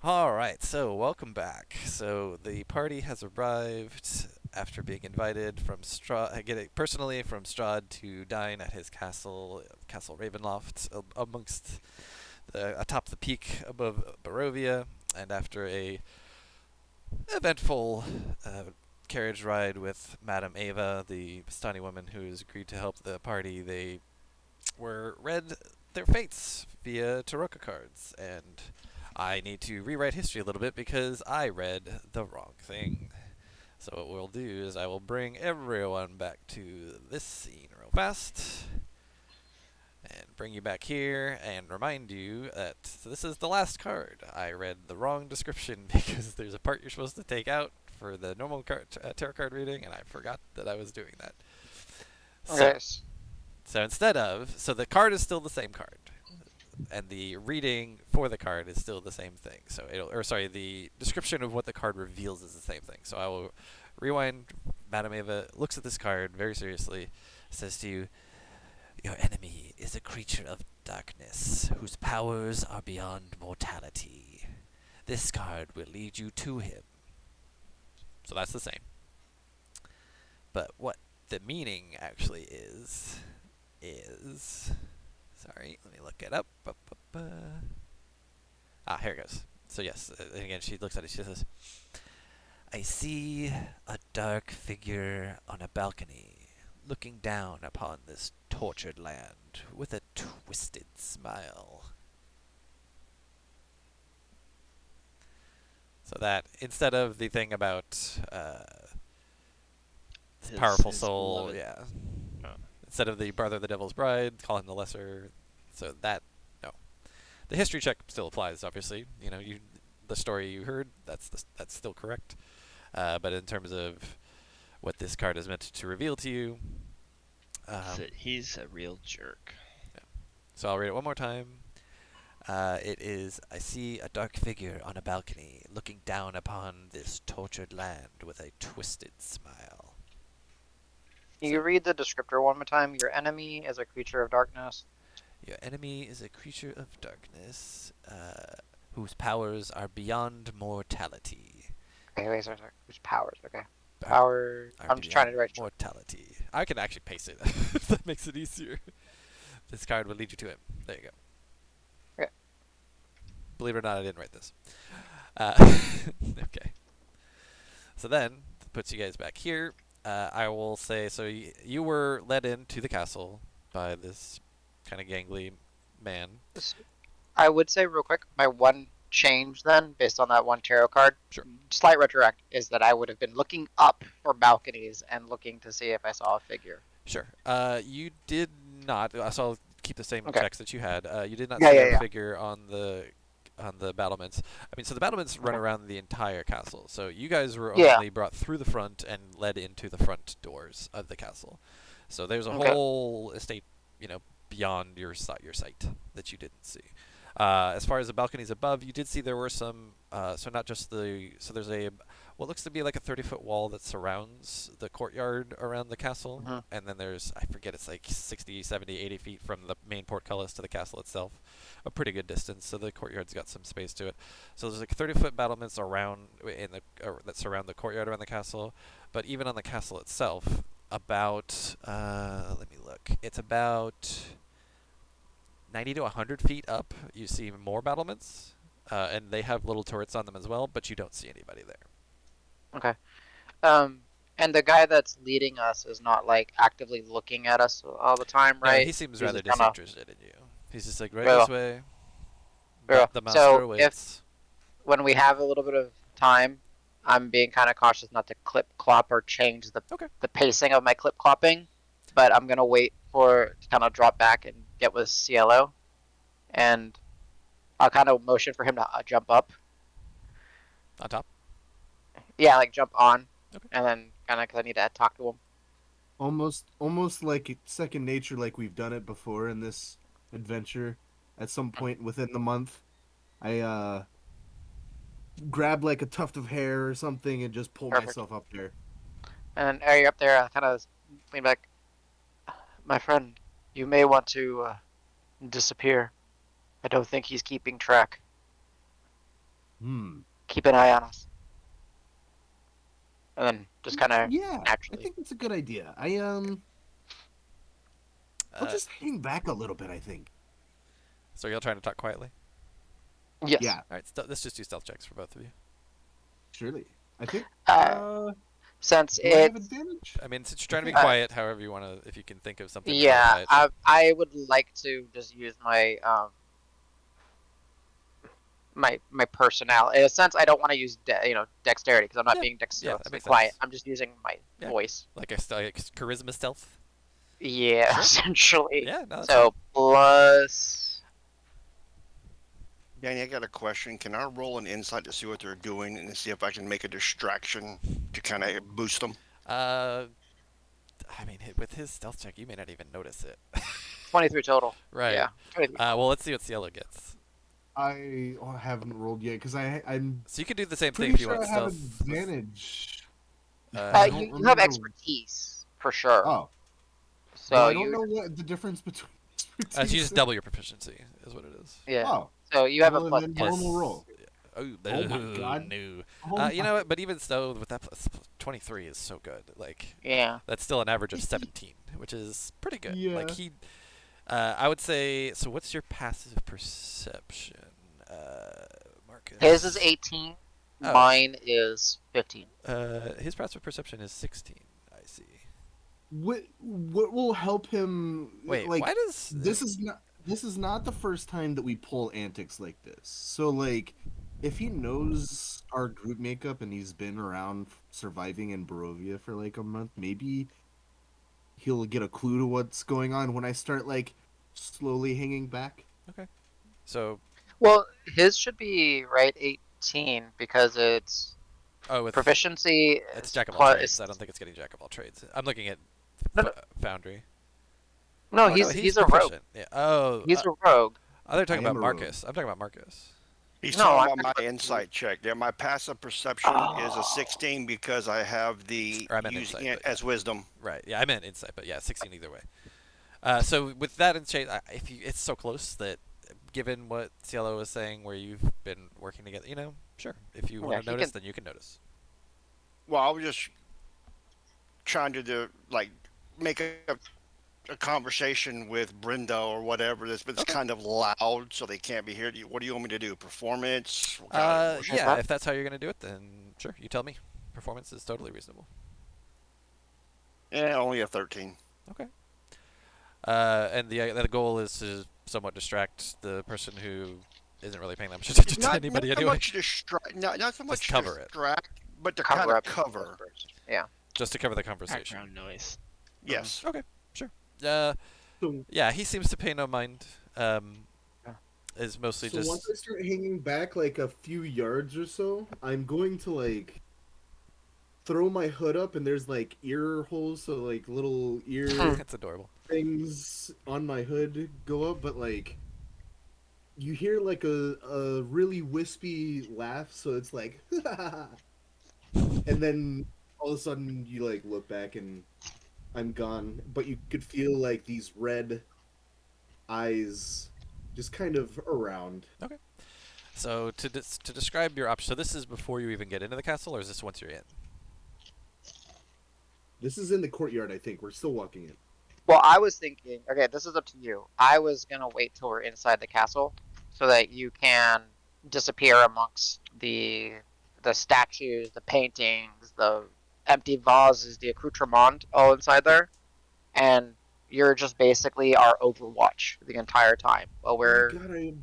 All right, so welcome back. So the party has arrived after being invited from Strahd, getting personally from Strahd to dine at his castle, Castle Ravenloft, amongst atop the peak above Barovia, and after a eventful carriage ride with Madame Ava, the Bastani woman who's agreed to help the party, they were read their fates via Taroka cards, and I need to rewrite history a little bit because I read the wrong thing. So what we'll do is I will bring everyone back to this scene real fast, and bring you back here and remind you that this is the last card. I read the wrong description because there's a part you're supposed to take out for the normal tarot card reading, and I forgot that I was doing that. So, Okay. so instead of, so the card is still the same card, and the reading for the card is still the same thing. So the description of what the card reveals is the same thing. So I will rewind. Madame Eva looks at this card very seriously, says to you, "Your enemy is a creature of darkness whose powers are beyond mortality. This card will lead you to him." So that's the same. But what the meaning actually is sorry, let me look it up. Here it goes. So yes, and again she looks at it. She says, "I see a dark figure on a balcony, looking down upon this tortured land with a twisted smile." So that instead of the thing about His powerful his soul, beloved. yeah, Oh. instead of the brother of the devil's bride, call him the lesser. So that no, the history check still applies. Obviously, the story you heard, that's still correct. But in terms of what this card is meant to reveal to you, So um, he's a real jerk. yeah. So I'll read it one more time. It is, "I see a dark figure on a balcony, looking down upon this tortured land with a twisted smile." Can you So, read the descriptor one more time? Your enemy is a creature of darkness. your enemy is a creature of darkness, whose powers are beyond mortality. Okay, wait, sorry. Whose powers? Okay. Are, Power. are I'm just trying beyond to write short. mortality. I can actually paste it if that makes it easier. This card will lead you to him. There you go. Okay. Believe it or not, I didn't write this. Okay. So then, puts you guys back here. I will say, so you were led into the castle by this kind of gangly man. I would say real quick, my one change then, based on that one tarot card, Sure. slight retroact, is that I would have been looking up for balconies and looking to see if I saw a figure. Sure. You did not. So I'll keep the same Okay. checks that you had. You did not Yeah, see yeah, a yeah. figure on the battlements. I mean, so the battlements run Okay. around the entire castle. So you guys were Yeah. only brought through the front and led into the front doors of the castle. So there's a Okay. whole estate, beyond your sight that you didn't see. As far as the balconies above, you did see there were some. So not just the. So there's a what looks to be like a 30-foot wall that surrounds the courtyard around the castle, Hmm. and then there's, I forget, it's like 60, 70, 80 feet from the main portcullis to the castle itself, a pretty good distance. So the courtyard's got some space to it. So there's like 30-foot battlements around that surround the courtyard around the castle, but even on the castle itself, about let me look. It's about 90 to 100 feet up. You see more battlements, and they have little turrets on them as well, but you don't see anybody there. Okay. Um, and the guy that's leading us is not like actively looking at us all the time, No, right? he seems He's rather just kind of disinterested in you. He's just like, right very this well, way. very well. The master So if awaits. when we have a little bit of time, I'm being kind of cautious not to clip clop or change Okay. the pacing of my clip clopping, but I'm gonna wait for to kind of drop back and get with CLO, and I'll kind of motion for him to jump up. On top. Yeah, like jump on, Okay. and then kind of because I need to talk to him. Almost like second nature, like we've done it before in this adventure. At some Mhm. point within the month, I grab like a tuft of hair or something and just pull Perfect. myself up there. And are you up there? I kind of lean back. My friend, you may want to disappear. I don't think he's keeping track. keep an eye on us, and then just kind of Yeah, I naturally. think that's a good idea. I'll Uh, just hang back a little bit, I think. so you're all trying to talk quietly. Yes. Yeah, All right, let's just do stealth checks for both of you. surely. I think Uh, since do I have it's advantage? I mean, since you're I trying to be think. quiet, however you want to, if you can think of something to yeah, clarify it, sure. I would like to just use my personality. In a sense, I don't want to use dexterity because I'm not Yeah, being yeah, that dexterously makes quiet. sense. I'm just using my Yeah, voice. like like charisma stealth. Yeah, Sure. essentially. Yeah, no, that's fine. So plus. Danny, I got a question. Can I roll an insight to see what they're doing and see if I can make a distraction to kind of boost them? Uh, I mean, with his stealth check, you may not even notice it. 23 total. Right. Yeah, 23 total. Well, let's see what Cielo gets. I haven't rolled yet because I'm So you can do the same thing pretty if you sure want I have stealth. advantage. Uh, I You don't you have remember. expertise for sure. Oh, well, So I don't you know what the difference between you expertise. just double your proficiency, is what it is. yeah. Oh, So you have a well, and plus then 10. normal roll. Oh, Oh my no, god. no. Oh You my. know what? But even so, with that 23 is so good. Like, Yeah. that's still an average of 17, which is pretty good. Like Yeah. I would say. So, what's your passive perception, Marcus? His is 18. Oh, Mine is 15. his passive perception is 16. I see. What will help him? Wait, Like, why does this is not the first time that we pull antics like this. So like, if he knows our group makeup and he's been around surviving in Barovia for like a month, maybe he'll get a clue to what's going on when I start like slowly hanging back. Okay. So, Well, his should be right 18 because it's oh, with proficiency it's is jack of all trades. plus. I don't think it's getting jack of all trades. I'm looking at No, no, Foundry. no, Oh no, he's he's a rogue. proficient. Yeah. Oh, He's a rogue. they're talking I about am a rogue. Marcus. I'm talking about Marcus. He's No, talking I'm about my talking insight check. Yeah, my passive perception is a Oh. 16 because I have the Or I meant using insight, it but yeah. as wisdom. Right. Yeah, I meant insight, but yeah, 16 either way. So with that insight, if you, it's so close that, given what Cielo was saying, where you've been working together, sure. If you want Yeah, to he notice, can. then you can notice. Well, I was just trying to do like make a conversation with Brenda or whatever this, but it's Okay. kind of loud, so they can't be here. What do you want me to do? Performance? What kind of, Yeah, if that's how you're gonna do it, then sure. You tell me. Performance is totally reasonable. yeah, only a 13. Okay. And the goal is to somewhat distract the person who isn't really paying that much attention to Not anybody so anyway. much distract, not so much cover it. distract, but to kind Cover of up. cover. Yeah. Just to cover the conversation. Background noise. Yes. Okay, sure. So Yeah, he seems to pay no mind. Yeah. Is mostly so just once I start hanging back like a few yards or so, I'm going to like throw my hood up and there's like ear holes, so like little ear it's adorable. things on my hood go up, but like you hear like a really wispy laugh, so it's like and then all of a sudden you like look back and I'm gone, but you could feel like these red eyes just kind of around. Okay. So to describe your option, so this is before you even get into the castle, or is this once you're in? This is in the courtyard, I think. We're still walking in. Well, I was thinking, okay, this is up to you. I was gonna wait till we're inside the castle so that you can disappear amongst the statues, the paintings, the empty vases, the accoutrement all inside there, and you're just basically our Overwatch the entire time while Oh we're. my god, I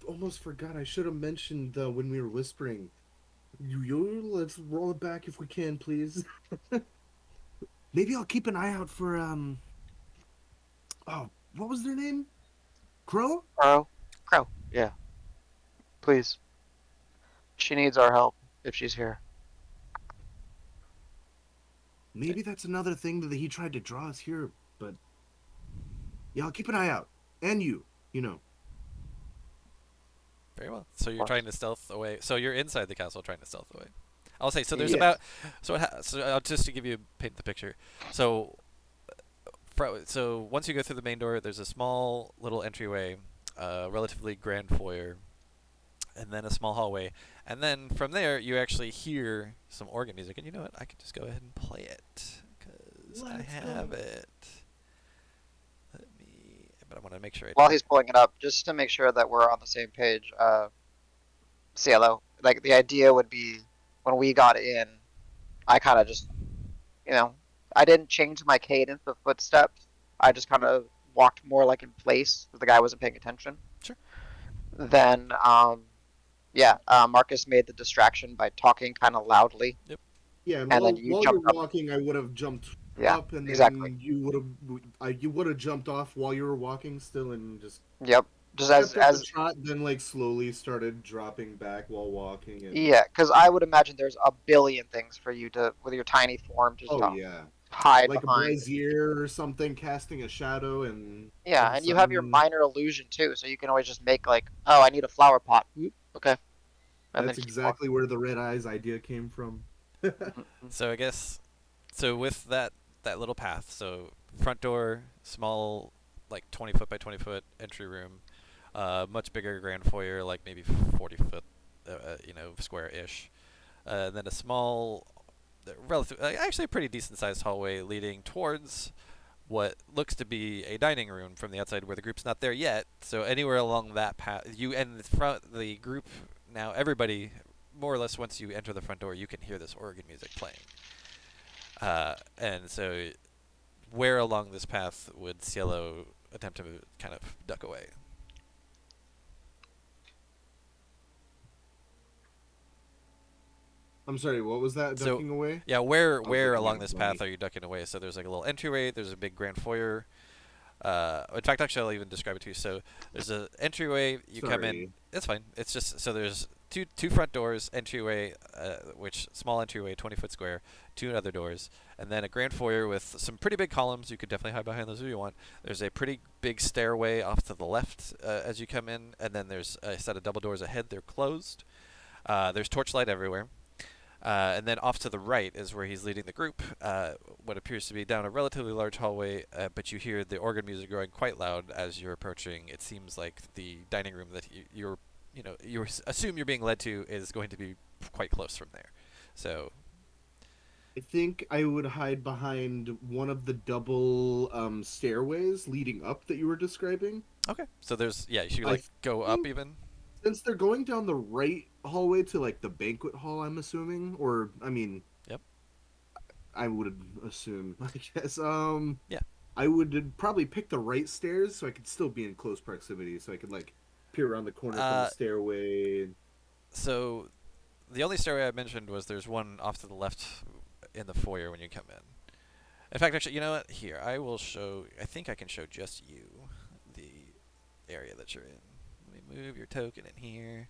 almost forgot. I should have mentioned when we were whispering. Let's roll it back if we can, please. Maybe I'll keep an eye out for Oh, what was their name? Crow? Crow, yeah, please. She needs our help if she's here. Maybe that's another thing that he tried to draw us here, but yeah, I'll keep an eye out. And you know. Very well. So you're What? trying to stealth away. So you're inside the castle trying to stealth away. I'll say so. There's Yes. about just to give you paint the picture. So so once you go through the main door, there's a small little entryway, relatively grand foyer, and then a small hallway, and then from there you actually hear some organ music. And you know what? I could just go ahead and play it because I Let's have go. it. Let me, but I want to make sure I While turn he's it. pulling it up, just to make sure that we're on the same page, CLO, like the idea would be when we got in, I kind of just, you know, I didn't change my cadence of footsteps. I just kind of walked more like in place because the guy wasn't paying attention. Sure. Then, yeah, Marcus made the distraction by talking kind of loudly, Yep. Yeah, and and then while you while you're jumped up. walking, I would have jumped Yeah, up, and exactly. then you would have jumped off while you were walking still, and just Yep. Just kept up the as trot. Then like slowly started dropping back while walking, and yeah, because I would imagine there's a billion things for you to with your tiny form just oh to yeah, hide like a behind. brazier or something, casting a shadow, and all Yeah, of a and you have your sudden, minor illusion too, so you can always just make like, oh, I need a flower pot. Oop, okay, and then that's keep walking. exactly where the red eyes idea came from. Mhm. So I guess so with that little path. So front door, small, like 20 foot by 20 foot entry room. Much bigger grand foyer, like maybe 40 foot, square-ish. Then a small, relative, actually a pretty decent sized hallway leading towards what looks to be a dining room from the outside, where the group's not there yet. So anywhere along that path, you and the group now, everybody more or less, once you enter the front door, you can hear this organ music playing. And so, where along this path would Cielo attempt to kind of duck away? I'm sorry, what was that? So, Ducking away? yeah, where I was where looking along at this path Bunny. are you ducking away? So there's like a little entryway. There's a big grand foyer. In fact, actually, I'll even describe it to you. So there's a entryway. You come in. Sorry. It's fine. It's just so there's two front doors, entryway, which small entryway, 20 foot square, two other doors, and then a grand foyer with some pretty big columns. You could definitely hide behind those if you want. There's a pretty big stairway off to the left as you come in, and then there's a set of double doors ahead. They're closed. There's torchlight everywhere. And then off to the right is where he's leading the group, what appears to be down a relatively large hallway, but you hear the organ music growing quite loud as you're approaching. It seems like the dining room that you assume you're being led to is going to be quite close from there. So, I think I would hide behind one of the double stairways leading up that you were describing. okay. So there's, yeah, you should I like go up think even. since they're going down the right hallway to like the banquet hall, I'm assuming, or I mean, Yep. I would assume, I guess. Yeah. I would probably pick the right stairs so I could still be in close proximity, so I could like peer around the corner from the Uh, stairway. so the only stairway I mentioned was there's one off to the left in the foyer when you come in. In fact, actually, you know what? Here, I will show. I think I can show just you the area that you're in. Let me move your token in here.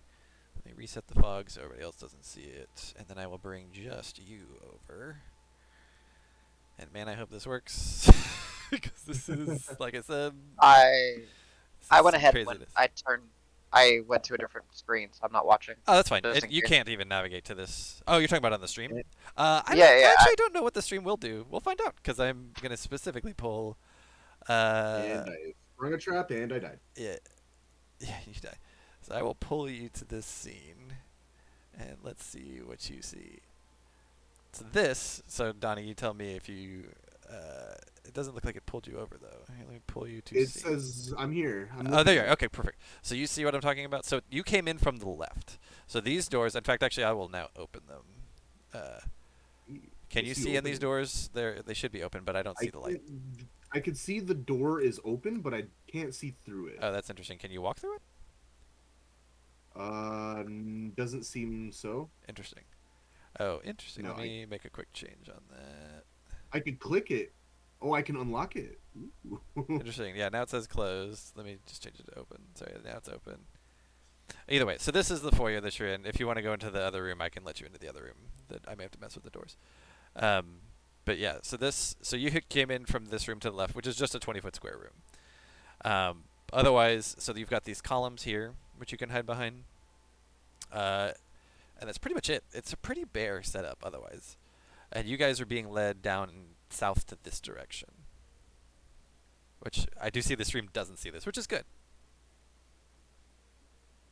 Let me reset the fog so everybody else doesn't see it. And then I will bring just you over. And man, I hope this works. Because this is, like I said, I this I is went some ahead when craziness. I went to a different screen, so I'm not watching. Oh, that's fine. Just in You case. can't even navigate to this. Oh, you're talking about on the stream? Yeah, I yeah. actually don't know what the stream will do. We'll find out, because I'm going to specifically pull. Uh, And I sprung a trap and I died. yeah, yeah, you die. So I will pull you to this scene, and let's see what you see. So Donnie, you tell me if you. It doesn't look like it pulled you over though. Here, let me pull you to It scene. says I'm here. I'm Oh, there you looking are. Okay, perfect. So you see what I'm talking about. So you came in from the left. So these doors. In fact, actually, I will now open them. Uh, can you Is he see in these open? doors? They should be open, but I don't see I the light. I could see the door is open, but I can't see through it. Oh, that's interesting. Can you walk through it? Doesn't seem so. Interesting. Oh, interesting. No, Let me make a quick change on that. I could click it. Oh, I can unlock it. Ooh. Interesting. Yeah, now it says closed. Let me just change it to open. Sorry, now it's open. Either way, so this is the foyer that you're in. If you want to go into the other room, I can let you into the other room. That I may have to mess with the doors. But yeah, so you came in from this room to the left, which is just a 20-foot square room. Otherwise, so you've got these columns here, which you can hide behind. And that's pretty much it. It's a pretty bare setup otherwise. And you guys are being led down south to this direction. Which I do see the stream doesn't see this, which is good.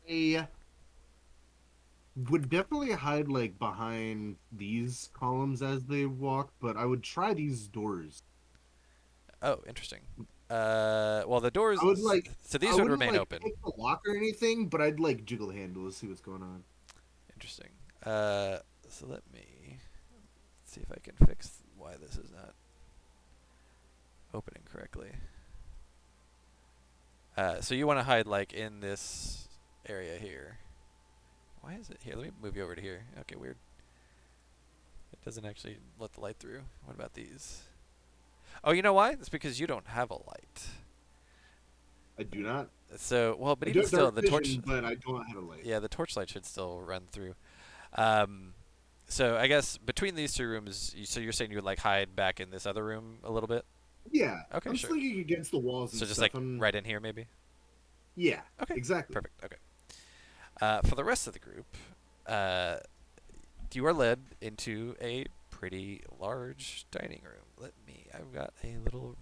Hey, would definitely hide like behind these columns as they walk, but I would try these doors. Oh, interesting. Well, the doors. I would like So I these would wouldn't remain like open. pick the lock or anything, but I'd like jiggle the handle to see what's going on. Interesting. So let me see if I can fix why this is not opening correctly. So you want to hide like in this area here. Why is it here? Let me move you over to here. Okay, weird. It doesn't actually let the light through. What about these? Oh, you know why? It's because you don't have a light. I do not. So, well, but I do even have still, dark the torch. vision, but I don't have a light. Yeah, the torchlight should still run through. Um, so I guess between these two rooms, so you're saying you would like hide back in this other room a little bit? Yeah, Okay, I'm just sure. thinking against the walls and So just stuff. like right in here, maybe. Yeah, Okay. exactly. Perfect. Okay. For the rest of the group, uh, you are led into a pretty large dining room. I've got a little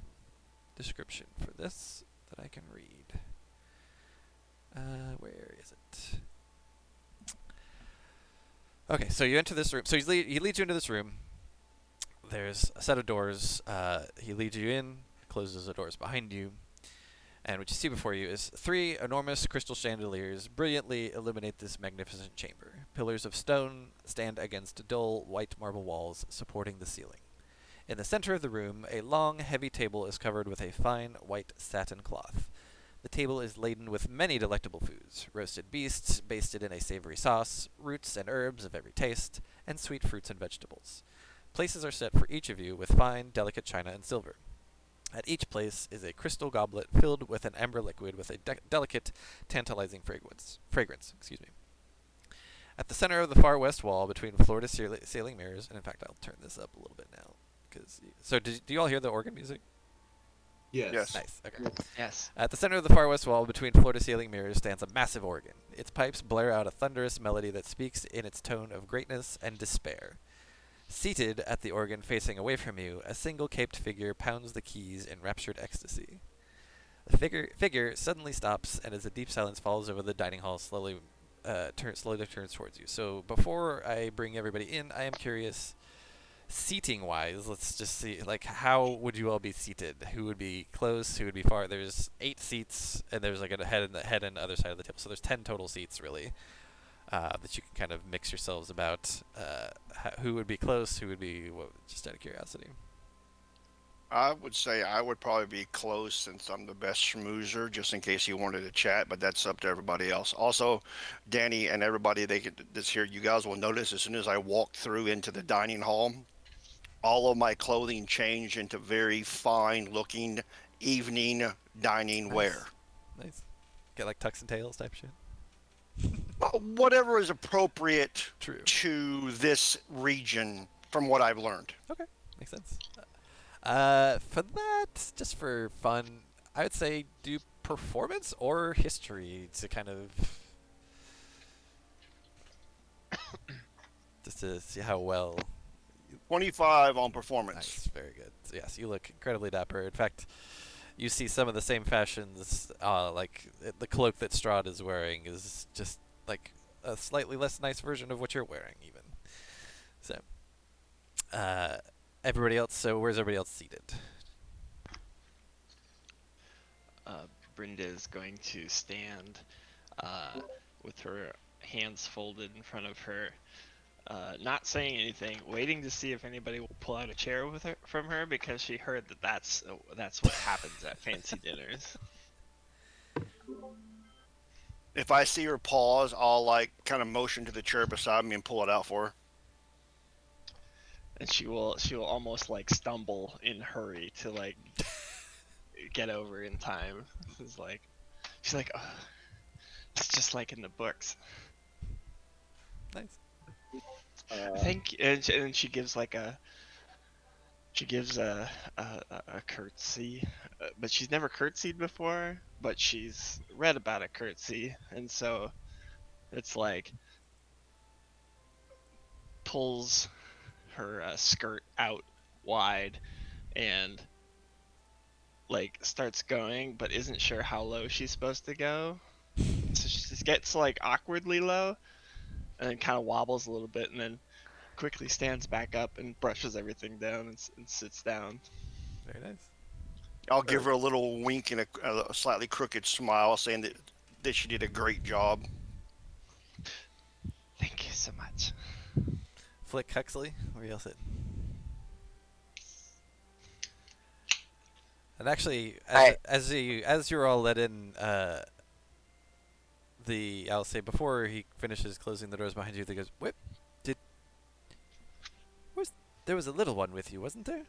description for this that I can read. Where is it? Okay, so you enter this room. So he leads you into this room. There's a set of doors. He leads you in, closes the doors behind you. And what you see before you is 3 enormous crystal chandeliers brilliantly illuminate this magnificent chamber. Pillars of stone stand against dull white marble walls supporting the ceiling. In the center of the room, a long, heavy table is covered with a fine white satin cloth. The table is laden with many delectable foods: roasted beasts basted in a savory sauce, roots and herbs of every taste, and sweet fruits and vegetables. Places are set for each of you with fine, delicate china and silver. At each place is a crystal goblet filled with an amber liquid with a delicate, tantalizing fragrance. Excuse me. At the center of the far west wall, between floor-to-ceiling mirrors, and in fact, I'll turn this up a little bit now, do you all hear the organ music? Yes. Yes. Nice. Okay. Yes. At the center of the far west wall, between floor-to-ceiling mirrors, stands a massive organ. Its pipes blare out a thunderous melody that speaks in its tone of greatness and despair. Seated at the organ facing away from you, a single caped figure pounds the keys in raptured ecstasy. The figure suddenly stops, and as a deep silence falls over the dining hall, slowly turns towards you. So before I bring everybody in, I am curious, seating-wise, let's just see, like, how would you all be seated? Who would be close? Who would be far? There's 8 seats, and there's like a head and the other side of the table. So there's 10 total seats, really. That you can kind of mix yourselves about. Who would be close? Who would be just out of curiosity? I would say I would probably be close since I'm the best schmoozer, just in case you wanted to chat, but that's up to everybody else. Also, Danny and everybody that's here, you guys will notice as soon as I walk through into the dining hall, all of my clothing changed into very fine looking evening dining wear. Nice. Get like tux and tails type shit. Whatever is appropriate True. to this region from what I've learned. Okay, makes sense. For that, just for fun, I would say do performance or history to kind of just to see how well. 25 on performance. Nice, very good. So yes, you look incredibly dapper. In fact, you see some of the same fashions. Like the cloak that Strahd is wearing is just like a slightly less nice version of what you're wearing, even. So, everybody else. So where's everybody else seated? Brenda is going to stand with her hands folded in front of her, not saying anything, waiting to see if anybody will pull out a chair from her, because she heard that's what happens at fancy dinners. If I see her pause, I'll like kind of motion to the chair beside me and pull it out for her. And she will almost like stumble in hurry to like get over in time. She's like, oh, it's just like in the books. Nice. Thank you. And she gives like a curtsy, but she's never curtsied before, but she's read about a curtsy, and so it's like pulls her skirt out wide and like starts going, but isn't sure how low she's supposed to go, so she just gets like awkwardly low, and then kind of wobbles a little bit, and then quickly stands back up and brushes everything down and sits down. Very nice. I'll give her a little wink and a slightly crooked smile, saying that she did a great job. Thank you so much. Flick, Huxley, where y'all sitting? And actually, as you're all let in, I'll say before he finishes closing the doors behind you, he goes, "What? There was a little one with you, wasn't there?"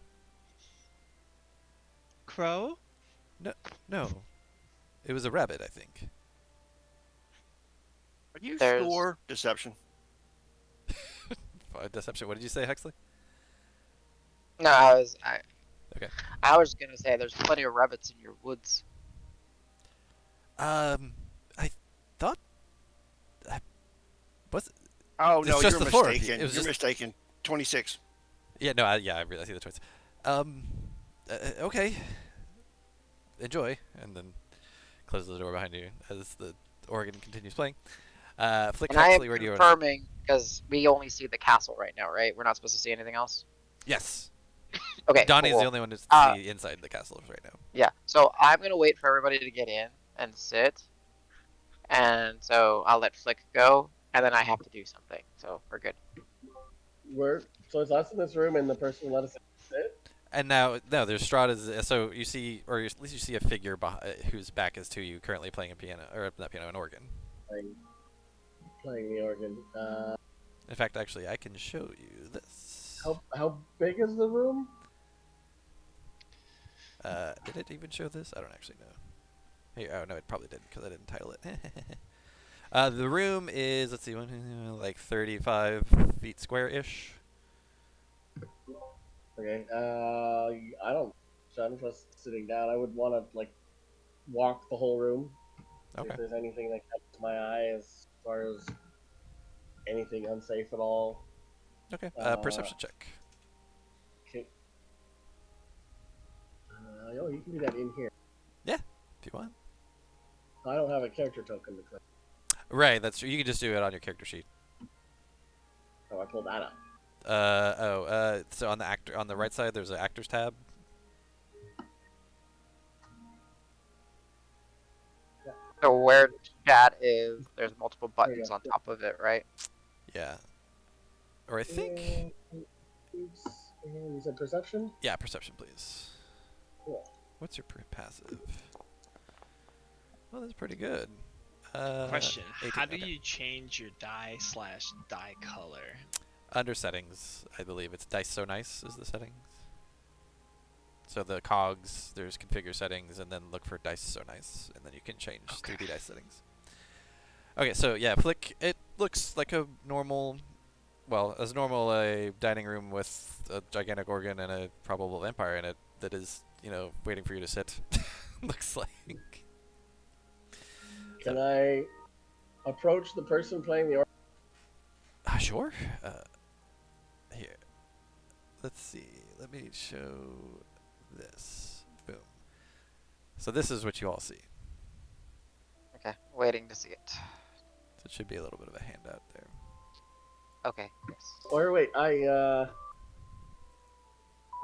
Crow? No, it was a rabbit, I think. Are you There's- sure? Deception. Deception. What did you say, Huxley? No, Okay. I was gonna say there's plenty of rabbits in your woods. I thought. Was it? Oh It's no, just you're the four of you. mistaken. It was You're just- mistaken. 26. Yeah, no, I realize the choice. Okay. Enjoy, and then closes the door behind you as the organ continues playing. Flick, And I am Huxley, where do you want? confirming because we only see the castle right now, right? We're not supposed to see anything else. Yes. Okay. Donnie's cool. the only one to see inside the castle right now. Yeah. So I'm gonna wait for everybody to get in and sit, and so I'll let Flick go, and then I have to do something. So we're good. So it's us in this room, and the person let us sit. And now, no, there's Strahd. So you see, or at least you see a figure whose back is to you, currently playing a piano, or not piano, an organ. Playing the organ. In fact, actually, I can show you this. How big is the room? Did it even show this? I don't actually know. Here, oh no, it probably didn't because I didn't title it. The room is, let's see, like 35 feet square-ish. Okay. I'm just sitting down. I would want to walk the whole room. See Okay. if there's anything that catches my eye as far as anything unsafe at all. Okay. Perception check. Okay. You can do that in here. If you want. I don't have a character token to click. Right, that's true. You can just do it on your character sheet. Oh, I pulled that up. So on the right side, there's an actors tab. So where chat is, there's multiple buttons on top of it, right? Yeah. Or I think. Oops. And you said perception? Yeah, perception, please. Cool. What's your passive? Well, that's pretty good. Question: 18, how do okay. you change your die color? Under settings, I believe it's Dice So Nice is the settings. So the cogs, there's configure settings, and then look for Dice So Nice, and then you can change 3D dice settings. Okay, so yeah, Flick, it looks like a normal, well, as normal a dining room with a gigantic organ and a probable vampire in it that is, waiting for you to sit. Looks like. Can I approach the person playing the organ? Sure. Here. Let's see. Let me show this. Boom. So this is what you all see. Okay, waiting to see it. So it should be a little bit of a handout there. Okay. Yes. Or wait, I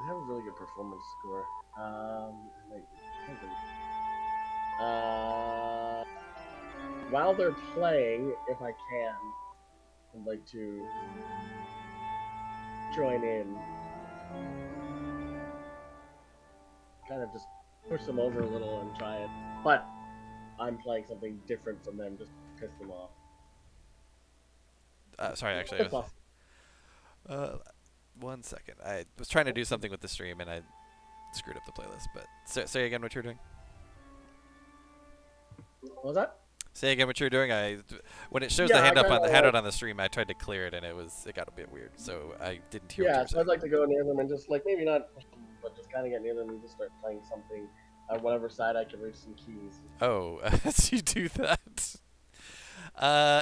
have a really good performance score. While they're playing, if I can, I'd like to join in. Kind of just push them over a little and try it. But I'm playing something different from them just to piss them off. Sorry, actually. If possible. 1 second. I was trying to do something with the stream and I screwed up the playlist. But say again what you're doing. What was that? Say again what you're doing. When it shows Yeah, the I handout kinda handout on the stream, I tried to clear it and it got a bit weird. So I didn't hear what you Yeah, were so saying. I'd like to go near them and just maybe not, but just kind of get near them and just start playing something on whatever side I can reach some keys. Oh, so you do that.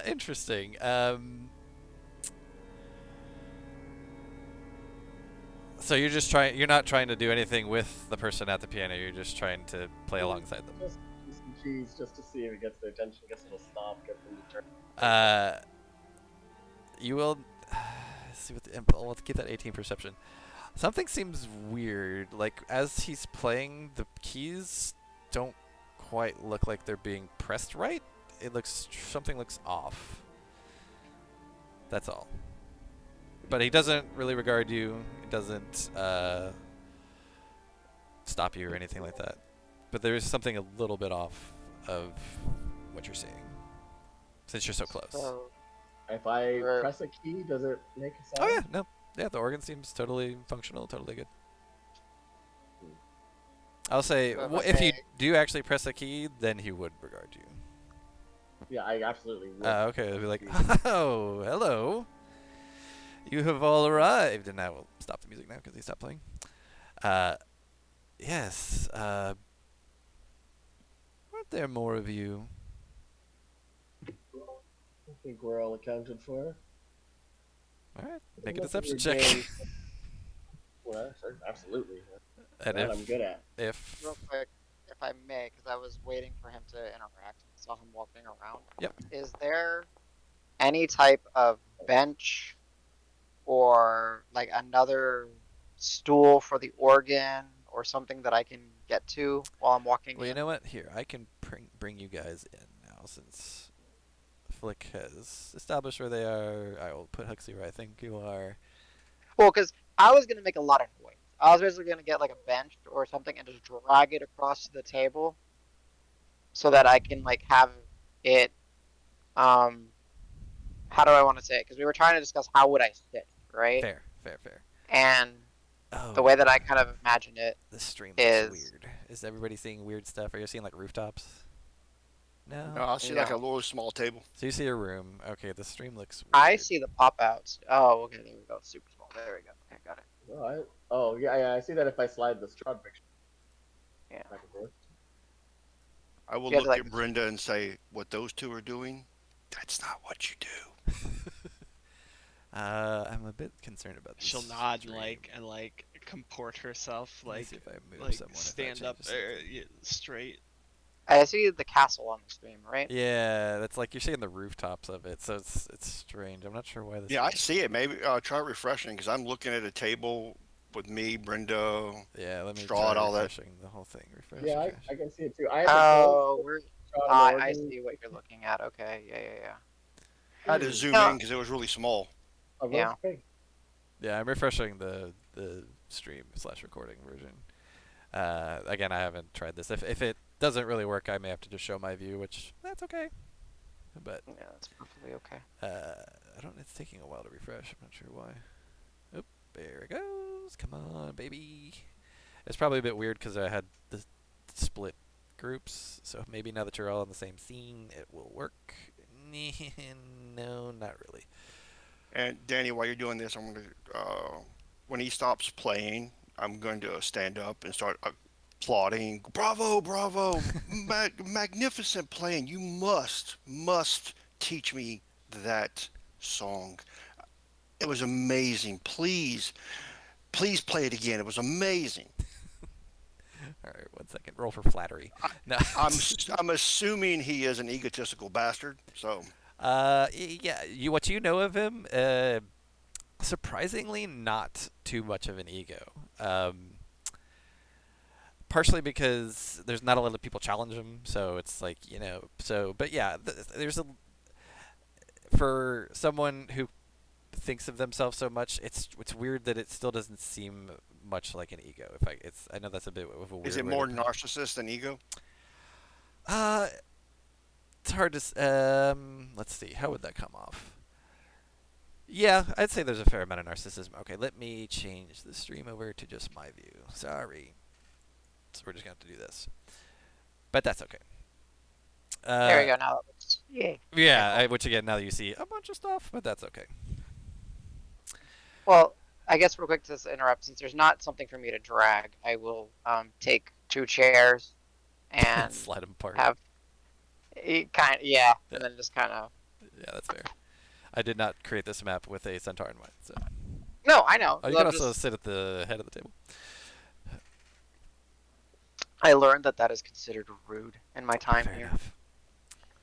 Interesting. So you're not trying to do anything with the person at the piano, you're just trying to play alongside them. Just some keys just to see if it gets their attention, gets them to stop, get them to turn. You will see what the let's keep that 18 perception. Something seems weird. Like as he's playing, the keys don't quite look like they're being pressed right. It looks something looks off. That's all. But he doesn't really regard you. He doesn't stop you or anything like that. But there is something a little bit off of what you're seeing, since you're so close. So, If I Right. press a key, does it make a Oh sound? yeah, no, yeah, the organ seems totally functional, totally good. I'll say if you Okay. do actually press a key, then he would regard you. Yeah, I absolutely would. Okay, it'll be like, oh, hello. You have all arrived, and now we'll stop the music now because he stopped playing. Yes. Weren't there more of you? I think we're all accounted for. All right, make a Unless deception you're check. doing- Well, sure, absolutely. And That I'm good at. if real quick, if I may, because I was waiting for him to interact. I saw him walking around. Yep. Is there any type of bench or like another stool for the organ or something that I can get to while I'm walking well, you in? know what? Here, I can bring you guys in now since Flick has established where they are. I will put Huxley where I think you are. Well, because I was gonna make a lot of noise. I was basically gonna get like a bench or something and just drag it across to the table, so that I can like have it. How do I want to say it? Because we were trying to discuss how would I sit, right? Fair. And Oh, the way that I kind of imagine it the stream is- looks weird. Is everybody seeing weird stuff? Are you seeing like rooftops? No. No, I see like No. a little small table. So you see a room. Okay, the stream looks weird. I see the pop outs. Oh, okay, there we go. Super small. There we go. Okay, got it. Oh, yeah, I see that if I slide the Strahd picture. Yeah. Back and forth. I will You have look to, at Brenda and say, what those two are doing, that's not what you do. I'm a bit concerned about this. She'll nod stream. and comport herself, Let me like see if I move like someone, if that stand up changes something. straight. I see the castle on the stream, right? Yeah, that's like you're seeing the rooftops of it, so it's strange. I'm not sure why this. Yeah, I see it. Maybe try refreshing because I'm looking at a table with me, Brenda. Yeah, let me Strahd, try all that. refreshing the whole thing. Refresh. Yeah, refresh. I can see it too. I have Oh, we're. Strahd I organ. see what you're looking at. Okay, yeah. I had to zoom No. in because it was really small. Oh, Yeah. that's big. Yeah, I'm refreshing the stream / recording version. Again, I haven't tried this. If it doesn't really work, I may have to just show my view, which that's okay. But Yeah, that's perfectly okay. I don't. It's taking a while to refresh. I'm not sure why. Oop, there it goes. Come on, baby. It's probably a bit weird because I had the split groups. So maybe now that you're all in the same scene, it will work. No, not really. And Danny, while you're doing this, I'm going to, when he stops playing, I'm going to stand up and start applauding. Bravo, bravo, magnificent playing. You must teach me that song. It was amazing. Please play it again. It was amazing. All right, 1 second. Roll for flattery. No. I'm assuming he is an egotistical bastard. So Yeah. What you know of him, surprisingly, not too much of an ego. Partially because there's not a lot of people challenge him, so it's like So, but yeah, there's for someone who thinks of themselves so much, it's weird that it still doesn't seem much like an ego. I know that's a bit of a weird. is it way more to narcissist than ego? It's hard to. Let's see. How would that come off? Yeah, I'd say there's a fair amount of narcissism. Okay, let me change the stream over to just my view. Sorry. So we're just going to have to do this. But that's okay. There we go. Now that looks. Yay. Yeah, which again, now you see a bunch of stuff, but that's okay. Well, I guess real quick to interrupt, since there's not something for me to drag, I will take 2 chairs and slide them apart. have Yeah. and then just kind of. Yeah, that's fair. I did not create this map with a centaur in mind, so. No, I know. Oh, you can also sit at the head of the table. I learned that is considered rude in my time Fair here. enough.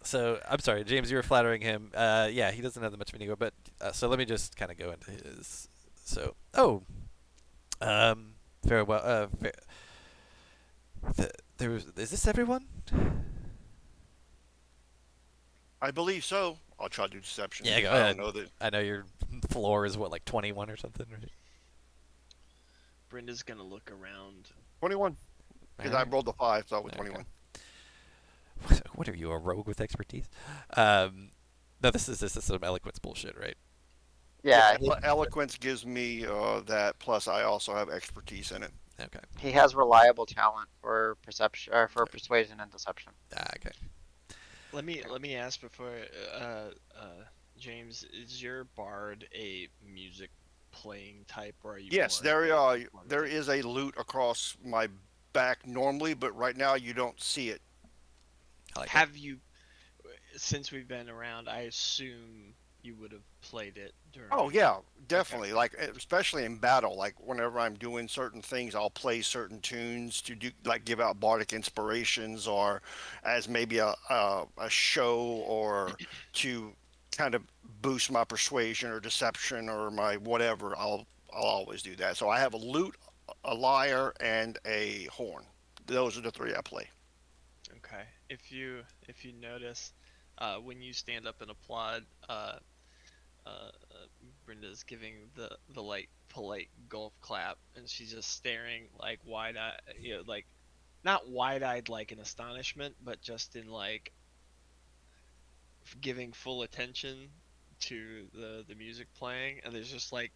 So I'm sorry, James. You were flattering him. Yeah, he doesn't have that much of an ego, but so let me just kind of go into his. So um, farewell. There was. Is this everyone? I believe so. I'll try to do deception. Yeah, go I ahead. don't know that. I know your floor is what, like 21 or something, right? Brenda's gonna look around. 21. Because I Alright. rolled a 5, so I was Okay. 21. What are you, a rogue with expertise? No, this is some eloquence bullshit, right? Yeah, Eloquence gives me that, plus I also have expertise in it. Okay. he has reliable talent for perception or for persuasion and deception. Okay. Let me ask before, James, is your bard a music playing type, or are you Yes, more of a there performative? is a loot across my back normally, but right now you don't see it. I like it. Have you, since we've been around, I assume you would have played it during. Oh yeah, Okay. definitely. Like especially in battle, like whenever I'm doing certain things, I'll play certain tunes to do like give out bardic inspirations, or as maybe a show, or to kind of boost my persuasion or deception or my whatever. I'll always do that. So I have a lute, a lyre, and a horn. Those are the three I play. Okay. If you notice, when you stand up and applaud, Brenda's giving the like polite golf clap, and she's just staring like wide eyed, like not wide eyed like in astonishment, but just in like giving full attention to the music playing, and there's just like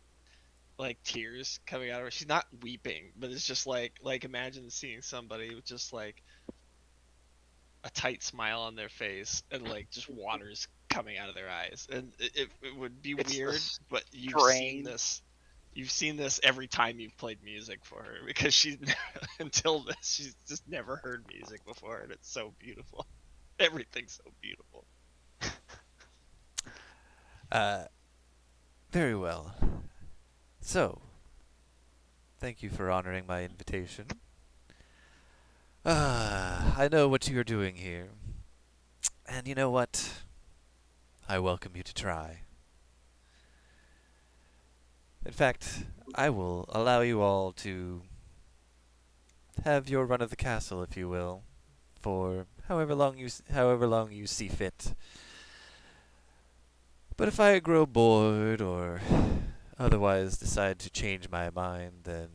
tears coming out of her. She's not weeping, but it's just like imagine seeing somebody with just like a tight smile on their face and like just water's coming out of their eyes, and it would be It's weird, the but strange. you've seen this every time you've played music for her, because she's until this she's just never heard music before, and it's so beautiful. Everything's so beautiful. Uh, very well. So, thank you for honoring my invitation. I know what you're doing here. And you know what? I welcome you to try. In fact, I will allow you all to have your run of the castle, if you will, for however long you see fit. But if I grow bored or otherwise decide to change my mind, then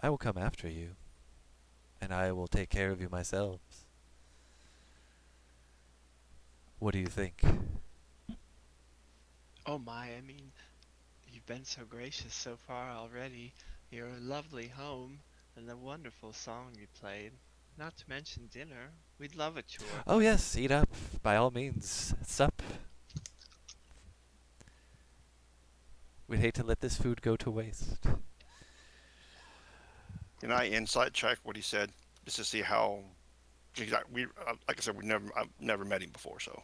I will come after you, and I will take care of you myself. What do you think? Oh my, I mean, you've been so gracious so far already. Your lovely home and the wonderful song you played. Not to mention dinner. We'd love a tour. Oh yes, eat up, by all means. Sup. We'd hate to let this food go to waste. Can I insight check what he said just to see how? We like I said, I've never met him before, so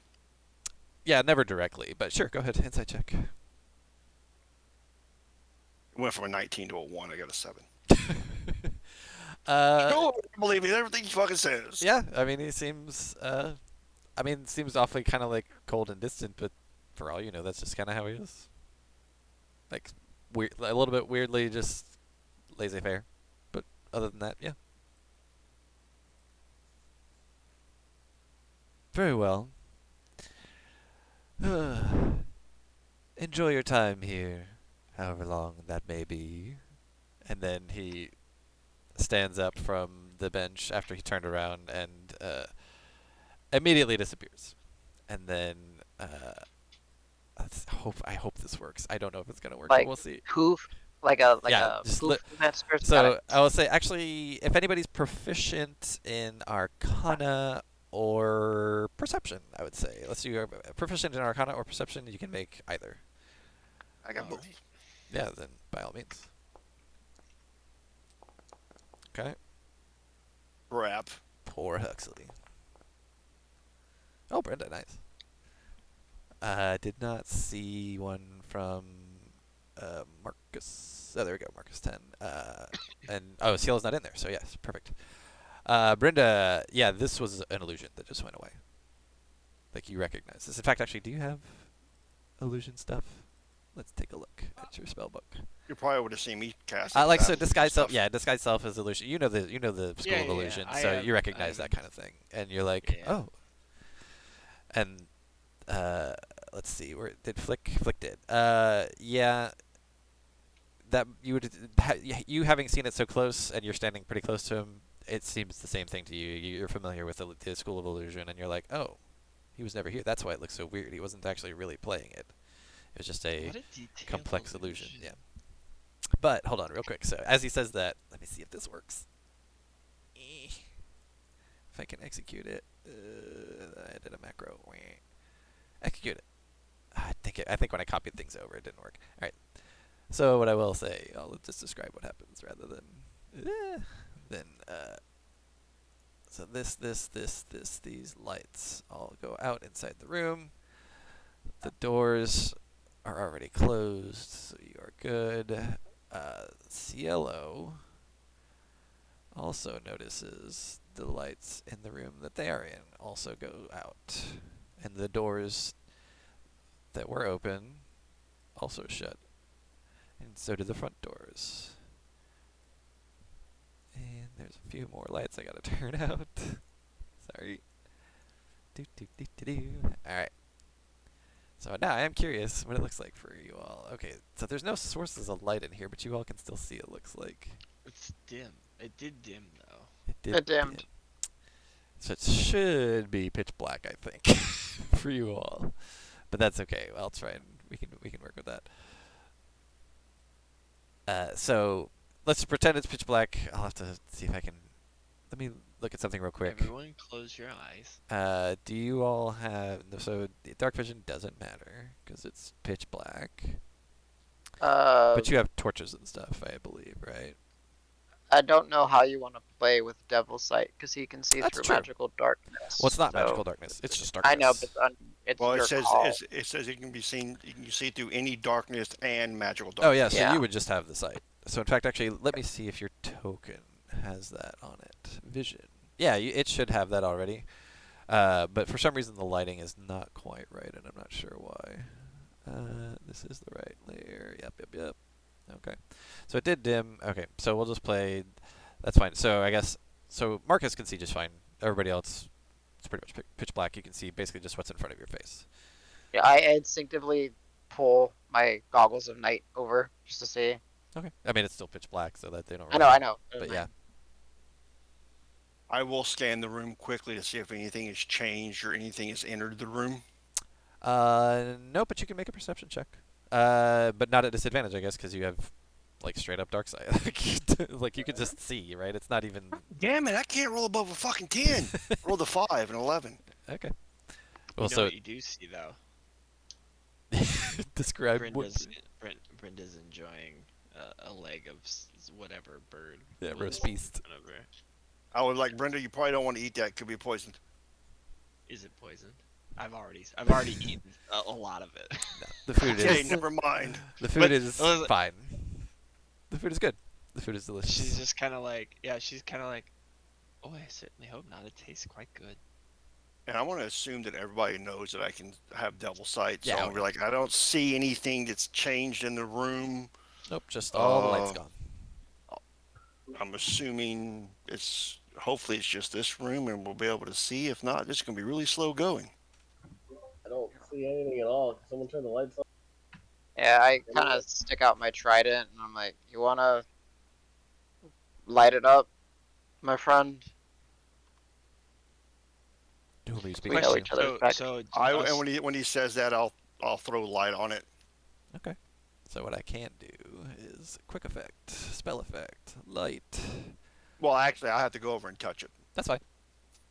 Yeah, never directly, but sure, go ahead, insight check. it went from a 19 to a 1. I got a 7. uh, No, believe me, everything he fucking says. yeah, I mean, he seems, seems awfully kind of like cold and distant, but for all you know, that's just kind of how he is. Like, weird, a little bit weirdly, just laissez-faire. But other than that, yeah. Very well. Enjoy your time here, however long that may be. And then he stands up from the bench after he turned around and immediately disappears. And then I hope this works. I don't know if it's gonna work, but Like we'll see. poof, like a Yeah, just poof master. Got it. so I will say, actually, if anybody's proficient in Arcana or Perception, I would say. Let's do proficient in Arcana or Perception. You can make either. I got All both. right. Yeah, then by all means. Okay. Crap. Poor Huxley. Oh, Brenda, nice. I did not see one from Marcus. Oh, there we go, Marcus 10. And oh, Ciela's not in there, so yes, perfect. Brenda, yeah, this was an illusion that just went away. Like you recognize this. In fact, actually, do you have illusion stuff? Let's take a look at your spell book. You probably would have seen me cast it. Like so, without disguise self. stuff. Yeah, disguise self is illusion. You know the school Yeah, of yeah, yeah. illusion, I so have- you I recognize have- that kind of thing, and you're like, Yeah. oh. And let's see, where did Flick did? Yeah. That you would you having seen it so close, and you're standing pretty close to him. It seems the same thing to you. You're familiar with the school of illusion, and you're like, oh, he was never here. That's why it looks so weird. He wasn't actually really playing it. It was just a What a detailed complex illusion. Yeah. But hold on, real quick. So as he says that, let me see if this works. If I can execute it, I did a macro. Execute it. I think when I copied things over, it didn't work. All right. So what I will say, I'll just describe what happens rather than so these lights all go out inside the room. The doors are already closed, so you are good. Cielo also notices the lights in the room that they are in also go out, and the doors that were open also shut, and so do the front doors. And there's a few more lights I gotta turn out. Sorry. Alright. So now I am curious what it looks like for you all. Okay, so there's no sources of light in here, but you all can still see it looks like. It's dim. It did dim though. It did It dimmed. dim. So it should be pitch black, I think, for you all. But that's okay. I'll try and we can work with that. So let's pretend it's pitch black. I'll have to see if I can. Let me look at something real quick. Everyone, close your eyes. Do you all have so dark vision doesn't matter because it's pitch black. But you have torches and stuff, I believe, right? I don't know how you want to play with Devil's Sight because he can see That's through true. magical darkness. Well, it's not so- magical darkness. It's just darkness. I know, but it's Well, your it says call. it says it can be seen. You can see through any darkness and magical Oh yeah, darkness. so Yeah. you would just have the sight. So in fact, actually, let me see if your token has that on it. Vision. Yeah, it should have that already. But for some reason, the lighting is not quite right, and I'm not sure why. This is the right layer. Yep. Okay. So it did dim. Okay, so we'll just play. That's fine. So I guess Marcus can see just fine. Everybody else, it's pretty much pitch black. You can see basically just what's in front of your face. Yeah, I instinctively pull my goggles of night over just to see. Okay. I mean, it's still pitch black, so that they don't. I know. But yeah. I will scan the room quickly to see if anything has changed or anything has entered the room. No, but you can make a perception check. But not at disadvantage, I guess, because you have like straight up dark side. Like you can just see, right? It's not even. Damn it! I can't roll above a fucking 10. Roll the 5 and 11. Okay. Well, Well, what you do see though. describe Brenda's enjoying a leg of whatever bird. Yeah, was roast beast. in front of her. I was like, Brenda, you probably don't want to eat that. It could be poisoned. Is it poisoned? I've already eaten a lot of it. No, the food Okay, is. never mind. The food But- is listen- fine. The food is good. The food is delicious. She's just kind of like, oh, I certainly hope not. It tastes quite good. And I want to assume that everybody knows that I can have double sight. So Yeah, I'll be like, I don't see anything that's changed in the room. Nope, just all the lights Uh, gone. I'm assuming hopefully it's just this room and we'll be able to see. If not, it's going to be really slow going. I don't see anything at all. Can someone turn the lights on? Yeah, I kind of stick out my trident and I'm like, "You wanna light it up, my friend?" To whom are you We speaking know to? each other's back. And when he says that, I'll throw light on it. Okay. So what I can do is quick effect, spell effect, light. Well, actually, I have to go over and touch it. That's fine.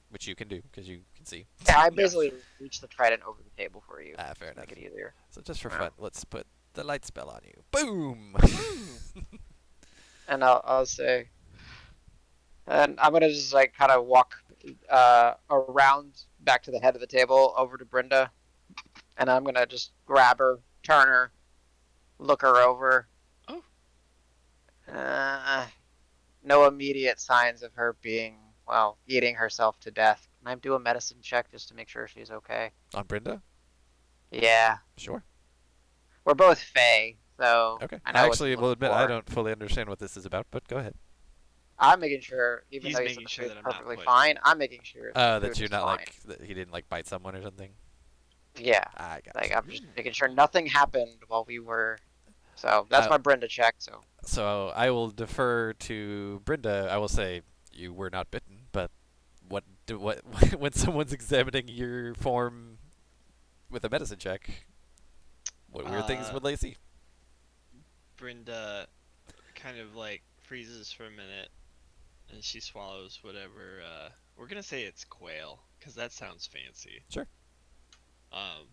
Which you can do because you can see. Yeah, I basically reach the trident over the table for you. Fair enough. Make it easier. So just for fun, let's put the light spell on you. Boom. And I'll say, and I'm gonna just like kind of walk around back to the head of the table over to Brenda, and I'm gonna just grab her, turn her, look her over. Oh. No immediate signs of her being, well, eating herself to death. I do a medicine check just to make sure she's okay? On Brenda? Yeah, Sure. we're both Fae, so Okay. I I know what to actually will look admit I for. don't fully understand what this is about, but go ahead. I'm making sure, even He's though you said making the sure food's that I'm not perfectly poisoned. fine, I'm making sure the Oh, food that you're is not fine. that he didn't like bite someone or something. Yeah, I got like you. I'm just making sure nothing happened while we were. So that's I, my Brenda check. So so I will defer to Brenda. I will say you were not bitten, but what when someone's examining your form with a medicine check, what weird things Uh, would they see? Brenda kind of like freezes for a minute, and she swallows whatever. We're gonna say it's quail, cause that sounds fancy. Sure. Um,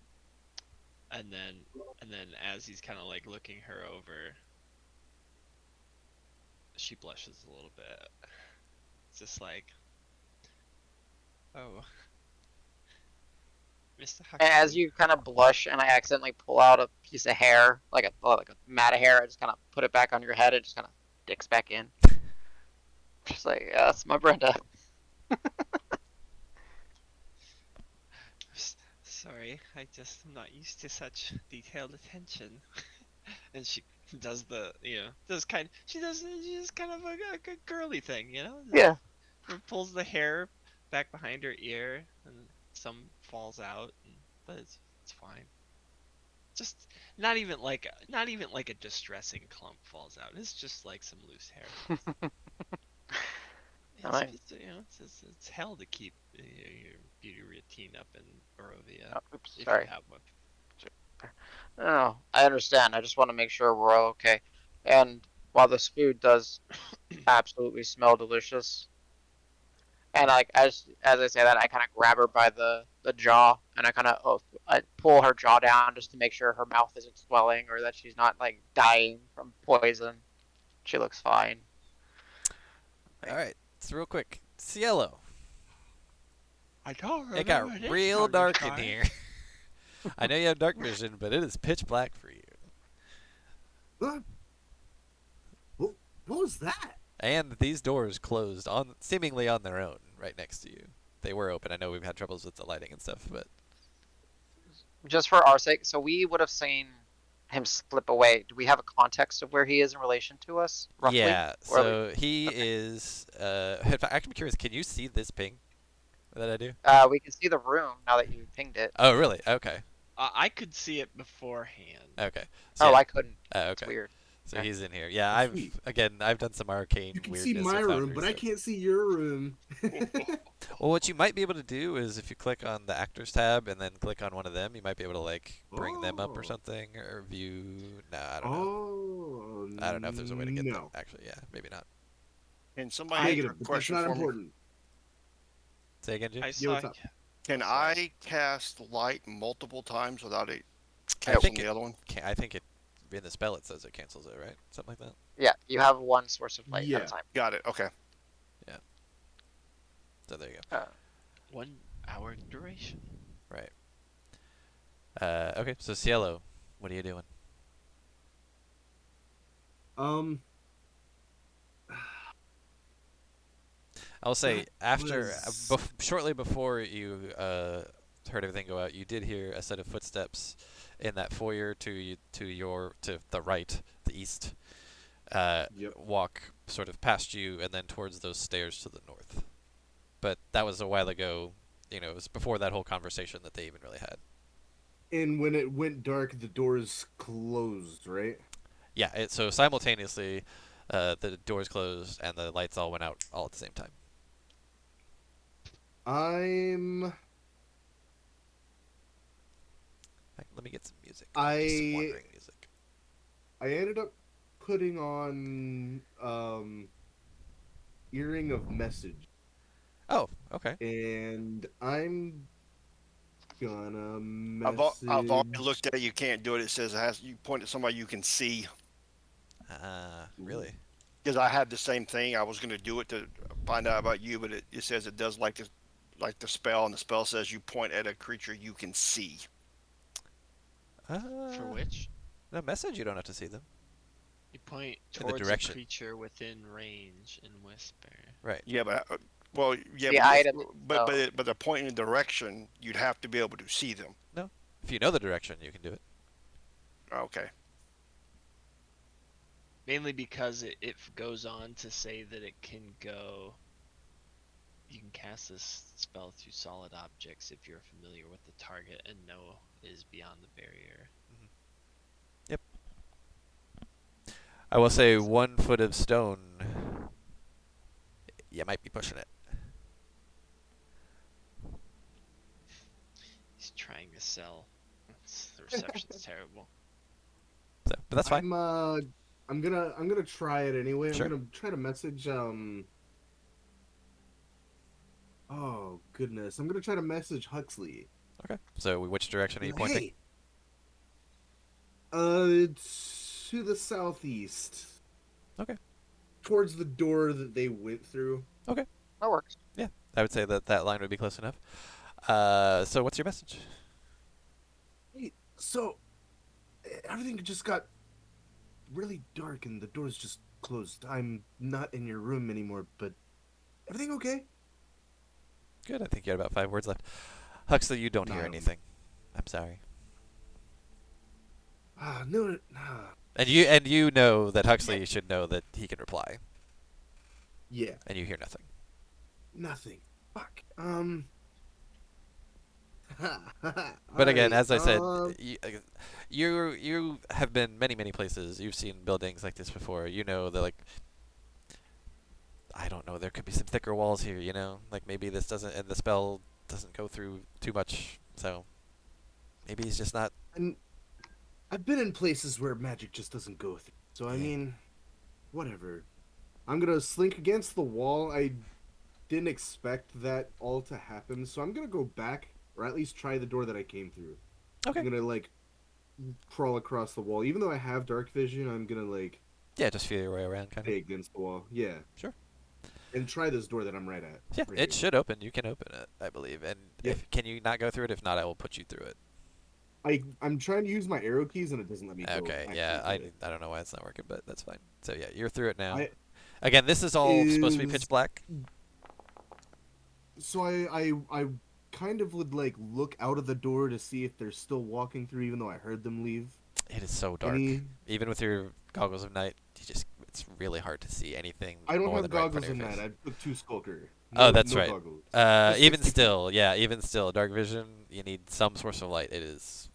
and then as he's kind of like looking her over, she blushes a little bit. It's just like, oh, Mr. and as Huxley. you kind of blush, and I accidentally pull out a piece of hair, like a mat of hair, I just kind of put it back on your head. It just kind of dicks back in. Just like, yeah, that's my Brenda. Sorry, I'm not used to such detailed attention. And she does she does just kind of a girly thing, just Yeah. pulls the hair back behind her ear, and some falls out, but it's fine. Just not even like a distressing clump falls out. It's just like some loose hair. All It's right. just, it's hell to keep your beauty routine up in Barovia Oh, oops, if you sorry. have one. Oh, I understand. I just want to make sure we're all okay. And while this food does absolutely smell delicious, and like as I say that, I kind of grab her by the jaw, and I pull her jaw down just to make sure her mouth isn't swelling or that she's not like dying from poison. She looks fine. All right. It's real quick. Cielo. I don't It got remember this real dark in guy. here. I know you have dark vision, but it is pitch black for you. What? What was that? And these doors closed on seemingly on their own right next to you. They were open. I know we've had troubles with the lighting and stuff, but Just for our sake, so we would have seen him slip away. Do we have a context of where he is in relation to us, roughly? yeah. Or So he okay. is. In fact, I'm curious. Can you see this ping that I do? We can see the room now that you pinged it. Oh, really? Okay. I could see it beforehand. Okay. So Oh, yeah. I couldn't. That's Okay. weird. So Okay. he's in here. Yeah. Oh, sweet. I've done some arcane You can see weirdness my with room, Foundry but I stuff. can't see your room. Well, what you might be able to do is if you click on the actors tab and then click on one of them, you might be able to like bring them up or Oh. something or view. No, I don't know. Oh, I don't know if there's a way to get them. no. Actually, yeah, maybe not. Can somebody answer Negative, a but that's question not for me? important. Say again, Jim. I Yo, saw. what's up? Can Oh, sorry. I cast light multiple times without it I canceling think the it. other one? I think it. In the spell, it says it cancels it, right? Something like that. Yeah, you have one source of light at a Yeah. time. Got it. Okay. So there you go. 1 hour duration. Right. Okay. So Cielo, what are you doing? Um, I'll say That after, was- shortly before you heard everything go out, you did hear a set of footsteps in that foyer to the right, the east. Yep. Walk sort of past you and then towards those stairs to the north. But that was a while ago. You know, it was before that whole conversation that they even really had. and when it went dark, the doors closed, right? Yeah. So simultaneously, the doors closed and the lights all went out all at the same time. I'm. Let me get some music. Just I wandering music. I ended up putting on earring of message, Oh, okay. and I'm gonna I've already message. looked at it. You can't do it. It says it has. You point at somebody you can see. Really? Because I had the same thing. I was going to do it to find out about you, but it says it does like the spell, and the spell says you point at a creature you can see. For which? No message. You don't have to see them. You point In the towards a direction. creature within range and whisper. Right. Yeah, but Well, yeah, the item that you know. but the point in direction, you'd have to be able to see them. No, if you know the direction, you can do it. Okay. Mainly because it goes on to say that it can go. You can cast this spell through solid objects if you're familiar with the target and know it is beyond the barrier. Yep. I will say 1 foot of stone. You might be pushing it. He's trying to sell. The reception's terrible. So, but that's fine. I'm gonna try it anyway. Sure. I'm gonna try to message Oh goodness, I'm gonna try to message Huxley. Okay. So which direction are you Hey, pointing? to the southeast. Okay. Towards the door that they went through. Okay. That works. Yeah, I would say that line would be close enough. So what's your message? Hey, so everything just got really dark and the doors just closed. I'm not in your room anymore, but everything okay? Good. I think you had about 5 words left. Huxley, you don't hear No. anything. I'm sorry. No. And you know that Huxley should know that he can reply, Yeah, and you hear nothing. nothing. Fuck. But again, as I said, Um, you have been many places. You've seen buildings like this before. You know that, like, I don't know, there could be some thicker walls here. You know, like maybe this doesn't, and the spell doesn't go through too much. So maybe he's just not. and I've been in places where magic just doesn't go through. So I Yeah. mean, whatever. I'm gonna slink against the wall. I didn't expect that all to happen, so I'm gonna go back, or at least try the door that I came through. Okay. I'm gonna like crawl across the wall. Even though I have dark vision, I'm gonna like Yeah, just feel your way around, kind of. stay against the wall. Yeah. Sure. And try this door that I'm right at. Yeah, right it here. should open. You can open it, I believe. And Yep. can you not go through it? If not, I will put you through it. I'm trying to use my arrow keys and it doesn't let me go. Okay. actually Yeah, through it. I don't know why it's not working, but that's fine. So yeah, you're through it now. I Again, this is all supposed to be is pitch black. so I kind of would like look out of the door to see if they're still walking through, even though I heard them leave. It is so dark. Any? Even with your goggles of night, it's really hard to see anything I don't more have than right in front goggles of your in that. face. I took 2 Skulker. Oh, that's no right. Goggles. Just Even 60 still, yeah, even still, dark vision, you need some source of light. It is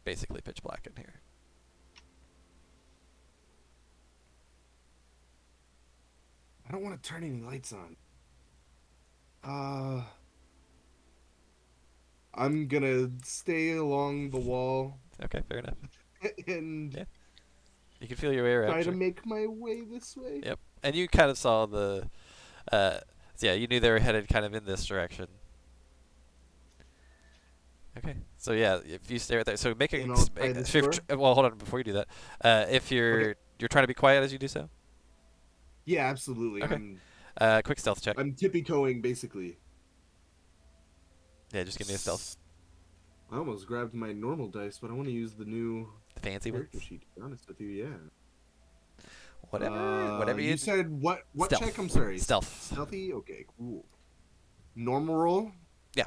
basically pitch black in here. I don't want to turn any lights on. I'm gonna stay along the wall Okay, fair enough. and Yeah. You can feel your way around. try to Sure. make my way this way. Yep. And you kind of saw the, so yeah, you knew they were headed kind of in this direction. Okay. So yeah, if you stay right there, so make a And I'll try this door? well, hold on before you do that. If you're trying to be quiet as you do so. Yeah, absolutely. Okay. Quick stealth check. I'm tippy-toeing basically. Yeah, just give me a stealth. I almost grabbed my normal dice, but I want to use the new The fancy one. character sheet. To be honest with you, yeah. Whatever you you said. What stealth. check? I'm sorry. Stealth. Stealthy. Okay, cool. Normal roll. Yeah.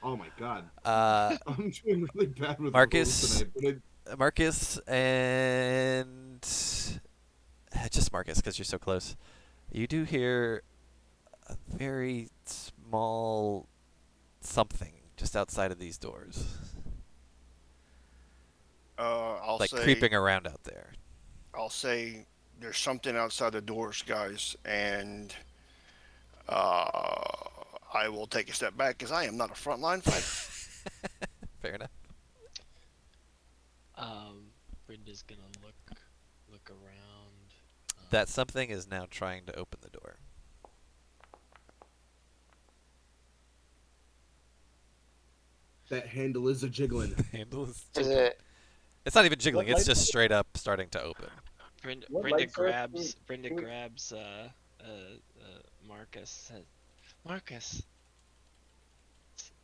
Oh my god. I'm doing really bad with Marcus. rolls tonight. Marcus and just Marcus, because you're so close. You do hear a very small something just outside of these doors, I'll like say creeping around out there. I'll say there's something outside the doors, guys, and I will take a step back because I am not a frontline fighter. Fair enough. Brenda's gonna look around. That something is now trying to open the door. That handle is a jiggling. Handle is Is it? It's not even jiggling. What It's light- just straight up starting to open. Brenda, What Brenda lights are- grabs Brenda can we- grabs Marcus. Says, Marcus,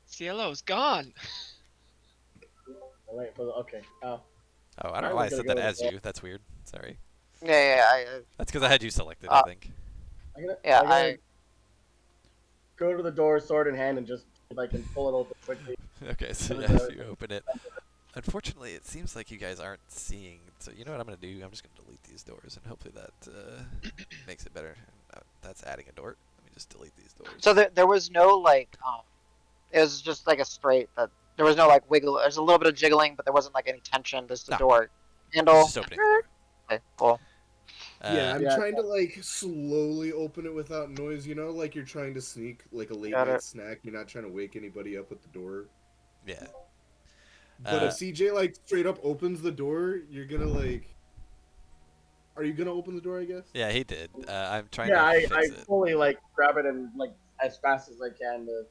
Cielo's gone. Oh, wait, okay. Oh, I don't I know why I was said gonna that go as with you. That's weird. Sorry. Yeah. That's because I had you selected, I Uh, think. yeah. I'm gonna go to the door, sword in hand, and just see if I can pull it open quickly. Okay, so Out of yeah, the- you open it. Unfortunately, it seems like you guys aren't seeing. So you know what I'm gonna do? I'm just gonna delete these doors, and hopefully that makes it better. That's adding a door. Let me just delete these So doors. there was no like it was just like a straight that there was no like wiggle. There's a little bit of jiggling, but there wasn't like any tension. Just the No, door it's handle. just opening the door. Okay, cool. Yeah, I'm Yeah, trying to like slowly open it without noise, you know, like you're trying to sneak like a late Got night it. snack. You're not trying to wake anybody up at the door. Yeah. But if Uh, CJ like straight up opens the door, you're gonna like. Are you gonna open the door? I guess. yeah, he did. I'm trying yeah. to I fix it. fully like grab it and like as fast as I can to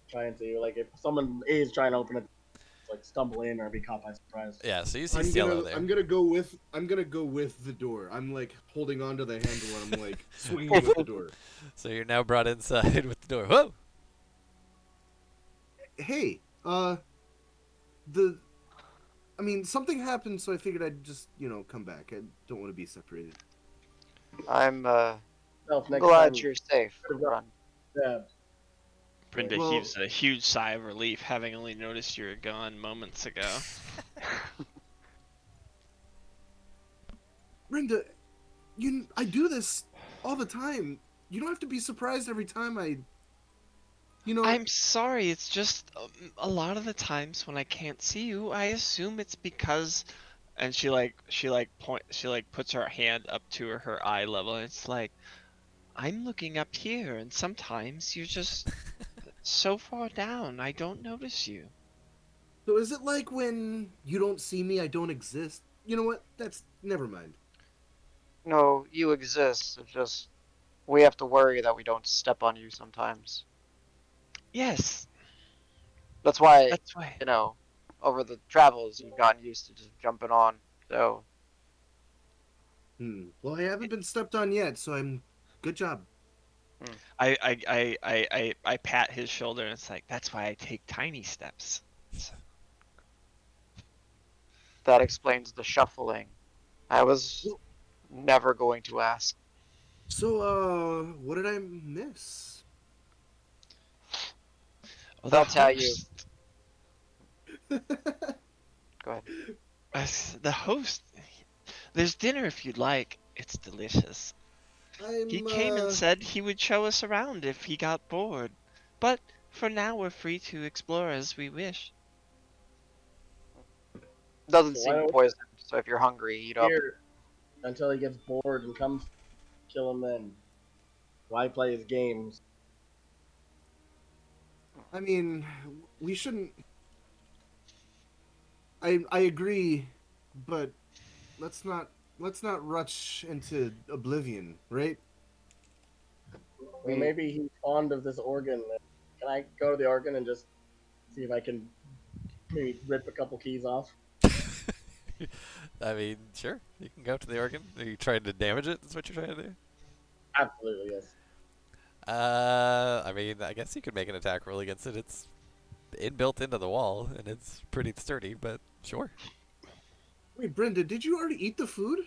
try and see like if someone is trying to open it, like stumble in or be caught by surprise. Yeah, so you see I'm Cielo gonna there. I'm gonna go with the door. I'm like holding onto the handle and I'm like swinging with the door. So you're now brought inside with the door. Whoa! Hey, the I mean something happened, so I figured I'd just come back. I don't want to be separated. I'm Next glad time, you're safe. Run. yeah. Brenda Well- heaves a huge sigh of relief, having only noticed you were gone moments ago. Brenda, I do this all the time. You don't have to be surprised every time I'm sorry, it's just a lot of the times when I can't see you, I assume it's because, and she puts her hand up to her eye level, and it's like, I'm looking up here, and sometimes you're just so far down, I don't notice you. So is it like when you don't see me, I don't exist? You know what? That's never mind. No, you exist. It's just we have to worry that we don't step on you sometimes. Yes, That's why, that's why. over the travels you've gotten used to just jumping on. So Well, I haven't been stepped on yet, so I'm. Good job. I pat his shoulder, and it's like, that's why I take tiny steps. So, that explains the shuffling. I was never going to ask. So, what did I miss? well, They'll tell you. Go ahead. The host, there's dinner if you'd like. It's delicious. He came and said he would show us around if he got bored. But for now, we're free to explore as we wish. Doesn't So why seem don't we poisoned. So if you're hungry, eat up. here until he gets bored and comes, kill him then. Why play his games? I mean, we shouldn't. I agree, but let's not rush into oblivion, right? Well, maybe he's fond of this organ. Can I go to the organ and just see if I can maybe rip a couple keys off? I mean, sure. You can go up to the organ. Are you trying to damage it? Is what you're trying to do? Absolutely, yes. I mean, I guess you could make an attack roll against it. It's inbuilt into the wall, and it's pretty sturdy, but sure. Wait, Brenda, did you already eat the food?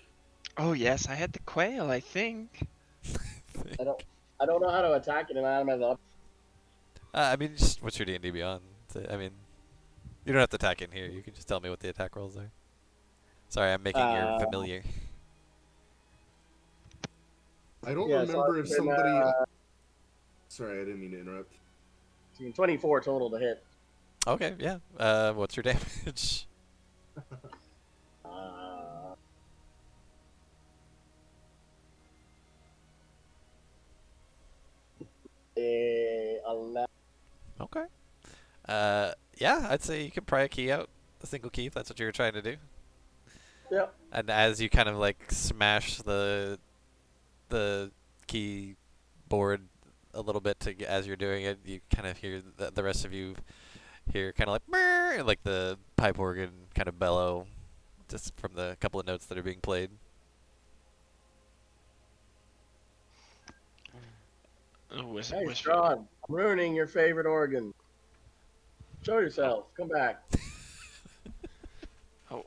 Oh yes, I had the quail, I think. I don't know how to attack it, and I don't have the. I mean, just what's your D&D Beyond? I mean, you don't have to attack in here. You can just tell me what the attack rolls are. Sorry, I'm making your familiar. I don't Yeah, so remember I've if been, somebody. Sorry, I didn't mean to interrupt. 24 total to hit. Okay, yeah. What's your damage? Uh, 11. Okay. Yeah, I'd say you can pry a key out, a single key, if that's what you're trying to do. Yep. And as you kind of like smash the keyboard a little bit as you're doing it, you kind of hear the rest of you hear kind of like "Brrr," like the pipe organ kind of bellow, just from the couple of notes that are being played. Hey, Strahd, I'm ruining your favorite organ. Show yourself. Come back.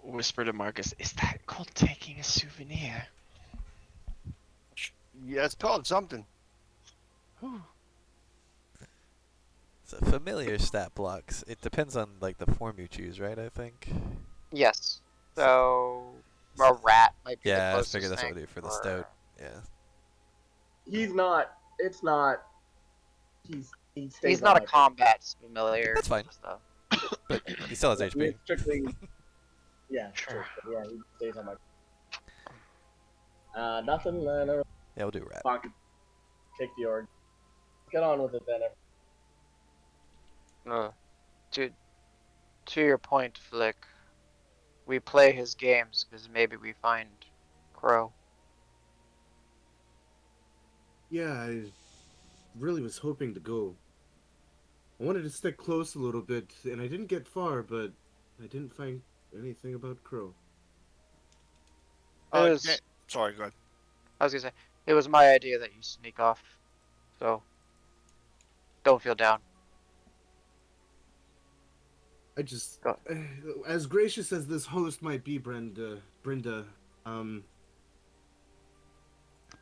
Whisper to Marcus, is that called taking a souvenir? Yeah, it's called something. So familiar stat blocks. It depends on like the form you choose, right? I think. Yes. So, So so a rat might be the yeah, I figured closest that's what thing. we do for the stout. Or Yeah. He's not. It's not. He he's stays on not a my page. combat familiar. That's fine. So But he still has Yeah, HP. it's strictly. Yeah, Sure. true. But yeah, he stays on my. Nothing. Never. Yeah, we'll do rat. Pocket. Kick the org. Get on with it then. to your point, Flick, we play his games because maybe we find Crow. Yeah, I really was hoping to go. I wanted to stick close a little bit, and I didn't get far, but I didn't find anything about Crow. It was, Sorry, go ahead. I was gonna say, it was my idea that you sneak off, so don't feel down. I just, Go. as gracious as this host might be, Brenda,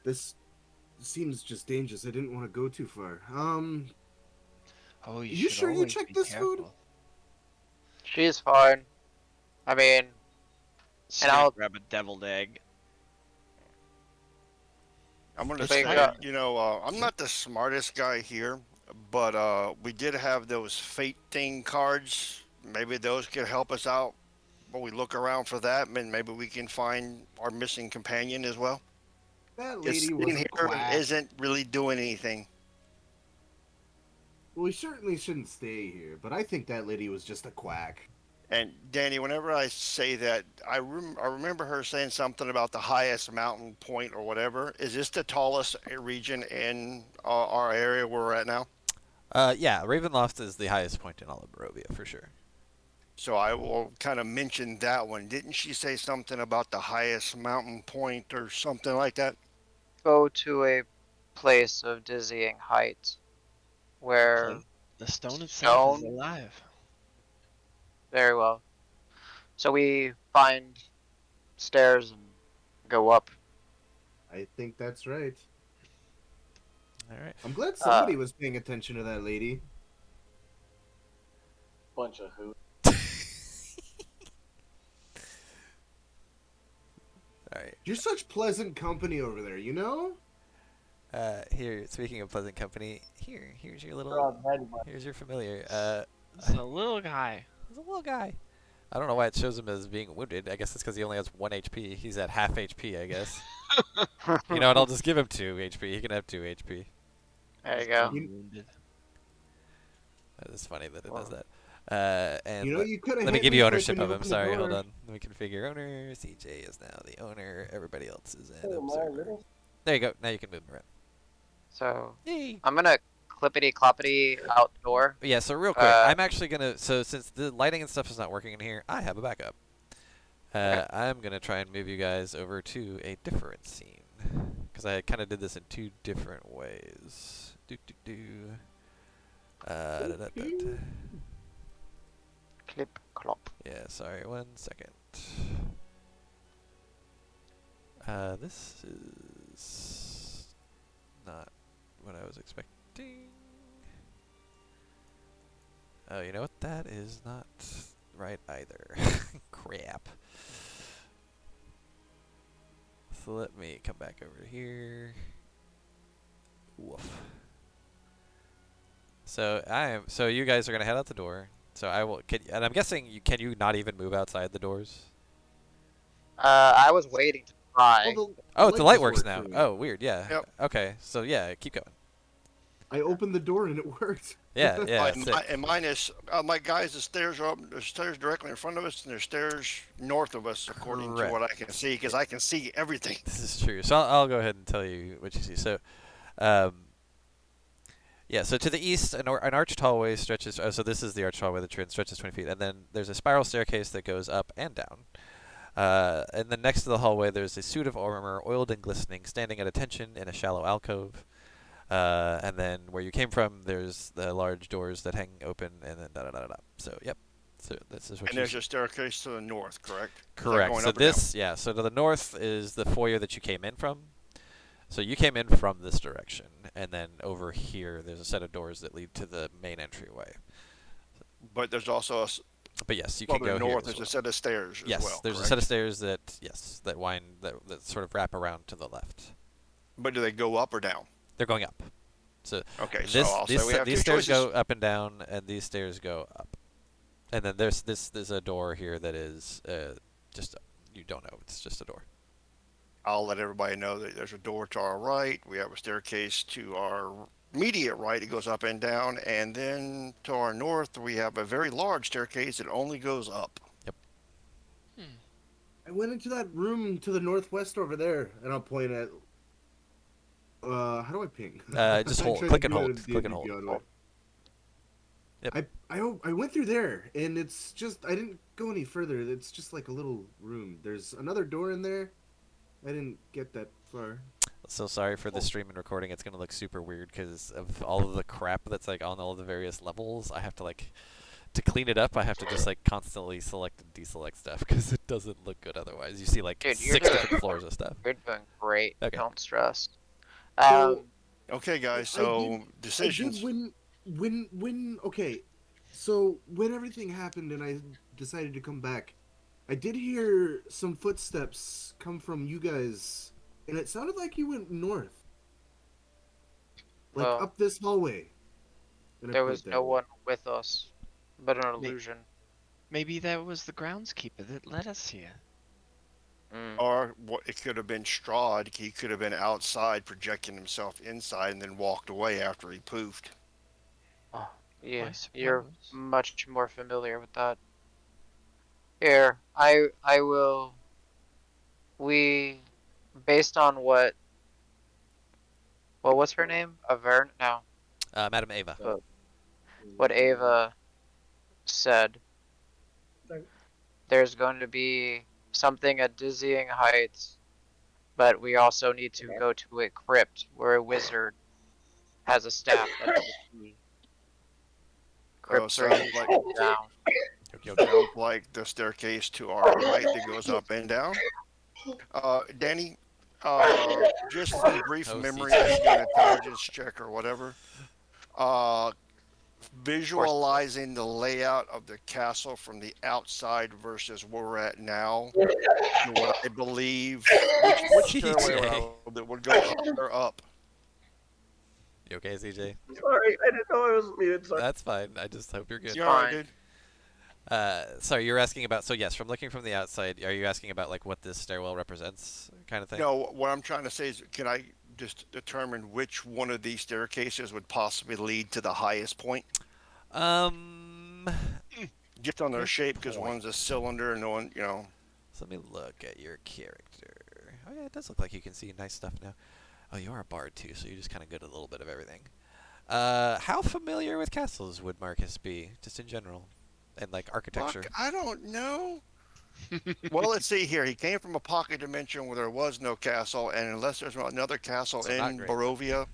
this seems just dangerous. I didn't want to go too far. Oh, you You should sure you always checked be this food? careful. She's fine. I mean, Straight I'll- grab a deviled egg. I'm gonna Thank say, God. I'm not the smartest guy here, but we did have those fate thing cards. Maybe those could help us out. While we look around for that, and maybe we can find our missing companion as well. That Just lady was sitting a here quack. isn't really doing anything. Well, we certainly shouldn't stay here, but I think that lady was just a quack. And Danny, whenever I say that, I remember her saying something about the highest mountain point or whatever. Is this the tallest region in our area where we're at now? Yeah, Ravenloft is the highest point in all of Barovia for sure. So I will kind of mention that one. Didn't she say something about the highest mountain point or something like that? go to a place of dizzying height where The stone itself is Stone? alive. very well. So we find stairs and go up. I think that's right. All right. I'm glad somebody was paying attention to that lady. Bunch of who? All right. You're such pleasant company over there, you know? Here, speaking of pleasant company, here's your They're little, all dead, but here's your familiar. It's a little guy. He's a little guy. I don't know why it shows him as being wounded. I guess it's because he only has 1 HP. He's at half HP, I guess. You know what? I'll just give him 2 HP. He can have 2 HP. There you go. Wounded. It's funny that it Wow. does that. And You know, you could have. let me give you ownership of him. Sorry, hold on. Let me configure owner. CJ is now the owner. Everybody else is an oh, my observer. little. There you go. Now you can move him around. So Yay. I'm gonna clippity cloppity outdoor. Yeah, so real quick, I'm actually going to, so since the lighting and stuff is not working in here, I have a backup. Okay. I'm going to try and move you guys over to a different scene. Because I kind of did this in 2 different ways. Da-da-da-da. Clip clop. Yeah, sorry, 1 second. This is not what I was expecting. Oh, you know what? That is not right either. Crap. So let me come back over here. Woof. So so you guys are gonna head out the door. So I will. And I'm guessing can you not even move outside the doors? I was waiting to try. Oh, the light just works worked now. for me. Oh, weird. Yeah. Yep. Okay. So yeah, keep going. I opened the door and it worked. Yeah. Yeah. and, sick. and mine is, my guys, the stairs are up. There's stairs directly in front of us, and there's stairs north of us, according to what I can see, because I can see everything. This is true. So I'll go ahead and tell you what you see. So, yeah. So to the east, an arched hallway stretches. Oh, so this is the arched hallway that stretches 20 feet, and then there's a spiral staircase that goes up and down. And then next to the hallway, there's a suit of armor, oiled and glistening, standing at attention in a shallow alcove. And then where you came from, there's the large doors that hang open, and then da-da-da-da-da. So, yep. So this is what And you there's a staircase to the north, correct? Is that Correct. going So up or down? this, yeah. So to the north is the foyer that you came in from. So you came in from this direction, and then over here, there's a set of doors that lead to the main entryway. But there's also But yes, you can further go here north. as There's well. a set of stairs as Yes, well. there's a Correct? set of stairs that wind that sort of wrap around to the left. But do they go up or down? They're going up. So Okay, so I'll say we have these two stairs choices. go up and down, and these stairs go up. And then there's a door here that is just you don't know. It's just a door. I'll let everybody know that there's a door to our right. We have a staircase to our immediate right. It goes up and down. And then to our north, we have a very large staircase that only goes up. I went into that room to the northwest over there, and I'll point at. How do I ping? Just I'm hold, trying click to and do it hold, in click and D&D hold. Beyond way. Yep. I went through there, and it's just I didn't go any further. It's just like a little room. There's another door in there. I didn't get that far. So sorry for the stream and recording. It's gonna look super weird because of all of the crap that's like on all the various levels. I have to to clean it up. I have to just like constantly select and deselect stuff because it doesn't look good otherwise. You see like Dude, you're 6 doing different floors of stuff. You're doing great. Okay. Don't stress. So, Okay, guys, I so did- decisions. I did when okay, so when everything happened and I decided to come back, I did hear some footsteps come from you guys, and it sounded like you went north, like Well, up this hallway. And I there point was that no way. one with us, but an illusion. Maybe that was the groundskeeper that led us here. Or what it could have been Strahd. He could have been outside projecting himself inside and then walked away after he poofed. Oh, yeah, I you're suppose. much more familiar with that. Here, I will. We, based on what? Well, what's her name? Avern? No, Madam Ava. what Ava said. Sorry. There's going to be something at dizzying heights, but we also need to go to a crypt where a wizard has a staff that is a key. Crypts are sounds usually like- down. Sounds like the staircase to our right that goes up and down. Danny, just from brief Oh, memory, CJ. you can do an intelligence check or whatever. Visualizing the layout of the castle from the outside versus where we're at now, and what I believe, which stairway CJ. that would go up or up. You okay, CJ? Sorry, I didn't know I was muted. Sorry. That's fine. I just hope you're good. You all right, fine. dude? Sorry, you're asking about. So yes, from looking from the outside, are you asking about like what this stairwell represents, kind of thing? No, what I'm trying to say is, can I just determine which one of these staircases would possibly lead to the highest point? Um. Just on their Good shape, because point. one's a cylinder and one, So let me look at your character. Oh yeah, it does look like you can see nice stuff now. Oh, you are a bard too, so you're just kind of good at a little bit of everything. How familiar with castles would Marcus be, just in general, and like architecture? Fuck, I don't know. Well, let's see here. He came from a pocket dimension where there was no castle, and unless there's another castle So not in great. Barovia,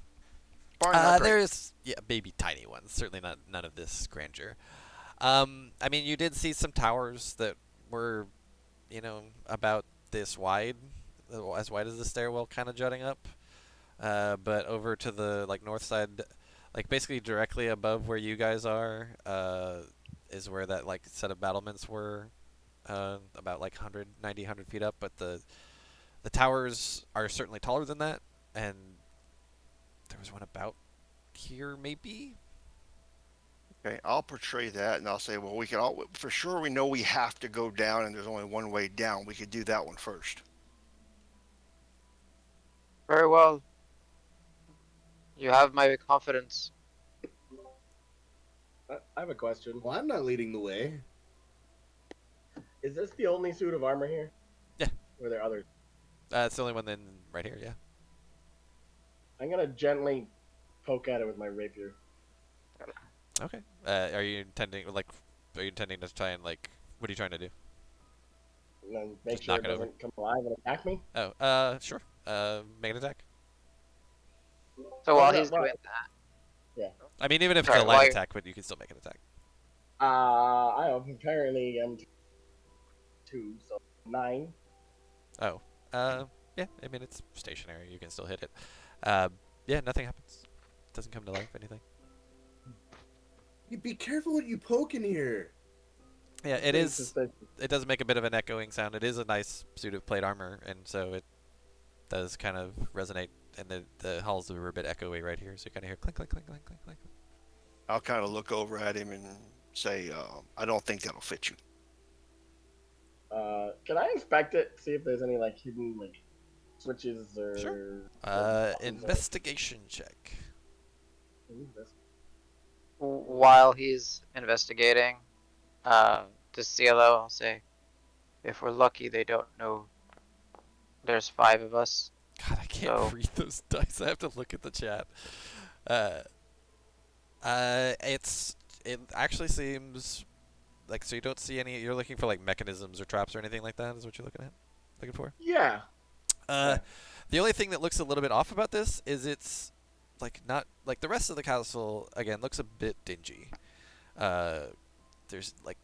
probably not great. There's maybe tiny ones. Certainly not none of this grandeur. I mean, you did see some towers that were, about this wide, as wide as the stairwell, kind of jutting up. But over to the north side, like basically directly above where you guys are, is where that set of battlements were, about 190, 100 feet up. But the towers are certainly taller than that, and there was one about here, maybe. Okay, I'll portray that, and I'll say, well, we can all for sure. We know we have to go down, and there's only one way down. We could do that one first. Very well. You have my confidence. I have a question. Well, I'm not leading the way. Is this the only suit of armor here? Yeah. Or are there others? It's the only one then right here, yeah. I'm gonna gently poke at it with my rapier. Okay. Are you intending to try and what are you trying to do? And then make Just sure knock it it over. doesn't come alive and attack me. Oh, sure. Make an attack. So Oh, while no, he's well- doing that, I mean, even if it's Sorry, a light why- attack, but you can still make an attack. I apparently am 2, so 9. Oh. Yeah, I mean it's stationary. You can still hit it. Uh, yeah, nothing happens. Doesn't come to life. Anything. You be careful what you poke in here. Yeah, Just it being is. suspicious. It does make a bit of an echoing sound. It is a nice suit of plate armor, and so it does kind of resonate. And the halls are a bit echoey right here, so you kind of hear clink, clink, clink, clink, clink, clink. I'll kind of look over at him and say, I don't think that'll fit you. Can I inspect it? See if there's any like hidden like switches Sure. or like, buttons or Investigation check. anything? While he's investigating, to Cielo, I'll say, if we're lucky, they don't know there's 5 of us. God, I can't So- read those dice. I have to look at the chat. It actually seems like, so you don't see any. You're looking for like mechanisms or traps or anything like that. Is what you're looking for? Yeah. Uh, the only thing that looks a little bit off about this is it's like not like the rest of the castle. Again, looks a bit dingy. There's like,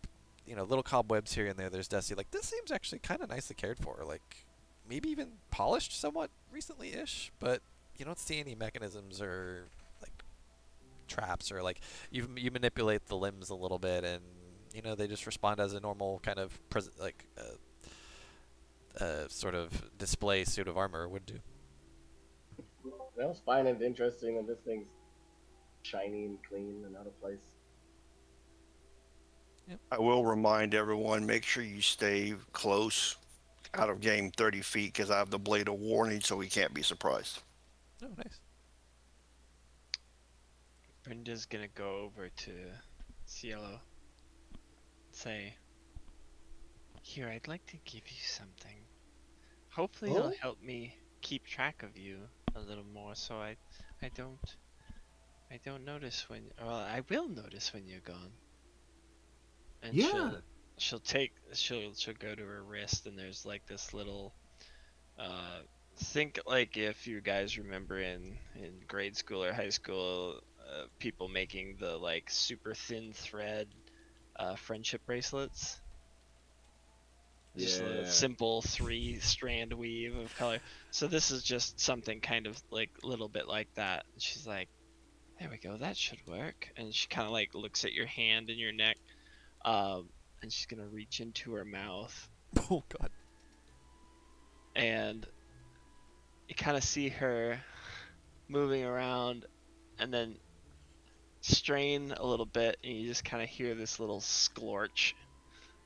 little cobwebs here and there. There's dusty. Like this seems actually kind of nicely cared for. Like maybe even polished somewhat recently-ish, but you don't see any mechanisms or like traps or like you manipulate the limbs a little bit and they just respond as a normal kind of sort of display suit of armor would do. Well, it's fine and interesting that this thing's shiny and clean and out of place. I will remind everyone, make sure you stay close, out of game 30 feet, because I have the blade of warning, so he can't be surprised. Oh, nice. Brenda's gonna go over to Cielo. Say, here, I'd like to give you something. Hopefully it'll Oh? help me keep track of you a little more, so I don't notice when. Well, I will notice when you're gone. And Yeah. she'll go to her wrist, and there's like this little. Think like if you guys remember in grade school or high school, people making the like super thin thread friendship bracelets. Just a Yeah. simple 3-strand weave of color. So this is just something kind of like a little bit like that. And she's like, there we go, that should work. And she kind of like looks at your hand and your neck. And she's gonna reach into her mouth. Oh God. And you kind of see her moving around and then strain a little bit, and you just kind of hear this little splorch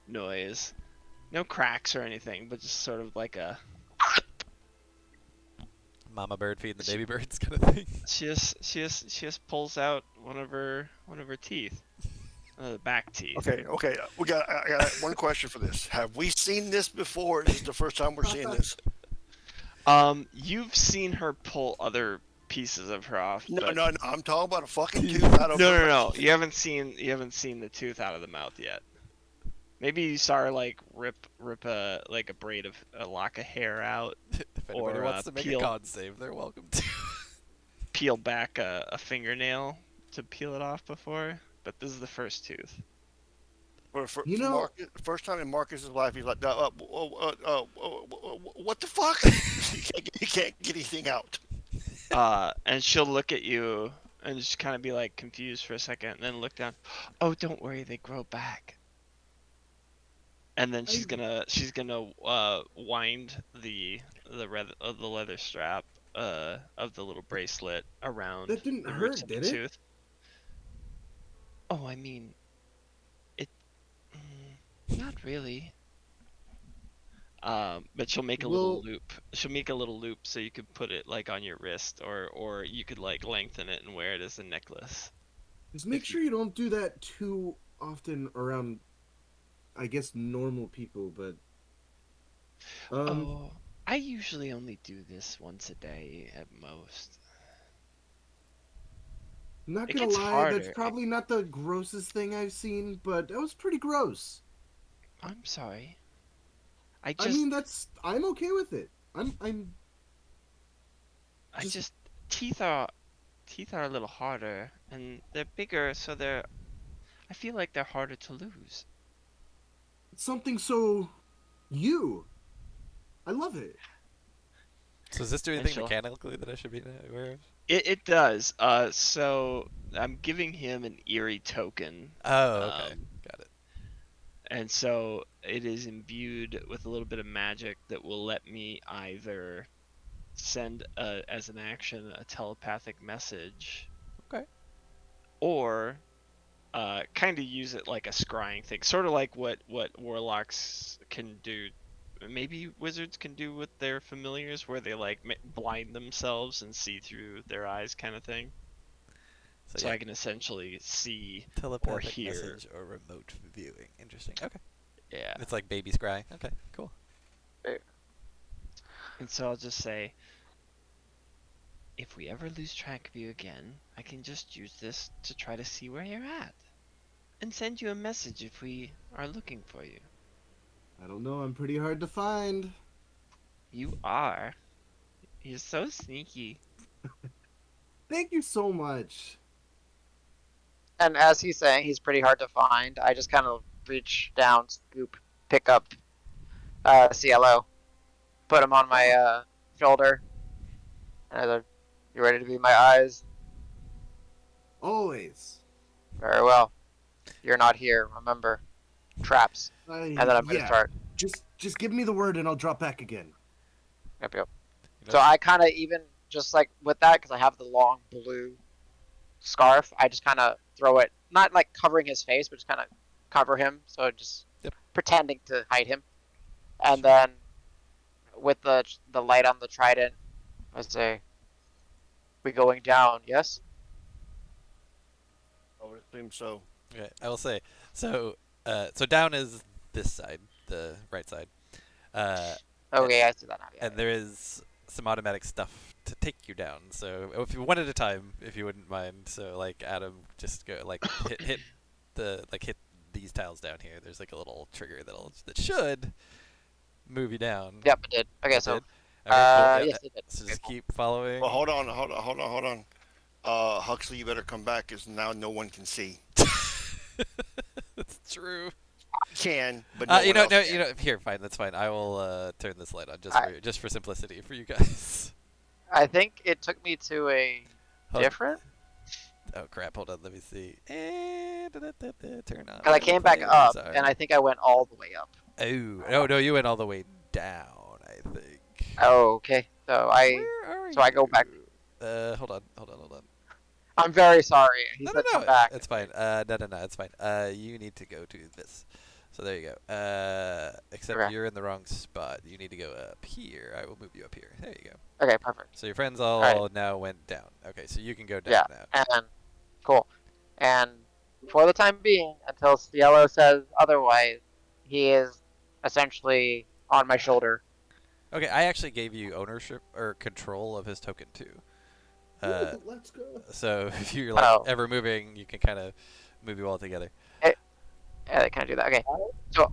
noise. No cracks or anything, but just sort of like a. Mama bird feeding the baby birds kind of thing. She just pulls out one of her teeth, the back teeth. Okay. I got one question for this. Have we seen this before? This is the first time we're seeing this. You've seen her pull other pieces of her off. No. I'm talking about a fucking tooth No, out of her no. mouth. You haven't seen the tooth out of the mouth yet. Maybe you saw her like rip a braid of a lock of hair out, If anybody or wants to make peel- a con save, they're welcome to. peel back a fingernail to peel it off before. But this is the first tooth. You know- Marcus, first time in Marcus's life, he's like, what the fuck? He can't get anything out. And she'll look at you and just kind of be like confused for a second, and then look down. Oh, don't worry, they grow back. And then she's gonna wind the leather strap of the little bracelet around That didn't the hurt, roots of did the it? tooth. Oh, I mean, it not really. But she'll make a little Well- loop. She'll make a little loop so you could put it like on your wrist, or you could like lengthen it and wear it as a necklace. Just make sure you don't do that too often around, I guess, normal people, but Oh, I usually only do this once a day at most. I'm not It gonna gets lie, that's harder. probably not the grossest thing I've seen, but that was pretty gross. I'm sorry. I mean, I'm okay with it. just- Teeth are a little harder, and they're bigger, so I feel like they're harder to lose. something so I love it. So does this do And anything she'll- mechanically that I should be aware of? It does. So I'm giving him an eerie token. Oh, okay. Um, Got it. and so it is imbued with a little bit of magic that will let me either send as an action a telepathic message, Okay. or kind of use it like a scrying thing, sort of like what warlocks can do. Maybe wizards can do with their familiars, where they like blind themselves and see through their eyes, kind of thing. So So yeah, I can essentially see telepathic hear. message or remote viewing. Interesting. Okay. Yeah. It's like baby scry. Okay, cool. And so I'll just say, if we ever lose track of you again, I can just use this to try to see where you're at, and send you a message if we are looking for you. I don't know. I'm pretty hard to find. You are. You're so sneaky. Thank you so much. And as he's saying, he's pretty hard to find. I just kind of reach down, scoop, pick up CLO, put him on my shoulder, and I said, "You ready to be my eyes?" Always. Very well. You're not here, remember. Traps. And then I'm gonna start. Just give me the word and I'll drop back again. Yep. You know, So I kind of even just like with that, because I have the long blue scarf, I just kind of throw it, not like covering his face, but just kind of cover him, so just Yep. pretending to hide him. And then with the light on the trident, I say, "We going down? Yes." I would assume so. okay, I will say. So down is this side, the right side. Okay, I see that now. Yeah. And there is some automatic stuff to take you down. So if you one at a time, if you wouldn't mind. So like Adam, just go like hit these tiles down here. There's like a little trigger that should move you down. Yep, it did. Okay, It so did? Okay, cool. Yeah, yes, it did. so Okay, just cool. keep following. Well, hold on. Huxley, you better come back, because now no one can see. That's true. Can, but no You one know, else no, can. you know. Here, fine. That's fine. I will turn this light on I- just for simplicity for you guys. I think it took me to a Hold- different. Oh crap! Hold on. Let me see. Turn on. Because I came back players up, and I think I went all the way up. Oh no! You went all the way down. I think. Oh, okay. So I Where are so I go back. you? Hold on. I'm very sorry. He No, said no, come back. it's fine. No, it's fine. You need to go to this. So there you go. Except Okay. you're in the wrong spot. You need to go up here. I will move you up here. There you go. Okay, perfect. So your friends all Alright. now went down. Okay, so you can go down Yeah, now. and cool. And for the time being, until Cielo says otherwise, he is essentially on my shoulder. Okay, I actually gave you ownership or control of his token too. Ooh, let's go. So if you're like Oh. ever moving, you can kind of move you all together. Yeah, can I do that? Okay. So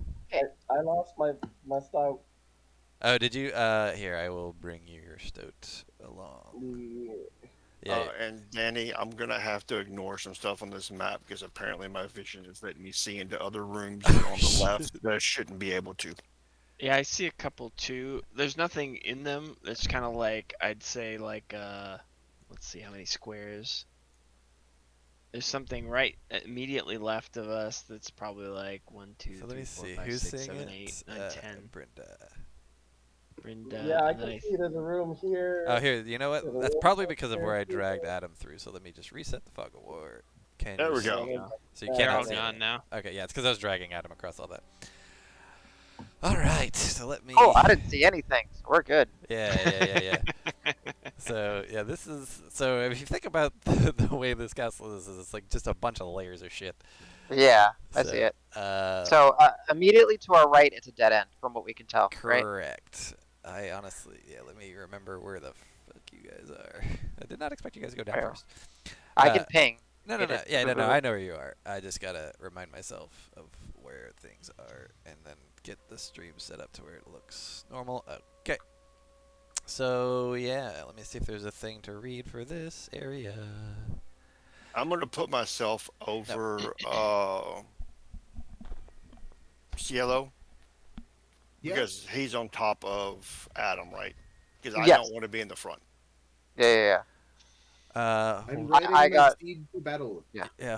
I lost my stout. Oh, did you? Here, I will bring you your stoat along. Yeah. And Danny, I'm gonna have to ignore some stuff on this map, because apparently my vision is letting me see into other rooms on the left that I shouldn't be able to. Yeah, I see a couple too. There's nothing in them. It's kind of like, I'd say like let's see how many squares. There's something right immediately left of us that's probably like 1, 2, So let 3, me 4, see 5, who's 6, seeing 7, it. 8, 9, 10. Brenda. Brenda. Yeah, I and can then see there's a room here. Oh, here. You know what? There's a That's room probably because of here, where I too. dragged Adam through. So let me just reset the fog of war. Can There you we see go. it now? So you Yeah, They're cannot all see gone it. now. Okay, yeah, it's because I was dragging Adam across all that. All right, so let me. oh, I didn't see anything. So we're good. Yeah. So yeah, this is so. If you think about the way this castle is it's like just a bunch of layers of shit. Yeah, I So, see it. Uh, So immediately to our right, it's a dead end, from what we can tell. Right? correct. I honestly, yeah. Let me remember where the fuck you guys are. I did not expect you guys to go down There. first. I Uh, can ping. No. Get it. Yeah, no. I know where you are. I just gotta remind myself of where things are, and then get the stream set up to where it looks normal. Okay. So yeah, let me see if there's a thing to read for this area. I'm gonna put myself over Cielo, Yeah. because he's on top of Adam, right? because I Yes. don't want to be in the front. Yeah. I'm Hold, I riding my got. steed to battle. Yeah. yeah, Yeah.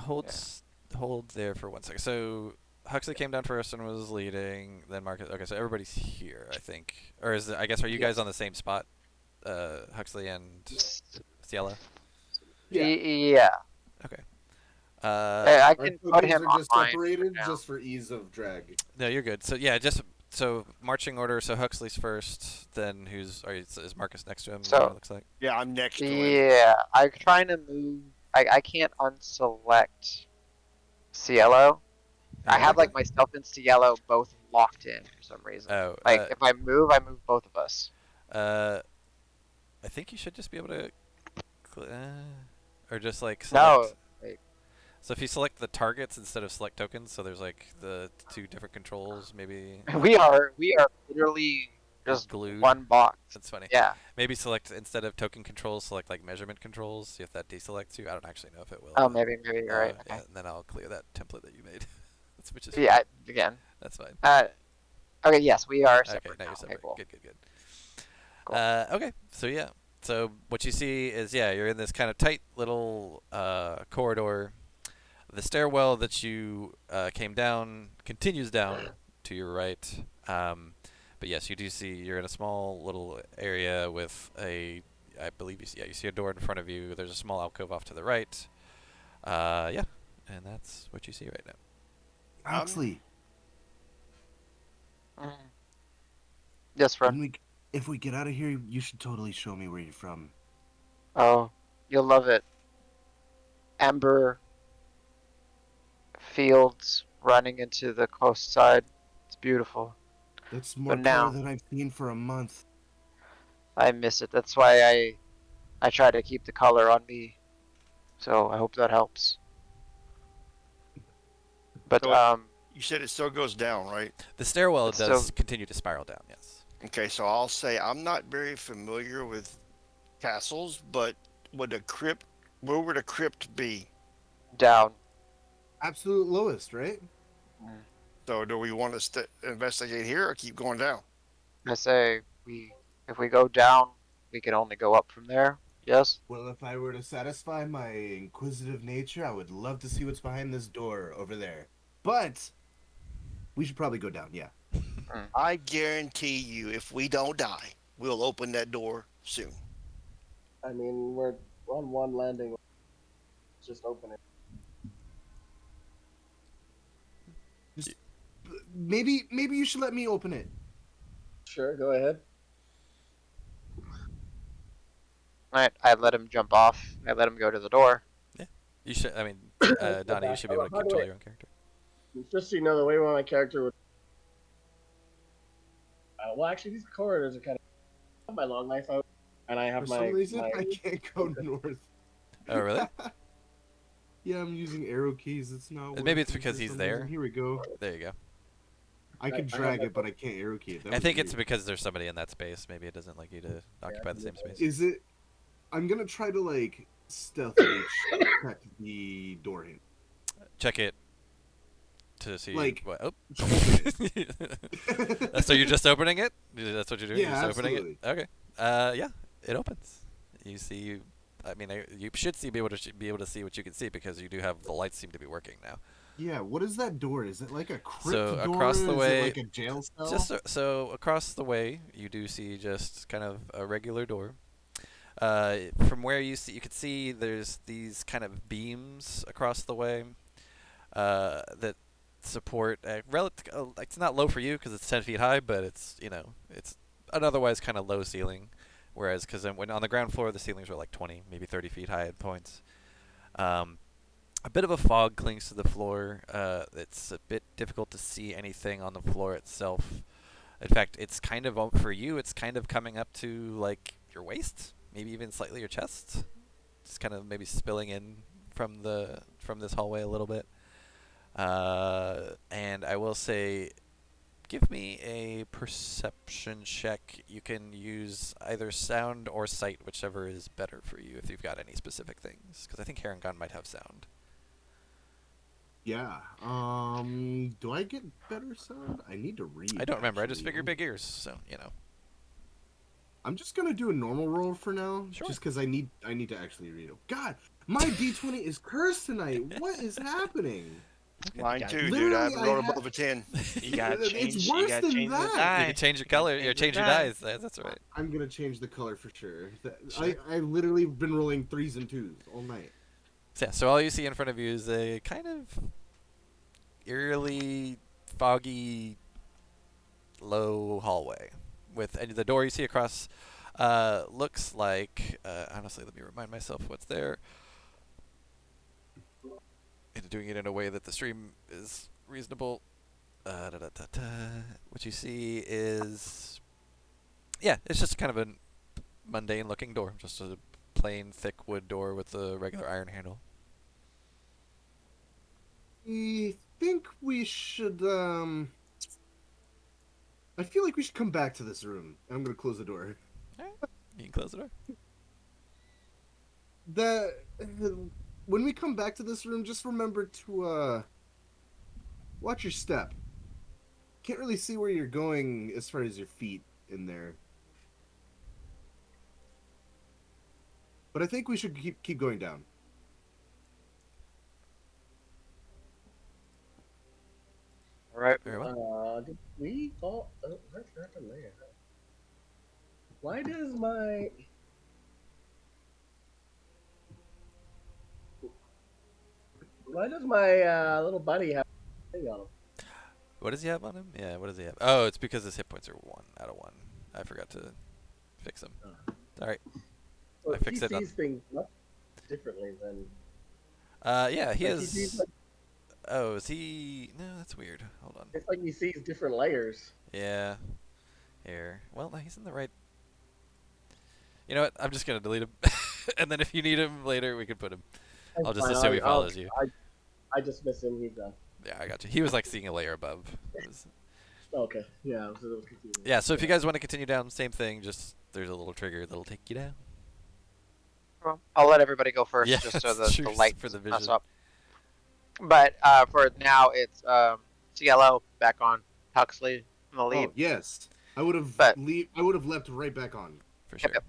hold there for 1 second. So Huxley came down first and was leading. Then Marcus. Okay, so everybody's here, I think. Or is it, I guess, are you guys Yes. on the same spot? Huxley and Ciela. Yeah. Yeah. Okay. I Our can put tokens him are on just mine for separated now. just for ease of drag. No, you're good. So yeah, just so marching order. So Huxley's first. Then who's? Is Marcus next to him? What it So looks like. Yeah, I'm next to him. yeah, I'm trying to move. I can't unselect Cielo. I Yeah. have like myself and Cielo both locked in for some reason. Oh. Like if I move both of us. Uh. I think you should just be able to, or just like No, select. like, So if you select the targets instead of select tokens, so there's like the two different controls, maybe we are literally you're just glued. one box. That's funny. Yeah. Maybe select instead of token controls, select like measurement controls. See if that deselects you. I don't actually know if it will. Oh, But, maybe you're right. yeah, Okay. and then I'll clear that template that you made. That's which is fine. Yeah. Again. That's fine. Okay. Yes, we are Okay, separate now now. you're Okay. separate. Cool. Good. Cool. Okay, so yeah. So what you see is, yeah, you're in this kind of tight little corridor. The stairwell that you came down continues down to your right. But yes, you do see you're in a small little area with I believe you see a door in front of you. There's a small alcove off to the right. Yeah, and that's what you see right now. Huxley, Mhm. Yes, friend. if we get out of here, you should totally show me where you're from. Oh, you'll love it. Amber fields running into the coast side. It's beautiful. That's more But color now than I've seen for a month. I miss it. That's why I try to keep the color on me. So I hope that helps. But So you said it still goes down, right? The stairwell it's does still continue to spiral down. Yes. Okay, so I'll say I'm not very familiar with castles, but would a crypt, where would a crypt be? down. Absolute lowest, right? Mm. So do we want to investigate here or keep going down? I say if we go down, we can only go up from there. Yes. Well, if I were to satisfy my inquisitive nature, I would love to see what's behind this door over there. But we should probably go down, yeah. Mm. I guarantee you, if we don't die, we'll open that door soon. I mean, we're on one landing. Just open it. Maybe you should let me open it. Sure, go ahead. Alright, I let him jump off. I let him go to the door. Yeah. You should. I mean, Go Donnie, you back. should be able to By the control way, your own character. just so you know, the way my character would. Well, actually, these corridors are kind of my long knife out, and I have For my. some reason, my I can't go north. Oh, really? Yeah, I'm using arrow keys. It's not. Maybe it's working because for he's some there. reason. Here we go. There you go. I I could have drag my it, but I can't arrow key it. That I was think it's weird. because there's somebody in that space. Maybe it doesn't like you to occupy the same space. Is it? I'm gonna try to like stealthily check the door handle. Check it to see Like- what. Oh. Open So you're just opening it? That's what you're doing? Yeah, you're just opening absolutely. it? Okay. Yeah, it opens. You see. I mean, you should be able to see what you can see because you do have the lights seem to be working now. Yeah, what is that door? Is it like a crypt So door? across the Is way- it like a jail cell? Just so across the way, you do see just kind of a regular door. From where you can see there's these kind of beams across the way that support it's not low for you because it's 10 feet high, but it's it's an otherwise kind of low ceiling. Whereas when on the ground floor the ceilings were like 20, maybe 30 feet high at points. A bit of a fog clings to the floor. It's a bit difficult to see anything on the floor itself. In fact, it's kind of for you. It's kind of coming up to like your waist, maybe even slightly your chest. Just kind of maybe spilling in from this hallway a little bit. And I will say, give me a perception check. You can use either sound or sight, whichever is better for you. If you've got any specific things, because I think Harengon might have sound. Yeah. Do I get better sound? I need to read. I don't remember. I just actually. figure big ears, so I'm just gonna do a normal roll for now, Sure. just because I need to actually read it. God, my D20 is cursed tonight. What is happening? Okay. Mine got- too, dude. I Literally, haven't I rolled have. above a 10. You gotta It's change. You worse gotta than change the that. die. You can change your You gotta color. change the Change your die. dice. That's right. I'm gonna change the color for sure. Sure. I literally been rolling 3s and 2s all night. So, yeah, so all you see in front of you is a kind of eerily foggy, low hallway with and the door you see across looks like honestly, let me remind myself what's there. And doing it in a way that the stream is reasonable. What you see is, yeah, it's just kind of a mundane looking door, just a plain thick wood door with a regular iron handle. I think we should. I feel like we should come back to this room. I'm gonna close the door. Alright, you can close the door. The when we come back to this room, just remember to watch your step. Can't really see where you're going as far as your feet in there. But I think we should keep going down. All right. Very well. Did we all? Oh, what happened there? Why does my little buddy have a thing on him? What does he have on him? Yeah, what does he have? Oh, it's because his hit points are 1 out of 1. I forgot to fix them. Alright. Well, I fixed he it on- sees things much differently than. Yeah, he Like, he sees, is. like, Oh, is he? No, that's weird. Hold on. it's like he sees different layers. Yeah. Here. Well, no, he's in the right. You know what? I'm just gonna delete him, and then if you need him later, we can put him. I'll just assume he follows you. I just miss him. He's done. Yeah, I got you. He was like seeing a layer above. It was- Okay. Yeah, it was a little confusing. Yeah. So if you guys want to continue down, same thing. Just there's a little trigger that'll take you down. Well, I'll let everybody go first, Yeah, just so it's the true, light for the mess vision. up. But for now, it's CLO back on Huxley in the lead. Oh yes, I would have. But- I would have leapt right back on. For sure. Yep.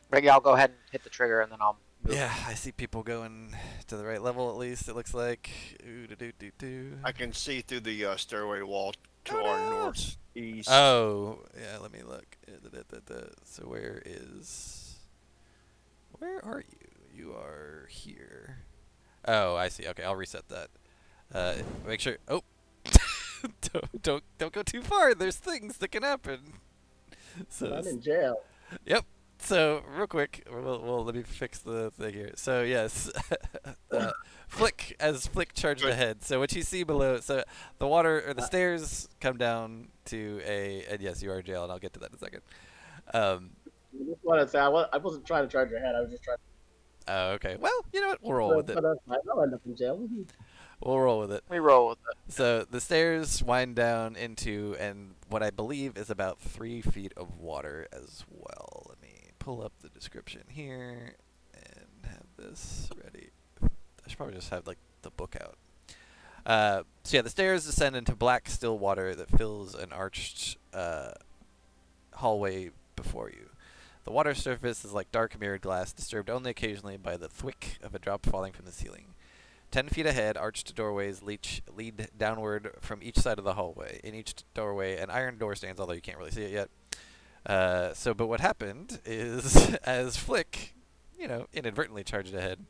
Ricky, I'll go ahead and hit the trigger, and then I'll move. Yeah, I see people going to the right level at least. It looks like. Ooh, do do do. I can see through the stairway wall to Oh, our no. northeast. Oh, yeah. Let me look. So where are you? You are here. Oh, I see. Okay, I'll reset that. Make sure. Oh, don't go too far. There's things that can happen. So I'm in jail. Yep. So real quick, well, let me fix the thing here. So yes, Flick charged Good. ahead. So what you see below, so the water or the stairs come down to and yes, you are in jail, and I'll get to that in a second. I just wanted to say I wasn't trying to charge your head. I was just trying. Oh, okay. Well, you know what? We'll roll with it. But I'll end up in jail. We'll roll with it. We roll with it. So the stairs wind down into and what I believe is about 3 feet of water as well. Let me pull up the description here and have this ready. I should probably just have like the book out. So yeah, the stairs descend into black still water that fills an arched hallway before you. The water surface is like dark mirrored glass, disturbed only occasionally by the thwick of a drop falling from the ceiling. 10 feet ahead, arched doorways lead downward from each side of the hallway. In each doorway, an iron door stands, although you can't really see it yet. But what happened is, as Flick, inadvertently charged ahead,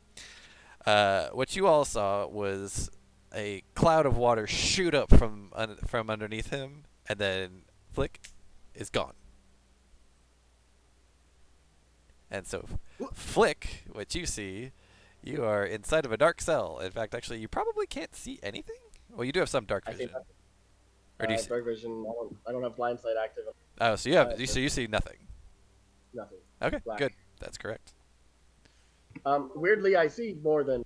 what you all saw was a cloud of water shoot up from underneath him, and then Flick is gone. And so, Flick, what you see, you are inside of a dark cell. In fact, actually, you probably can't see anything. Well, you do have some dark I vision. think Or do you see? dark vision. I don't have blind sight active. Oh, so you see nothing. Nothing. Okay, Black. good. That's correct. Weirdly, I see more than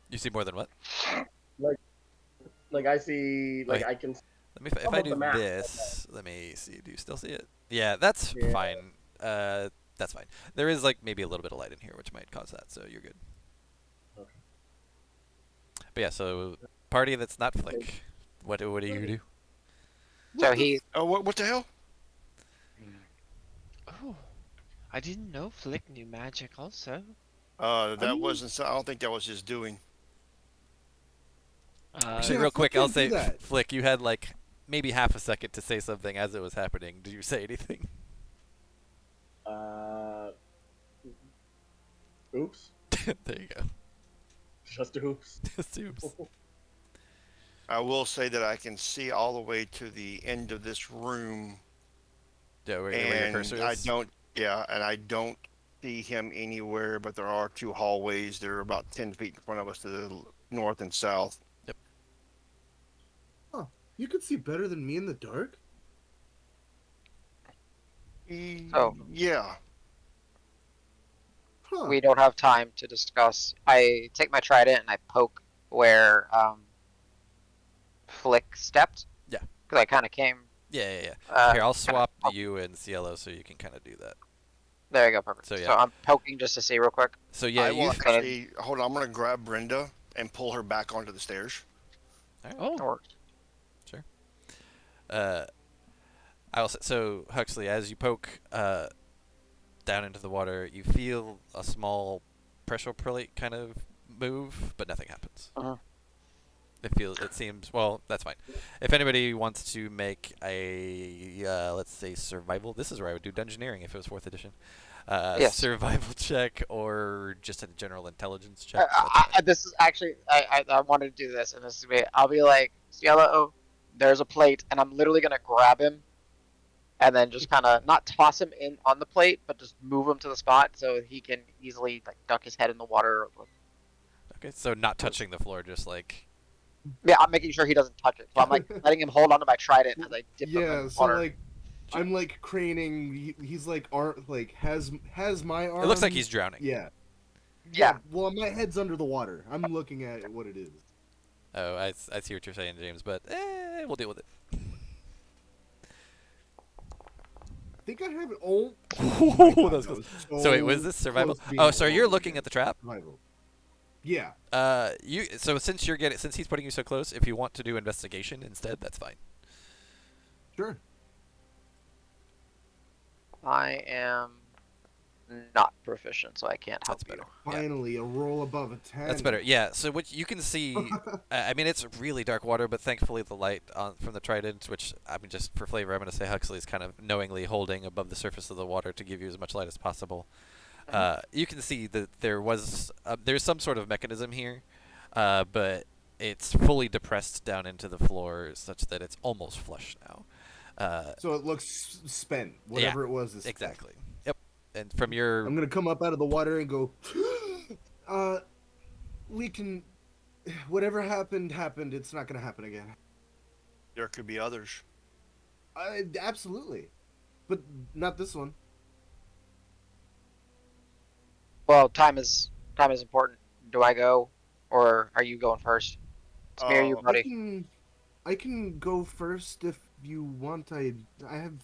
You see more than what? I see. Wait. I can. Let me. If Some I of do the map, this, let me see. Do you still see it? Yeah, that's Yeah. fine. That's fine. There is like maybe a little bit of light in here, which might cause that. So you're good. Okay. But yeah, so party that's not Flick. What do you do? So What the? he. Oh, what the hell? Oh, I didn't know Flick knew magic also. I That mean, wasn't. I don't think that was his doing. Actually, yeah, real Flick quick, I'll can't do say, that. Flick, you had like maybe half a second to say something as it was happening. Did you say anything? Uh, oops. There you go. Just oops. Just oops. I will say that I can see all the way to the end of this room, Yeah, where your and cursor I is. don't. Yeah, and I don't see him anywhere. But there are two hallways. They're about 10 feet in front of us to the north and south. Yep. Huh? You could see better than me in the dark. So Yeah. Huh? we don't have time to discuss. I take my trident and I poke where Flick stepped. Yeah. Because I kind of came. Yeah. Here, I'll Kinda swap poke. you and Cielo so you can kind of do that. There you go, perfect. So, So, yeah. I'm poking just to see real quick. So yeah, I you. will actually hold on. I'm gonna grab Brenda and pull her back onto the stairs. Alright, Oh, That works. sure. Uh, I will. So Huxley, as you poke down into the water, you feel a small pressure plate kind of move, but nothing happens. Uh-huh. It seems, well, that's fine. If anybody wants to make a, let's say, survival, this is where I would do dungeoneering if it was 4th edition. Yes. Survival check or just a general intelligence check. That's fine. This is actually I wanted to do this, and this is me. I'll be like, Cielo, there's a plate, and I'm literally gonna grab him, and then just kind of not toss him in on the plate, but just move him to the spot so he can easily like duck his head in the water. Okay, so not touching the floor, just like, Yeah, I'm making sure he doesn't touch it. So I'm like letting him hold onto my trident as I dip him in Yeah. the So water. like, I'm like craning. He's like has my arm. it looks like he's drowning. Yeah. Yeah. Well, my head's under the water. I'm looking at what it is. Oh, I see what you're saying, James, but we'll deal with it. I think I have it. Oh. That was close. was So wait, was this survival? close to being Oh, so you're horrible looking again. at the trap? Survival. Yeah. So since he's putting you so close, if you want to do investigation instead, that's fine. Sure. I am not proficient, so I can't help That's better. you. Yeah. Finally, a roll above a 10. That's better. Yeah. So what you can see, I mean, it's really dark water, but thankfully the light from the trident, which I mean, just for flavor, I'm going to say Huxley's kind of knowingly holding above the surface of the water to give you as much light as possible. You can see that there's some sort of mechanism here, but it's fully depressed down into the floor such that it's almost flush now. So it looks spent. Whatever it was is Exactly. Yep. And from your Spent. I'm gonna come up out of the water and go. We can. Whatever happened. It's not gonna happen again. There could be others. Absolutely, but not this one. Well, time is important. Do I go, or are you going first? It's me or you, Uh, buddy. I can go first if you want. I have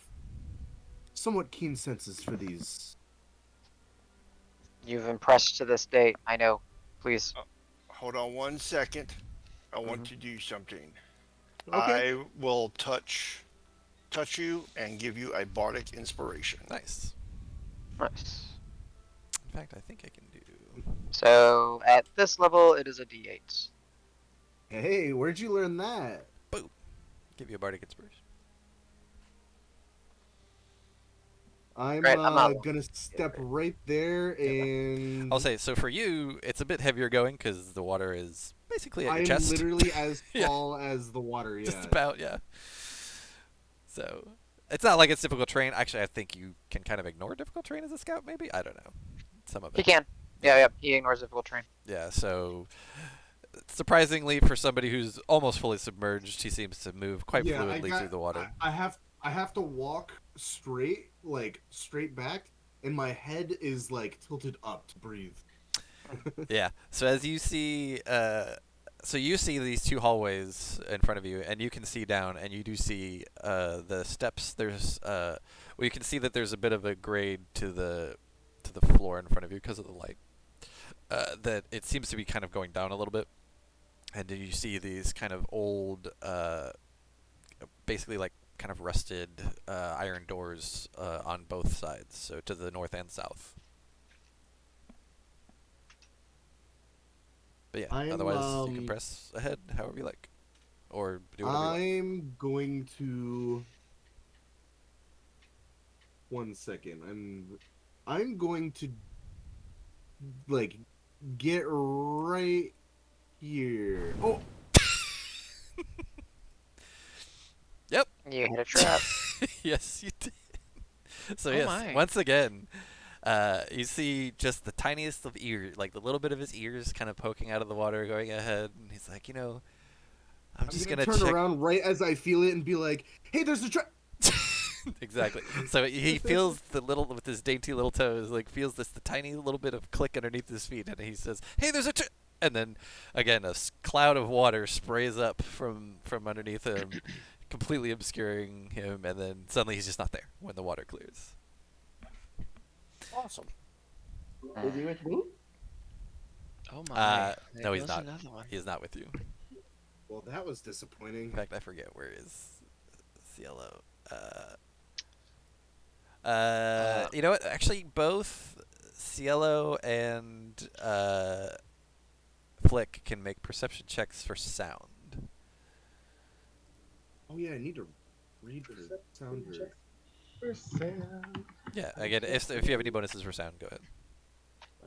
somewhat keen senses for these. You've impressed to this date. I know. Please. Hold on 1 second. I want Mhm. to do something. Okay. I will touch you and give you a bardic inspiration. nice. Nice. In fact, I think I can do. So at this level, it is a D8. Hey, where'd you learn that? Give you a bardic inspiration. I'm Right, I'm not- gonna step right there and. I'll say so for you. It's a bit heavier going because the water is basically at your I'm chest. literally as Yeah. tall as the water. Yeah. Just about, yeah. So it's not like it's difficult terrain. Actually, I think you can kind of ignore difficult terrain as a scout. Maybe I don't know. Some of it. He can. Yeah. He ignores difficult terrain. Yeah. So surprisingly, for somebody who's almost fully submerged, he seems to move quite Yeah, fluidly through the water. I have to walk straight, like straight back, and my head is like tilted up to breathe. Yeah. So as you see, so you see these two hallways in front of you, and you can see down, and you do see the steps. There's well, you can see that there's a bit of a grade to the floor in front of you because of the light. That it seems to be kind of going down a little bit, and you see these kind of old, basically like kind of rusted iron doors on both sides, so to the north and south. But yeah, I'm otherwise you can press ahead however you like, or do whatever you want. I'm going to 1 second. I'm going to like get right here. Oh, Yep. You hit a trap. Yes, you did. So Oh yes, my. once again, you see just the tiniest of ears, like the little bit of his ears, kind of poking out of the water, going ahead, and he's like, I'm I'm just gonna gonna turn check. around right as I feel it and be like, "Hey, there's a trap." Exactly. So he feels the little with his dainty little toes, like feels the tiny little bit of click underneath his feet, and he says, "Hey, there's a." And then again, a cloud of water sprays up from underneath him, completely obscuring him, and then suddenly he's just not there when the water clears. Awesome. Is he with me? Oh my. There No, he's goes not. another one. He is not with you. Well, that was In disappointing. fact, I forget where is Cielo. You know what? Actually, both Cielo and Flick can make perception checks for sound. Oh yeah, I need to read the sounder. For sound. Yeah, again, if you have any bonuses for sound, go ahead.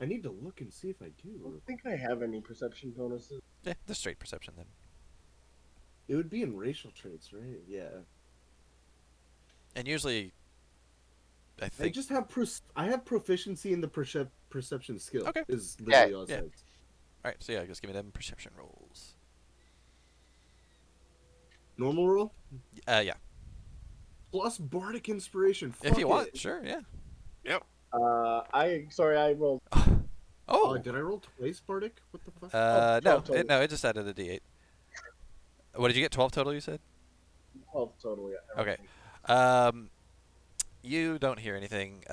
I need to look and see if I I do. don't think I have any perception bonuses. Yeah, just straight perception then. It would be in racial traits, right? Yeah. And usually, I I think. just have I have proficiency in the perception skill. Okay. Is literally all it Yeah. says. All right, so yeah, just give me them perception rolls. Normal roll Yeah. plus bardic inspiration. If you Fuck want, it. sure, yeah. Yep. I rolled. Oh. Did I roll twice bardic? What the fuck? No, 12 total. it just added a d8. What did you get? 12 total, you said? 12 total, yeah. Okay. You don't hear anything.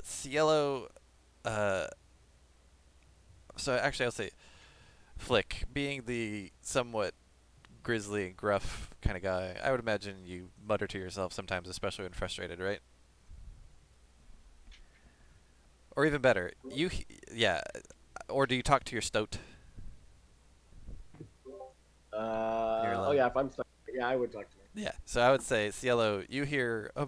Cielo, so actually I'll say Flick, being the somewhat grisly and gruff kind of guy, I would imagine you mutter to yourself sometimes, especially when frustrated, right? Or even better, yeah, or do you talk to your stoat? Oh yeah, if I'm stuck, yeah, I would talk to him. Yeah, so I would say, Cielo, you hear a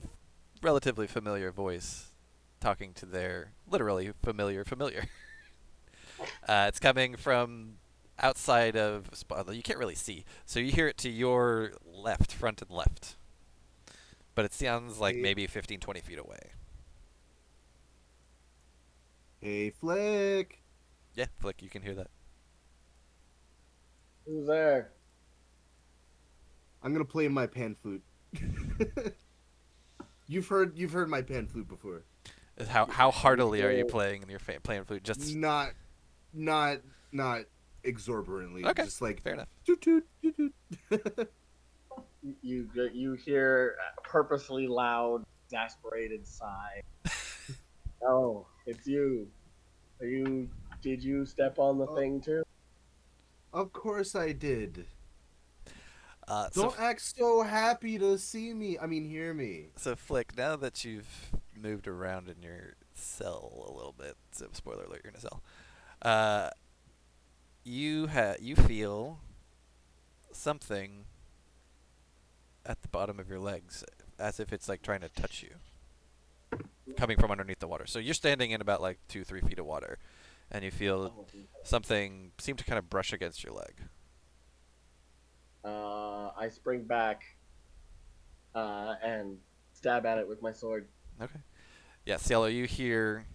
relatively familiar voice talking to their literally familiar. It's coming from outside of. You can't really see, so you hear it to your left, front and left. But it sounds like Hey. maybe 15, 20 feet away. Hey, Flick. Yeah, Flick, you can hear that. Who's there? I'm gonna play my pan flute. You've heard my pan flute before. How heartily are you playing your playing flute? Just Not exorbitantly. okay, Just like fair enough. toot toot toot toot. You hear a purposely loud, exasperated sigh. Oh, it's you. Did you step on the thing too? Of course I did. So Don't act so happy to see me. I mean, hear me. So Flick, now that you've moved around in your cell a little bit, so spoiler alert, you're in a cell. You feel something at the bottom of your legs, as if it's like trying to touch you, coming from underneath the water. So you're standing in about like 2-3 feet of water, and you feel something seem to kind of brush against your leg. I spring back and stab at it with my sword. Okay. Yeah, Cielo, you hear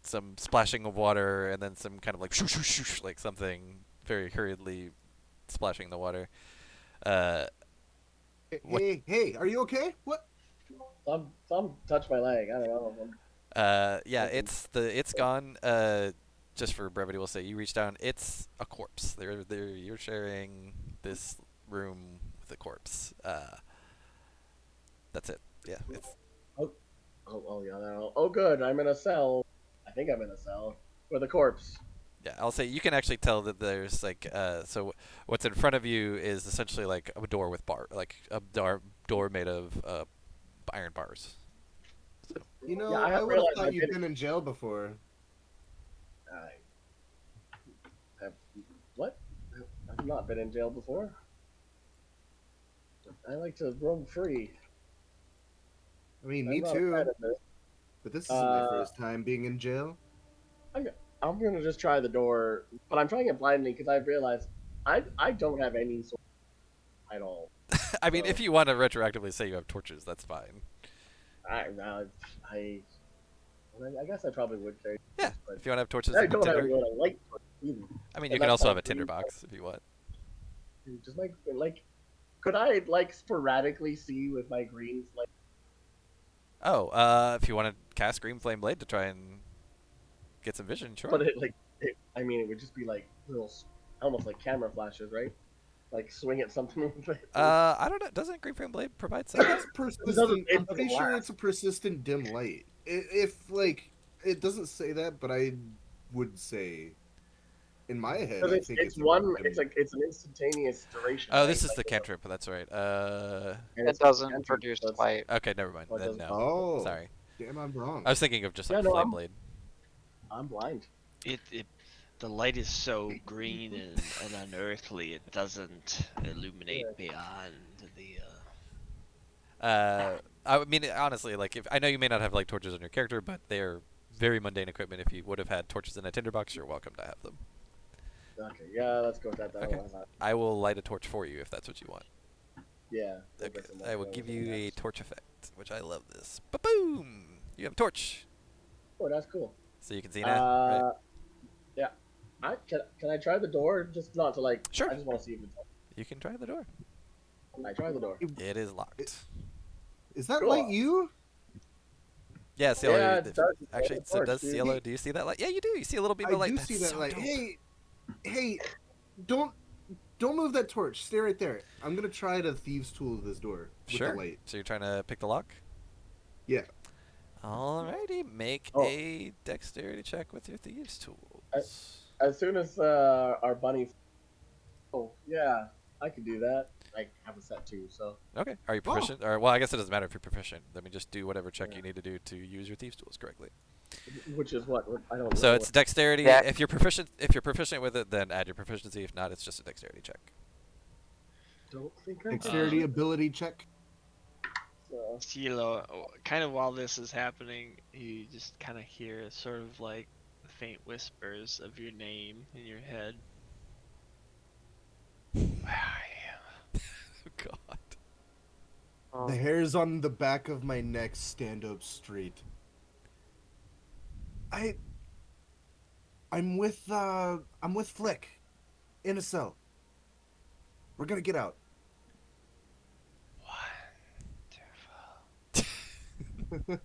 some splashing of water, and then some kind of like shoosh, shoosh, shoosh, like something very hurriedly splashing the water. What- Hey, are you okay? What? Some touch my leg. I don't know. Yeah, it's gone. Just for brevity, we'll say you reach down. It's a corpse. You're sharing this room with a corpse. That's it. Yeah, it's Oh yeah. No. Oh good. I'm in a cell. I think I'm in a cell with a corpse. Yeah, I'll say you can actually tell that there's like so what's in front of you is essentially like a door with like a door made of iron bars. So You Yeah, know, I I have would have realized thought I've you've been in jail before. I have what? I've not been in jail before. I like to roam free. I mean, I'm me not a fan too. of this. But this isn't my Uh, first time being in jail. I'm gonna just try the door, but I'm trying it blindly because I've realized I don't have any sort at all. I mean, So if you want to retroactively say you have torches, that's fine. I I I guess I probably would carry Yeah, this, but if you want to have torches I and a don't have tinder. a lot of light for it either. I mean, you And can that's also my have a tinder green box if you want. light. Just like could I like sporadically see with my greens like Oh, if you want to cast Green Flame Blade to try and get some vision, sure. but I mean it would just be like little almost like camera flashes, right? Like swing at something with it. I don't know. Doesn't Green Flame Blade provide sight? It's It persistent. it I'm doesn't pretty sure last. it's a persistent dim light. If like it doesn't say that, but I would say, in my head, Because I think it's it's a one dim it's like it's an instantaneous duration, Oh, right? this is Like, the cantrip. That's right. and It it's just a doesn't cantrip, produce so it's, light. Okay, never mind. oh, it Then doesn't. no. Oh, Sorry. damn, I'm wrong. I was thinking of just Yeah, like no, Flame Blade. I'm blind. It the light is so green and unearthly. It doesn't illuminate beyond the. I mean, honestly, like if I know you may not have like torches on your character, but they're very mundane equipment. If you would have had torches in a tinderbox, you're welcome to have them. Okay, yeah, let's go with that. Okay. I will light a torch for you if that's what you want. Yeah. Okay. I will give you a torch effect, which I love this. Ba-boom! You have a torch, Oh, that's cool. so you can see now. Right? Yeah. Can I try the door? Just not to like. Sure. I just want to see if it's. You can try the door. I try the door. It is locked. Is that Cool. like you? Yeah, Cielo. Yeah, it does. Actually, It's so torch, does dude. Cielo. Do you see that light? Yeah, you do. You see a little beam I of light. do That's see that so light. dope. Hey, don't move that torch. Stay right there. I'm gonna try to thieves' tool this door with Sure. the light. So you're trying to pick the lock? Yeah. Alrighty, make Oh. a dexterity check with your thieves' tools. As soon as our bunny. Oh yeah, I can do that. I have a set too, so. Okay. Are you Oh. proficient? Or well, I guess it doesn't matter if you're proficient. Let me just do whatever check Yeah. you need to do to use your thieves' tools correctly. Which is what I don't know. So it's dexterity. Yeah. If you're proficient with it, then add your proficiency. If not, it's just a dexterity check. Don't think I'm Dexterity ability check. so. Cielo, kind of while this is happening, you just kind of hear sort of like faint whispers of your name in your head. Where are you? Oh, God. Oh, The hairs on the back of my neck stand up straight. I'm with Flick in a cell. We're gonna get out. Wonderful.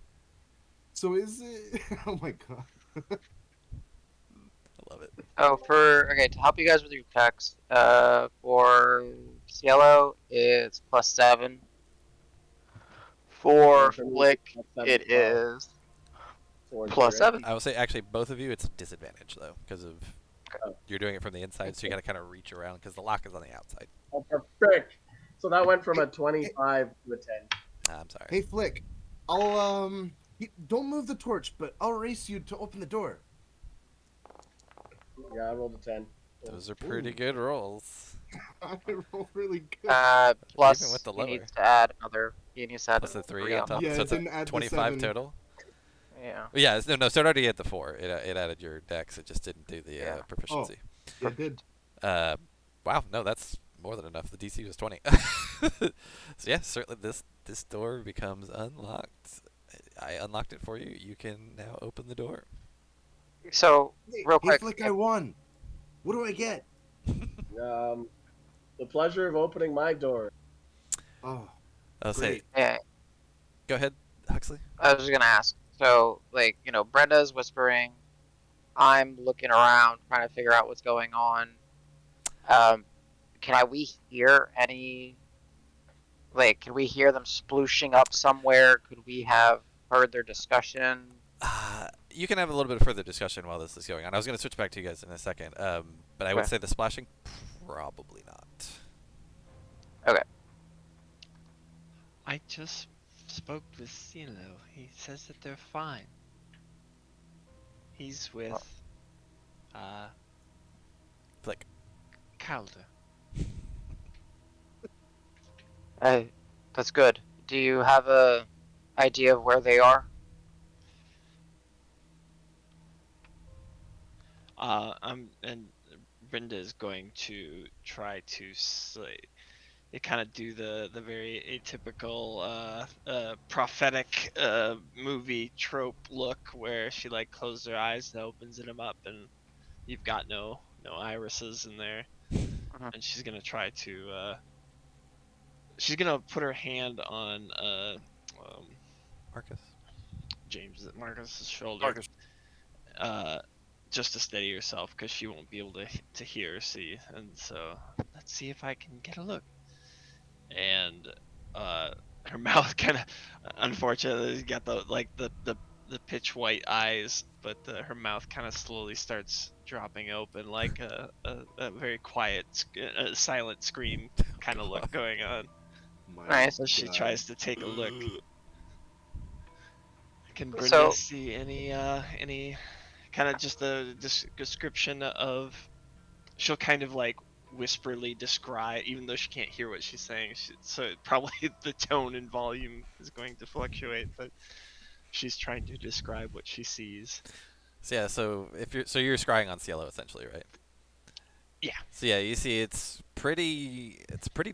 So is it? Oh my god. I love it. Oh, okay, to help you guys with your checks, for Cielo, it's +7. For And for me, Flick, it's +7 it as well. is Towards +7. I will say actually both of you it's disadvantage though because of Oh. you're doing it from the inside, so you gotta kind of reach around because the lock is on the outside. Oh, perfect. So that went from a 25 to a 10. I'm sorry. Hey Flick, don't move the torch, but I'll race you to open the door. Yeah, I rolled a 10. Those are pretty good rolls. I roll really good. Plus, Even with the he lower. needs to add another. He needs to add Plus the another 3 on top, Yeah, so it it's a didn't add the 25 7. total. Yeah. Yeah, no, so it already hit the 4. It added your dex. It just didn't do the Yeah. proficiency. It did. Wow, no, that's more than enough. The DC was 20. So yeah, certainly this door becomes unlocked. I unlocked it for you. You can now open the door. So, real Hey quick, Flick, I won. What do I get? The pleasure of opening my door. Oh, I'll say, great. yeah, go ahead, Huxley. I was just gonna ask. So, like, Brenda's whispering. I'm looking around, trying to figure out what's going on. We hear any? Like, can we hear them splooshing up somewhere? Could we have heard their discussion? you can have a little bit of further discussion while this is going on. I was going to switch back to you guys in a second, but I would Okay. say the splashing, probably not. Okay. I just spoke with Cielo. He says that they're fine. He's with, Flick. Calder. That's good. Do you have a idea of where they are? And Brenda is going to try to they kind of do the very atypical prophetic movie trope look where she like closes her eyes and opens them up and you've got no irises in there, Mhm. and she's gonna try to she's gonna put her hand on Marcus. Marcus's shoulder, Marcus. just to steady herself because she won't be able to hear or see, and so let's see if I can get a look. And her mouth kind of, unfortunately, got the pitch white eyes, but her mouth kind of slowly starts dropping open, like a very quiet, silent scream kind of look going on. My Nice. As she God. tries to take a look. Can Brenda So- see any kind of just a description of? She'll kind of like whisperly describe, even though she can't hear what she's saying. So probably the tone and volume is going to fluctuate, but she's trying to describe what she sees. So yeah, you're scrying on Cielo essentially, right? Yeah. So yeah, you see it's pretty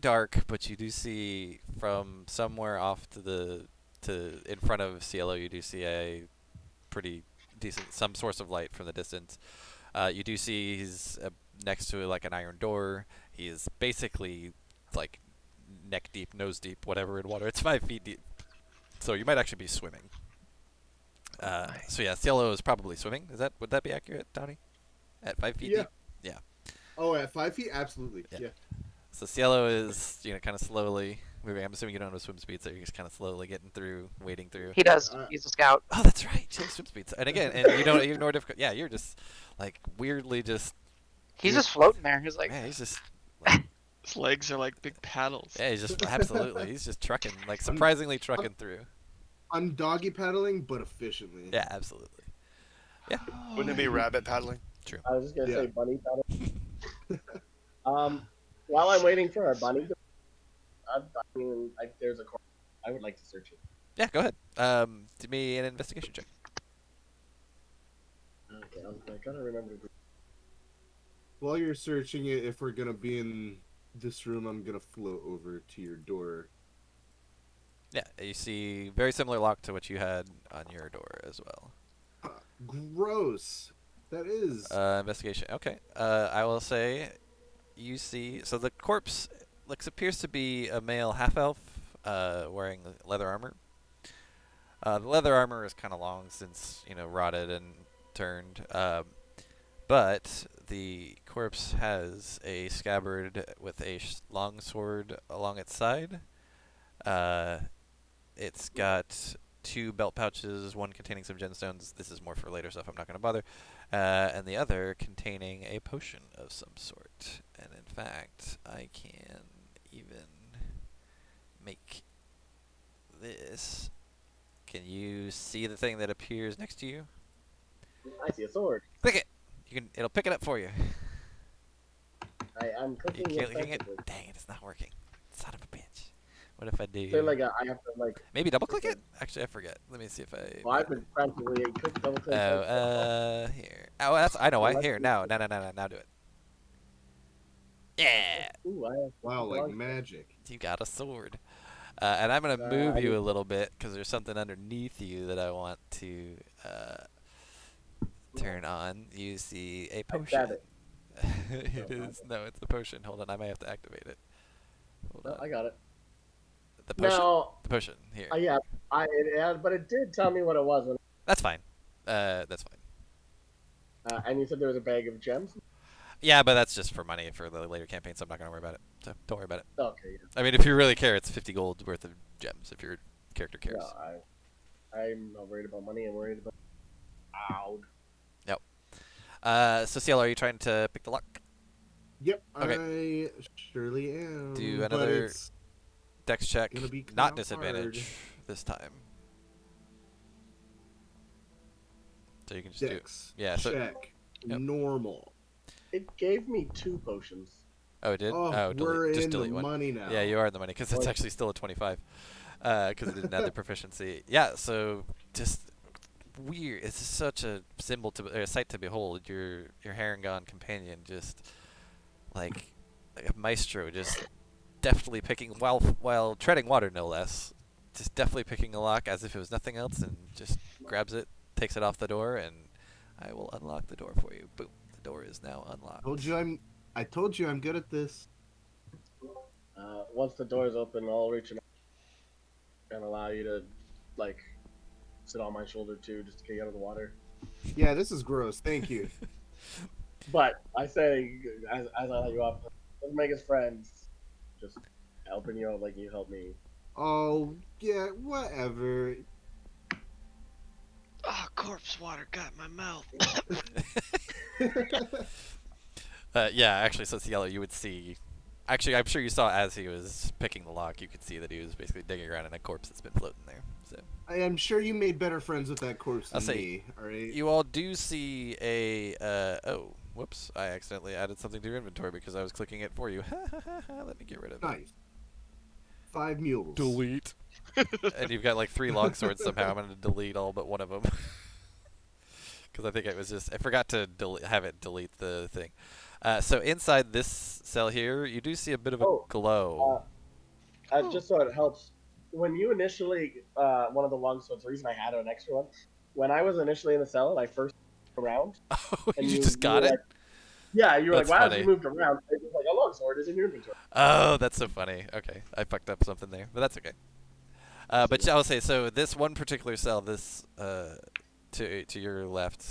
dark, but you do see from somewhere off to in front of Cielo, you do see a pretty decent some source of light from the distance. You do see he's next to like an iron door. He is basically like neck deep, nose deep, whatever in water. It's 5 feet deep, so you might actually be swimming. Nice. So yeah, Cielo is probably swimming. Would that be accurate, Donnie? At 5 feet Yeah. deep. Yeah. Oh, at 5 feet, absolutely. Yeah. Yeah. So Cielo is kind of slowly moving. I'm assuming you don't have swim speed, so you're just kind of slowly getting through, wading through. He does. Uh, He's a scout. Oh, that's right. She has swim speed. And again, and you don't ignore difficult. Yeah, you're just like weirdly just. He's just floating there. He's like, Man, he's just. Like, His legs are like big paddles. yeah, he's just absolutely. He's just trucking, like surprisingly trucking through. I'm doggy paddling, but efficiently. Yeah, absolutely. Yeah. Wouldn't it be rabbit paddling? True. I was just gonna Yeah. say bunny paddle. While I'm waiting for our bunny, there's a corner. I would like to search it. Yeah, go ahead. Do me an investigation check. Okay, I gotta remember. While you're searching it, if we're gonna be in this room, I'm gonna float over to your door. Yeah, you see very similar lock to what you had on your door as well. Gross. That is. Investigation. Okay. I will say, you see. So the corpse appears to be a male half elf, wearing leather armor. The leather armor is kind of long since rotted and turned. But the corpse has a scabbard with a long sword along its side. It's got 2 belt pouches, one containing some gemstones. This is more for later stuff. I'm not going to bother. And the other containing a potion of some sort. And in fact, I can even make this. Can you see the thing that appears next to you? I see a sword. Click it. It'll pick it up for you. I'm You clicking can't, effectively. dang it, it's not working. Son of a bitch. What if I do? Is there like I have to like. Maybe double click it? Actually, I forget. Let me see if I. Well, I've been practically double click. Here. Oh, I know why. Here, now do it. Yeah, Ooh, I have Wow, like magic. you got a sword. And I'm gonna move I you need- a little bit because there's something underneath you that I want to turn on. You see a potion. stab it. It is it's the potion. Hold on, I may have to activate it. Hold No, on. I got it. The potion. No, The potion here. yeah, but it did tell me what it was, That's fine. That's fine. and you said there was a bag of gems. Yeah, but that's just for money for the later campaign, so I'm not gonna worry about it. So don't worry about it. Okay, yeah. I mean, if you really care, it's 50 gold worth of gems if your character cares. No, I'm not worried about money. I'm worried about loud. Yep. So Cielo, are you trying to pick the lock? Yep, Okay. I surely am. Do but another it's dex check, gonna be not kinda disadvantage hard. this time. So you can just Dex. do. Yeah. So. Check. Yep. Normal. It gave me 2 potions. Oh, it did. Oh, Oh, delete. we're Just in the delete one. money now. Yeah, you are in the money because it's Like- actually still a 25. Because it didn't have the proficiency. Yeah. So just weird. It's such a symbol to or a sight to behold. Your Harangon companion just like a maestro, just deftly picking while treading water, no less. Just deftly picking a lock as if it was nothing else, and just grabs it, takes it off the door, and I will unlock the door for you. Boom. The door is now unlocked. I told you I'm good at this. Once the door's open, I'll reach in and allow you to, like, sit on my shoulder too, just to get you out of the water. Yeah, this is gross. Thank you. But I say, as I let you off, let's make us friends. Just helping you out like you helped me. Oh, yeah, whatever. Oh, corpse water got my mouth. Yeah, actually, so Cielo, you would see. Actually, I'm sure you saw as he was picking the lock, you could see that he was basically digging around in a corpse that's been floating there. So I am sure you made better friends with that corpse I'll than say, me, alright? you all do see a. Oh, whoops! I accidentally added something to your inventory because I was clicking it for you. Let me get rid of it. Nice. 5 mules. Delete. And you've got like 3 longswords somehow. I'm gonna delete all but one of them. Because I think it was just I forgot to have it delete the thing. So inside this cell here, you do see a bit of a glow. Just so it helps, when you initially, one of the longswords, the reason I had an extra one, when I was initially in the cell and I first around, Oh, and you just got were it? like, yeah, you were That's like, wow, funny. you moved around. It was like, a longsword is in your inventory. Oh, that's so funny. Okay, I fucked up something there, but that's okay. But yeah, I'll say so. This one particular cell, this to your left,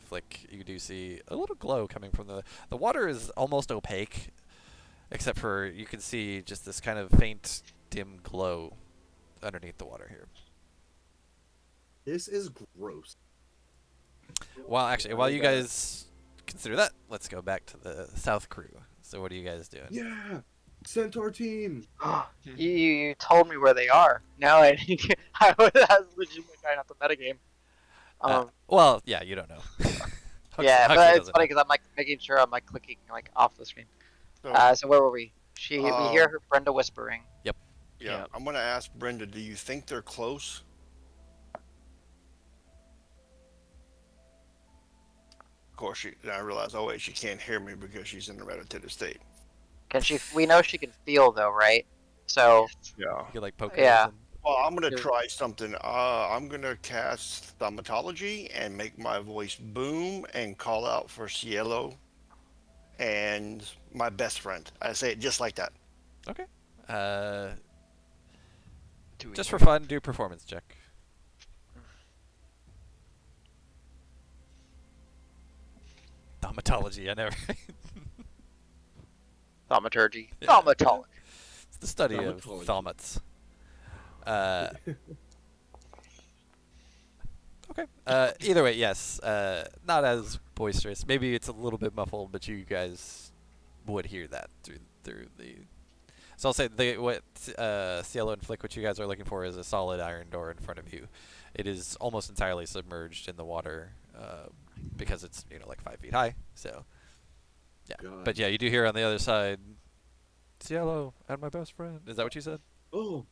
Flick, you do see a little glow coming from the water is almost opaque, except for you can see just this kind of faint, dim glow underneath the water here. This is gross. Well, actually, while you guys consider that, let's go back to the south crew. So what are you guys doing? Yeah! Centaur team! You told me where they are. Now I think I was legitimately trying out the metagame. Well, yeah, you don't know. Yeah, Huxley but it's doesn't funny know. because I'm like making sure I'm like clicking like off the screen. So, So where were we? We hear Um, her Brenda whispering. yeah, Yeah. I'm gonna ask Brenda. Do you think they're close? Of course, I realize. Oh wait, she can't hear me because she's in a meditative state. Can she? We know she can feel though, right? So Yeah. You could like poke Yeah. holes in. Well, I'm gonna You're- try something. I'm gonna cast thaumatology and make my voice boom and call out for Cielo and my best friend. I say it just like that. Okay. Do we Just hear for fun, do a performance check. Thaumatology, I never. thaumaturgy. Yeah. Thaumatology. It's the study of Thaumatology. thaumates. Okay. Either way, yes. Not as boisterous. Maybe it's a little bit muffled, but you guys would hear that through the. So I'll say what Cielo and Flick, what you guys are looking for, is a solid iron door in front of you. It is almost entirely submerged in the water because it's like 5 feet high. So yeah. God. But yeah, you do hear on the other side, Cielo and my best friend. Is that what you said? Oh,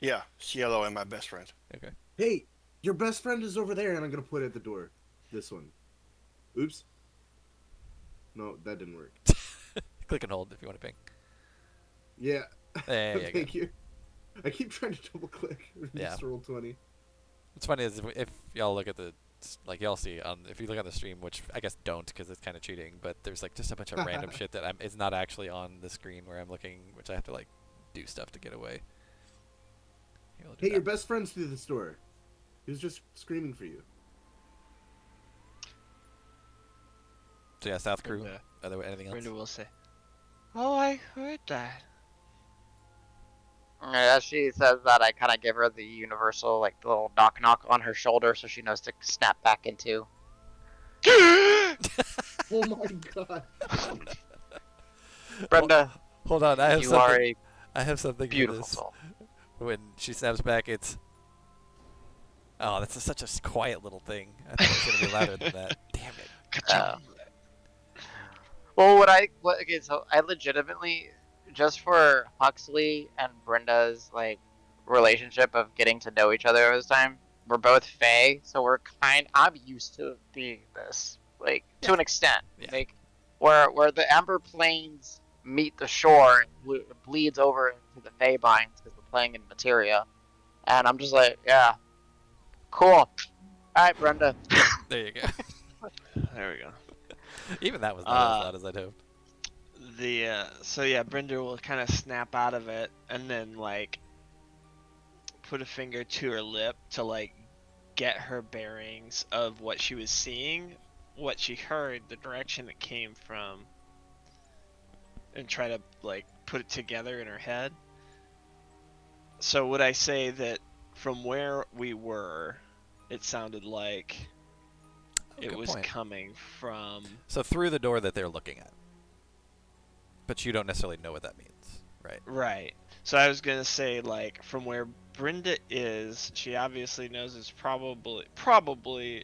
Yeah, Cielo and my best friend. Okay. hey, your best friend is over there, and I'm gonna put it at the door. This one. Oops. No, that didn't work. Click and hold if you want to ping. Yeah. There you go. Thank you. I keep trying to double click. Yeah. Just roll 20. What's funny is if y'all look at y'all see if you look on the stream, which I guess don't because it's kind of cheating, but there's like just a bunch of random shit that it's not actually on the screen where I'm looking, which I have to like do stuff to get away. Here, I'll do Hey, your that. best friend's through this door. He was just screaming for you. So yeah, South crew. Brenda, Anything else? Brenda will say, "Oh, I heard that." As she says that, I kind of give her the universal, like, little knock knock on her shoulder so she knows to snap back into. Oh my god. Brenda, Hold on, I have you are something. a I have something for beautiful this. soul. When she snaps back, it's. Oh, that's such a quiet little thing. I thought it was gonna be louder than that. Damn it. Uh, Ka-ching. well, okay, so I legitimately, just for Huxley and Brenda's, like, relationship of getting to know each other over this time, we're both Fae, so I'm used to being this, like, to an extent. Yeah. Like, where the Ember Plains meet the shore, it bleeds over into the Fae binds because we're playing in materia. And I'm just like, yeah, cool. Alright, Brenda. There you go. There we go. Even that was not as loud as I'd hoped. So yeah, Brenda will kind of snap out of it and then like put a finger to her lip to like get her bearings of what she was seeing, what she heard, the direction it came from, and try to like put it together in her head. So would I say that from where we were, it sounded like it good was point. coming from. So through the door that they're looking at. But you don't necessarily know what that means, right? Right. So I was gonna say like from where Brenda is, she obviously knows it's probably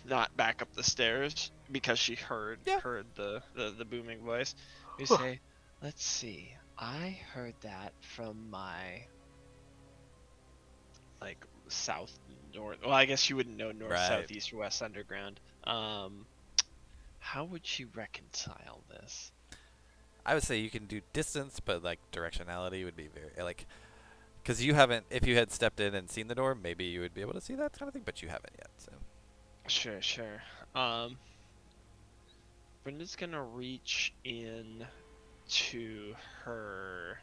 not back up the stairs because she heard Yeah. the booming voice. You say, let's see, I heard that from my like south north. Well, I guess you wouldn't know north, Right. south, east, or west underground. How would she reconcile this? I would say you can do distance, but like directionality would be very like, because you haven't. If you had stepped in and seen the door, maybe you would be able to see that kind of thing, but you haven't yet. So Sure. Brenda's gonna reach in to her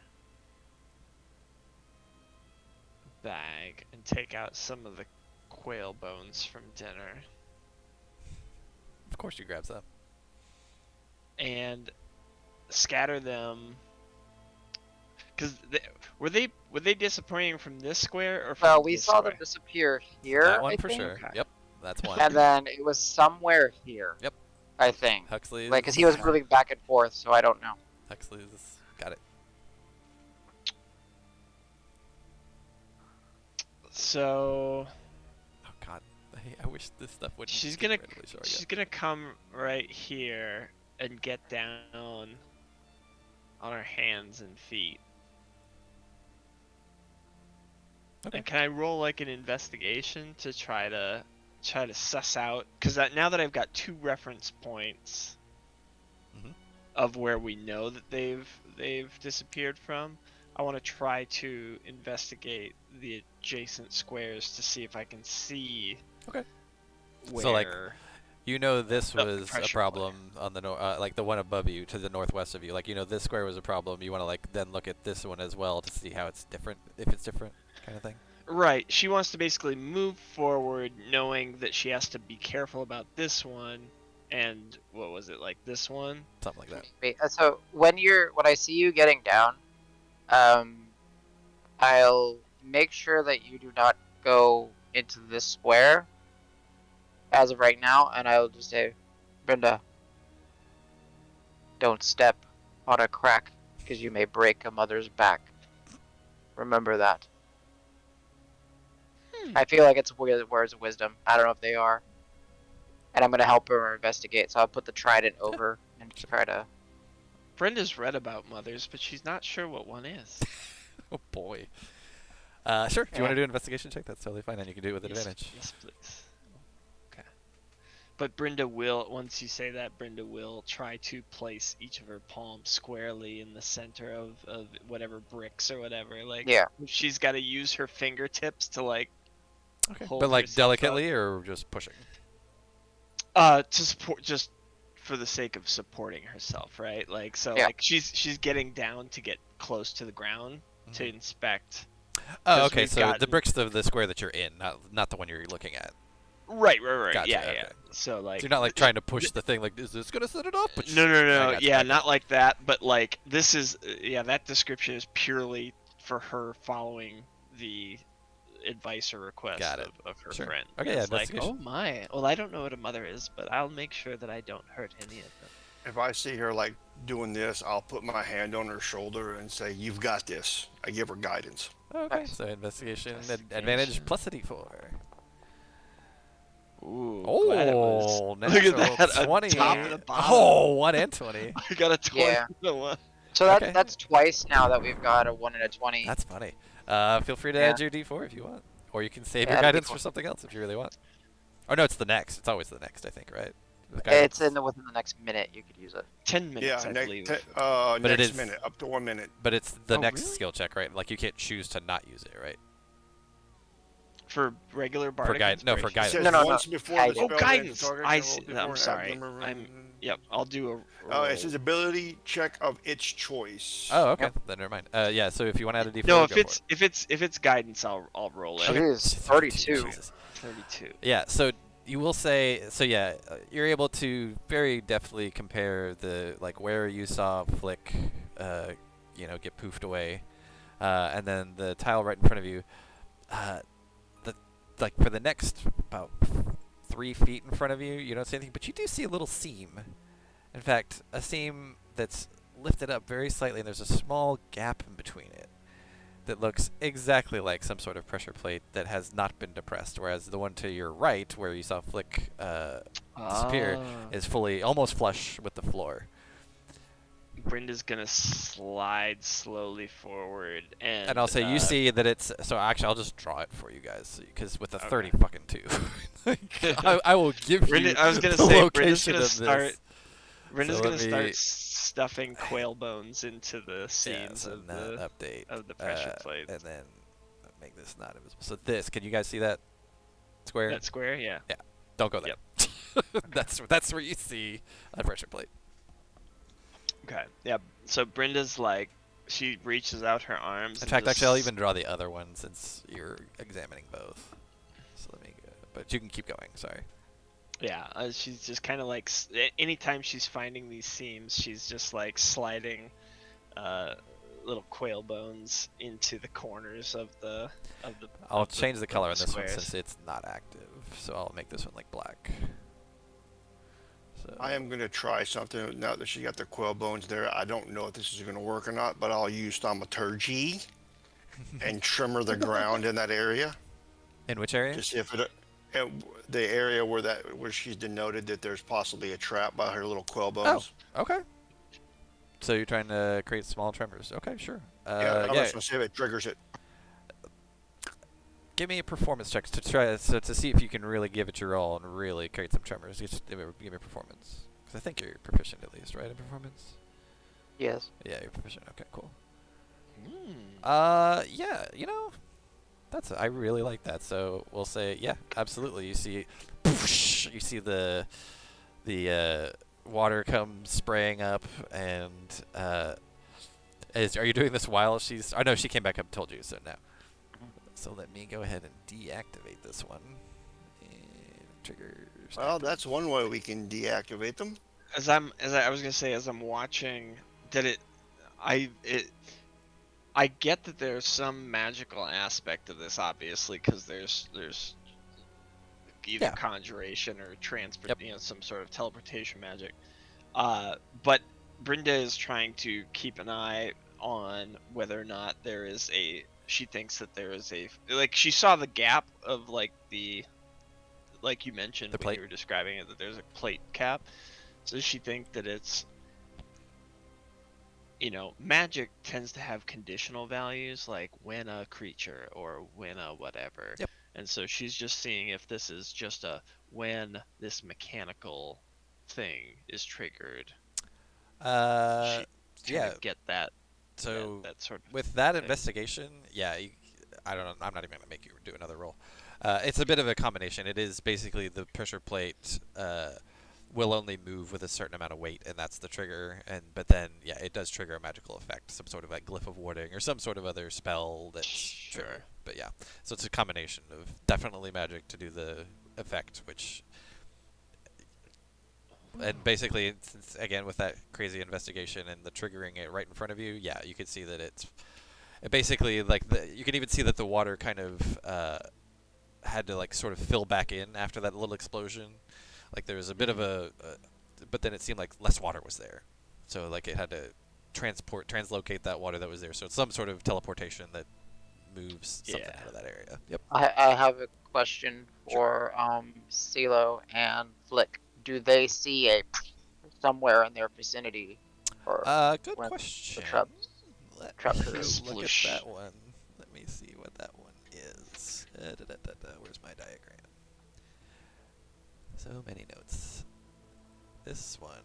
bag and take out some of the quail bones from dinner of course you grab some. and scatter them. Cause were they disappearing from this square or from Well, we this saw square? them disappear here, That one I for think. sure. Okay. Yep, that's one. And then it was somewhere here. Yep. I think. Huxley's. Like, because he was moving back and forth, so I don't know. Huxley's got it. So Oh God, I wish this stuff wouldn't. she's get gonna randomly short she's yet. gonna come right here and get down on her hands and feet. Okay. And can I roll like an investigation to try to suss out? Because now that I've got 2 reference points Mhm. of where we know that they've disappeared from, I want to try to investigate the adjacent squares to see if I can see. Okay. Where. So, like, You know this The was a pressure problem on the like the one above you to the northwest of you. Like this square was a problem. You want to like then look at this one as well to see how it's different, if it's different, kind of thing. Right. She wants to basically move forward knowing that she has to be careful about this one and what was it, like this one? Something like that. Wait, so when I see you getting down, I'll make sure that you do not go into this square as of right now, and I'll just say, Brenda, don't step on a crack, because you may break a mother's back. Remember that. I feel like it's words of wisdom. I don't know if they are. And I'm going to help her investigate, so I'll put the trident over and try to... Brenda's read about mothers, but she's not sure what one is. Oh boy. Sure. If you want to do an investigation check, that's totally fine, and you can do it with advantage. Yes, please. Okay. But Brenda will, once you say that, Brenda will try to place each of her palms squarely in the center of whatever bricks or whatever. Like, Yeah. she's got to use her fingertips to, like, Okay. hold But like herself delicately or just pushing? to support, just for the sake of supporting herself, right? Like, so, Yeah. like, she's getting down to get close to the ground to inspect. Oh, 'cause okay. we've So the gotten- bricks of the square that you're in, not the one you're looking at. Right. Gotcha, Yeah. okay. So like, So you're not like trying to push the thing like, is this gonna set it up? no. Gotcha, Yeah, okay. not like that. But like, this is that description is purely for her following the advice or request Got it. of her Sure. friend. Okay, yeah, It's like, investigation. oh my. Well, I don't know what a mother is, but I'll make sure that I don't hurt any of them. If I see her like doing this, I'll put my hand on her shoulder and say, "You've got this." I give her guidance. Okay, Nice. so investigation, Investigation. advantage plus a d4. Ooh, glad it was. Oh, Look at natural that, a 20. top and a bottom. Oh, 1 and 20. I got a 20 Yeah. and a 1. So Okay. that's twice now that we've got a 1 and a 20. That's funny. Feel free to Yeah. add your d4 if you want. Or you can save Yeah, your add a guidance D4. for something else if you really want. Oh, no, it's the next. It's always the next, I think, right? With It's guidance. within the next minute you could use it. 10 minutes, Yeah, I believe. But it next is- minute, up to 1 minute. But it's the Oh, next really? skill check, right? Like, you can't choose to not use it, right? For regular bardic No, for inspiration. It guidance. says No. once before Guidance. the Oh, spell guidance. ends, the target I can see. roll before I'm and sorry. add- Yep, I'll do a Oh, roll. it says ability check of its choice. Oh, okay. Yep. Then never mind. Yeah, so if you want to add a d4, No, go if for it. it's guidance, I'll roll it. Okay. Jeez, 32. Jesus. 32. Yeah, so you will say, so yeah, you're able to very deftly compare the, like, where you saw Flick, get poofed away, and then the tile right in front of you, like, for the next about 3 feet in front of you, you don't see anything, but you do see a little seam. In fact, a seam that's lifted up very slightly, and there's a small gap in between it that looks exactly like some sort of pressure plate that has not been depressed, whereas the one to your right, where you saw Flick disappear, is fully, almost flush with the floor. Brenda's gonna slide slowly forward, And I'll say, you see that it's, so actually I'll just draw it for you guys, because with a Okay. 30 fucking 2, I will give Brenda, you I was gonna the say, location of this. Brenda's So gonna let me- start stuffing quail bones into the Yeah, seams so of not the update. pressure plate. And then make this not invisible. So this, can you guys see that square? That square, yeah. Don't go there. That's where you see a pressure plate. Okay. Yeah. So Brenda's like, she reaches out her arms. In and fact, just- actually, I'll even draw the other one since you're examining both. So let me go. But you can keep going. Sorry. Yeah, she's just kind of like, anytime she's finding these seams, she's just like sliding little quail bones into the corners of the. I'll of the- change the of color on this one squares. since it's not active. So I'll make this one like black. So I am going to try something now that she got the quail bones there. I don't know if this is going to work or not, but I'll use thaumaturgy and trimmer the ground in that area in which area? to see if the area where she's denoted that there's possibly a trap by her little quail bones. Okay. So you're trying to create small tremors. Okay, sure. Yeah, I'm just going to see if it triggers it. Give me a performance check to try to see if you can really give it your all and really create some tremors. Just give me a performance. 'Cause I think you're proficient at least, right, in performance? Yes. Yeah, you're proficient. Okay, cool. Hmm. Yeah, I really like that. So we'll say, yeah, absolutely. You see, you see the water come spraying up, and are you doing this while she's? Oh no, she came back up and told you. So now. So let me go ahead and deactivate this one. And triggers. Well, that's one way we can deactivate them. I was gonna say, as I'm watching, that I get that there's some magical aspect of this, obviously, because there's either Yeah. conjuration or transport, Yep. some sort of teleportation magic. But Brenda is trying to keep an eye on whether or not there is she thinks that there is like, she saw the gap of like you mentioned The when plate. you were describing it, that there's a plate cap. So does she think that it's, magic tends to have conditional values, like when a creature or when a whatever. Yep. And so she's just seeing if this is just when this mechanical thing is triggered. Yeah. Trying to get that. So that sort of with that thing. investigation, yeah, I don't know. I'm not even gonna make you do another roll. It's a bit of a combination. It is basically the pressure plate will only move with a certain amount of weight, and that's the trigger. But then, yeah, it does trigger a magical effect, some sort of like glyph of warding or some sort of other spell that's Sure. trigger. But yeah, so it's a combination of definitely magic to do the effect, which, and basically, since, again, with that crazy investigation and the triggering it right in front of you, yeah, you could see that it basically, like, you can even see that the water kind of had to, like, sort of fill back in after that little explosion. Like, there was a bit of but then it seemed like less water was there. So, like, it had to translocate that water that was there. So it's some sort of teleportation that moves something Yeah. out of that area. Yep. I have a question Sure. for CeeLo and Flick. Do they see a somewhere in their vicinity, or Good when the question. Let trap me occurs? look at Sploosh. that one. Let me see what that one is. Where's my diagram? So many notes. This one.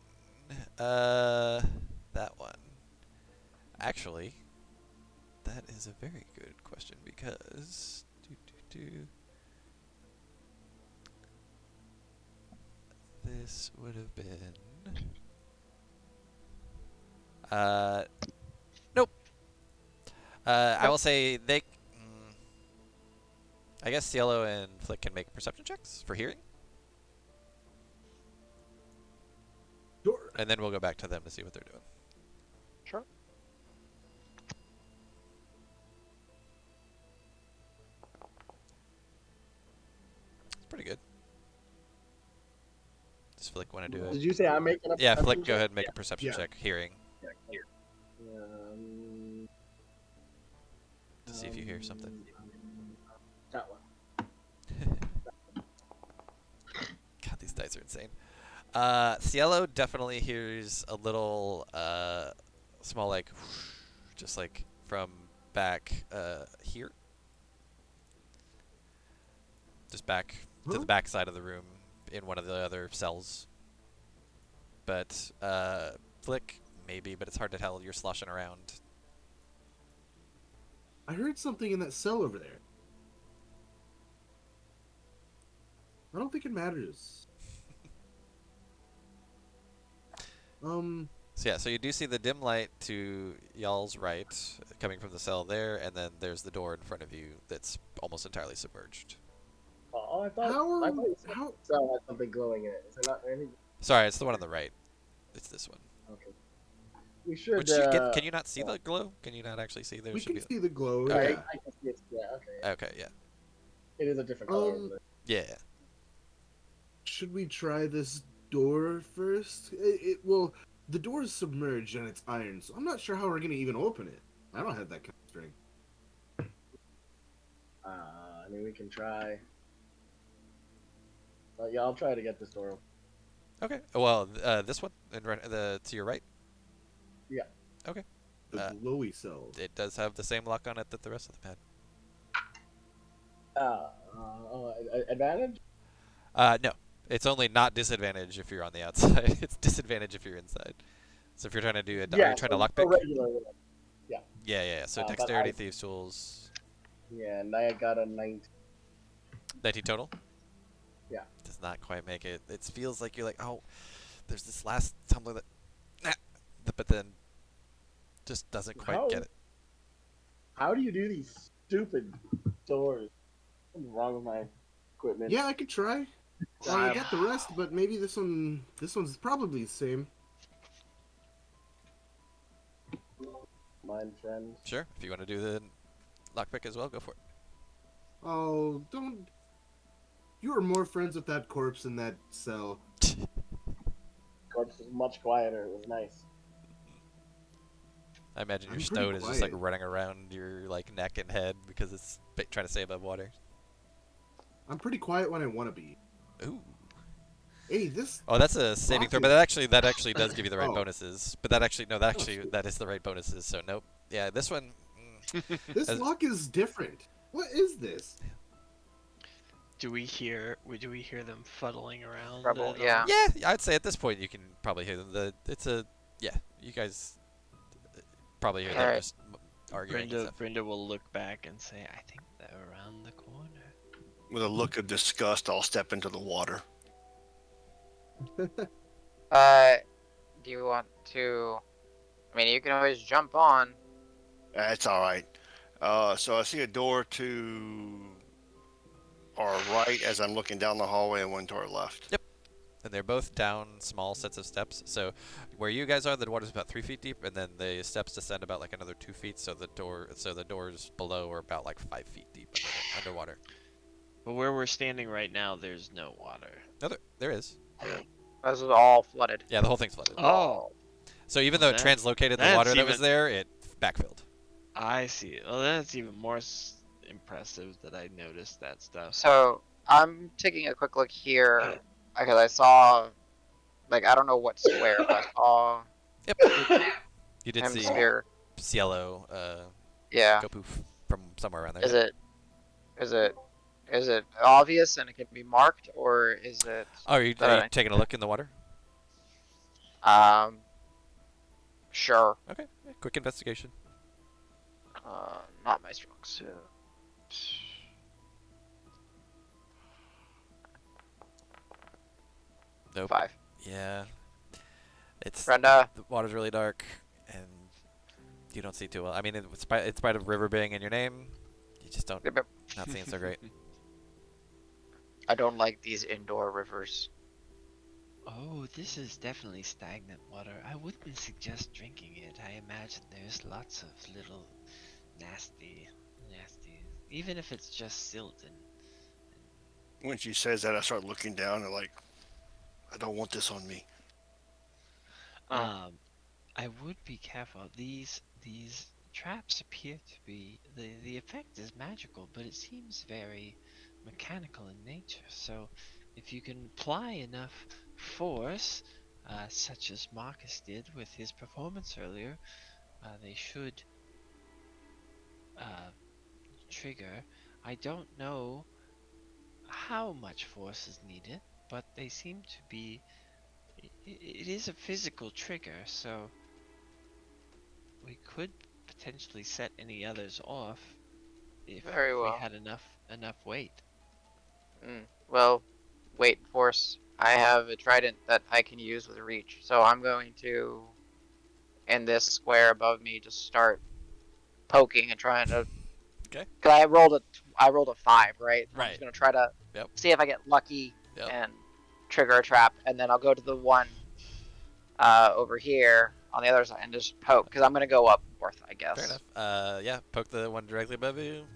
That one. Actually, that is a very good question because this would have been nope. I will say they. I guess Cielo and Flick can make perception checks for hearing, Sure. and then we'll go back to them to see what they're doing. Sure. It's pretty good. Does Flick want to do it? Did you say I'm making a Yeah, perception Flick, go check? ahead and make a perception Yeah. check hearing Um, to see if you hear something. That one. God, these dice are insane. Cielo definitely hears a little small, like, just like from back here. Just back to Huh? the back side of the room in one of the other cells. But Flick, maybe, but it's hard to tell. You're sloshing around. I heard something in that cell over there. I don't think it matters. So yeah, so you do see the dim light to y'all's right, coming from the cell there, and then there's the door in front of you that's almost entirely submerged. Oh, I thought you said How? the cell had something glowing in it. Is there not anything? Sorry, it's the one on the right. It's this one. Okay. We should. Which can you not see the glow? Can you not actually see? There We should can be. see the glow. Okay. Yeah. I can see it. Yeah. Okay. Okay, yeah, It is a different color. Isn't it? yeah. Should we try this door first? Well, the door is submerged and it's iron, so I'm not sure how we're gonna even open it. I don't have that kind of strength. I mean, we can try. Yeah, I'll try to get this door open. Okay. Well, this one to your right. Yeah. Okay. The glowy cell. It does have the same lock on it that the rest of them Advantage? had. No, it's only not disadvantage if you're on the outside. It's disadvantage if you're inside. So if you're trying to do are you trying to lockpick? Regular. Yeah. So But dexterity, thieves tools, Yeah, and I got a 19. 90 total. Yeah. Does not quite make it. It feels like you're like, oh, there's this last tumbler that, but then just doesn't quite get it. How do you do these stupid doors? What's wrong with my equipment? Yeah, I could try. I got the rest, but maybe this one's probably the same. Mine friends. Sure. If you want to do the lockpick as well, go for it. Oh, don't. You were more friends with that corpse in that cell. Corpse was much quieter. It was nice. I imagine your I'm pretty stone is just like quiet. running around your like neck and head because it's trying to stay above water. I'm pretty quiet when I want to be. Ooh. Hey, this. Oh, that's a saving throw, but that actually does give you the right Oh. bonuses. But that actually that is the right bonuses. So nope. Yeah, this one. This As- lock is different. What is this? Do we hear them fuddling around? Rebel, at all? yeah. Yeah, I'd say at this point you can probably hear them. You guys probably hear them Alright. just arguing. and stuff. Brenda will look back and say, "I think they're around the corner." With a look of disgust, I'll step into the water. Do you want to? I mean, you can always jump on. That's all right. So I see a door to our right as I'm looking down the hallway, and one to our left. Yep. And they're both down small sets of steps. So where you guys are, the water's about 3 feet deep, and then the steps descend about like another 2 feet. So the doors below are about like 5 feet deep underwater. But where we're standing right now, there's no water. No, there is. This is all flooded. Yeah, the whole thing's flooded. Oh, So even well, though it translocated the that's water that was even- there, it backfilled. I see. Well, that's even more impressive that I noticed that stuff. So I'm taking a quick look here because I saw, like, I don't know what square, but I saw Yep. You did see hemisphere. Cielo Yeah. go poof from somewhere around there. Is Yep. it obvious and it can be marked, or is it Oh, are you taking a look in the water? sure. Okay. Yeah, quick investigation. Not my strong suit. Nope. 5. Yeah. It's Brenda. the water's really dark, and you don't see too well. I mean, in spite of river being in your name, you just don't not seeing so great. I don't like these indoor rivers. Oh, this is definitely stagnant water. I wouldn't suggest drinking it. I imagine there's lots of little nasty, even if it's just silt and When she says that, I start looking down and like, I don't want this on me. I would be careful. These traps appear to be the effect is magical, but it seems very mechanical in nature. So, if you can apply enough force, such as Marcus did with his performance earlier, they should trigger. I don't know how much force is needed, but they seem to be. It is a physical trigger, so we could potentially set any others off if Very we well. had enough weight. Well, wait, force. I have a trident that I can use with reach, so I'm going to, in this square above me, just start poking and trying to. Okay. Cause I rolled a 5, right? So I'm Right. just gonna try to Yep. see if I get lucky Yep. and trigger a trap, and then I'll go to the one over here on the other side and just poke, because I'm gonna go up north, I guess. Fair enough. Yeah, poke the one directly above you.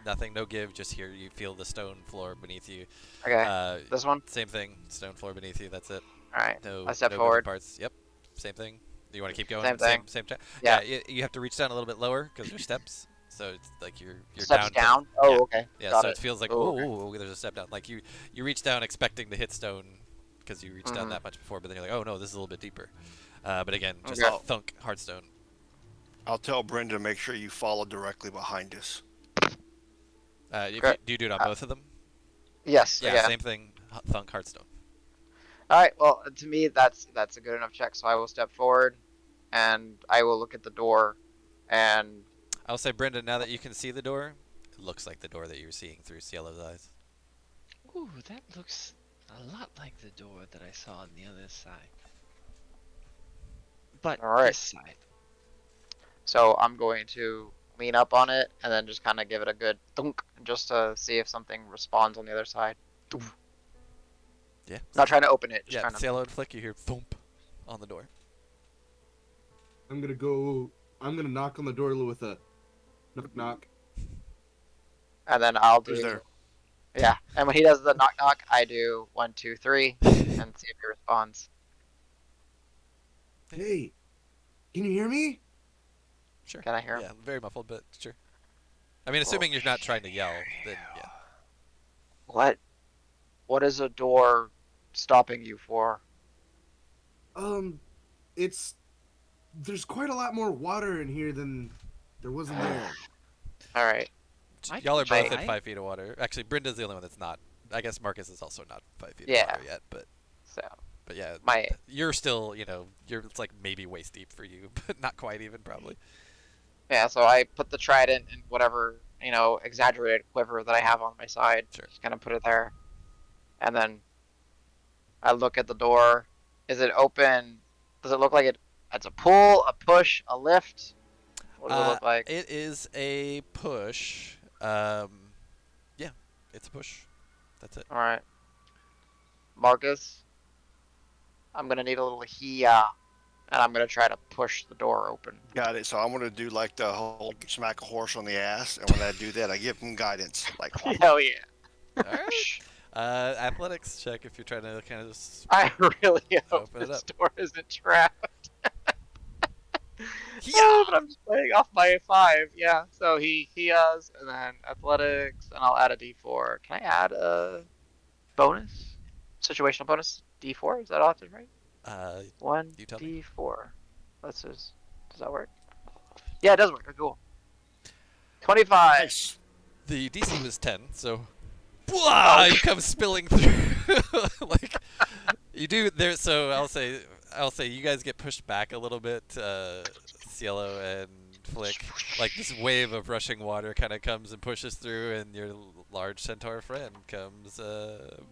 Nothing, no give. Just here, you feel the stone floor beneath you. Okay. This one. Same thing. Stone floor beneath you. That's it. All right. No. I step no forward. moving parts. Yep. Same thing. Do you want to keep going? Same thing. Same track. Yeah. You have to reach down a little bit lower because there's steps. So it's like you're Steps down. down. Oh, yeah. okay. Yeah. Got so it. it feels like Oh, oh, there's a step down. Like you reach down expecting to hit stone because you reached down that much before, but then you're like, oh no, this is a little bit deeper. But again, just Okay. thunk hard stone. I'll tell Brenda to make sure you follow directly behind us. Do you do it on both of them? Yes. Yeah. Same thing. Thunk hard stone. All right. Well, to me, that's a good enough check. So I will step forward, and I will look at the door, and I'll say, Brenda, now that you can see the door, it looks like the door that you're seeing through Cielo's eyes. Ooh, that looks a lot like the door that I saw on the other side. But All right. this side. so I'm going to lean up on it, and then just kind of give it a good thunk, just to see if something responds on the other side. Yeah. Not trying to open it. Just Yeah. trying to. Cielo and Flick, you hear thump on the door. I'm gonna knock on the door with a knock knock. And then I'll Who's do. there? Yeah. And when he does the knock knock, I do 1, 2, 3, and see if he responds. Hey, can you hear me? Sure. Can I hear him? Yeah, very muffled, but sure. I mean, assuming you're not trying to yell, then yeah. What is a door stopping you for? There's quite a lot more water in here than there was in there. All right. Y'all are both try. at 5 feet of water. Actually, Brenda's the only one that's not. I guess Marcus is also not 5 feet Yeah. of water yet, but So yeah, my you're still, it's like maybe waist deep for you, but not quite even probably. yeah. So I put the trident in whatever exaggerated quiver that I have on my side. Sure. Just kind of put it there, and then I look at the door. Is it open? Does it look like it's a pull, a push, a lift? What does it look like? It is a push. Yeah, it's a push. That's it. All right, Marcus. I'm gonna need a little heal, and I'm gonna try to push the door open. Got it. So I'm gonna do like the whole smack a horse on the ass, and when I do that, I give him guidance. Like, Hell yeah! All right. Athletics check if you're trying to kind of just I really hope open it this up. door isn't trapped. Yeah. But I'm just playing off my 5. Yeah. So he has, and then athletics, and I'll add a D4. Can I add a bonus? Situational bonus D4? Is that often right? One You tell me. D4. Let's just. Does that work? Yeah, it does work. Cool. 25. nice. The DC was 10, so blah, you come spilling through. Like you do there. So I'll say you guys get pushed back a little bit. Cielo and Flick, like this wave of rushing water kind of comes and pushes through, and your large centaur friend comes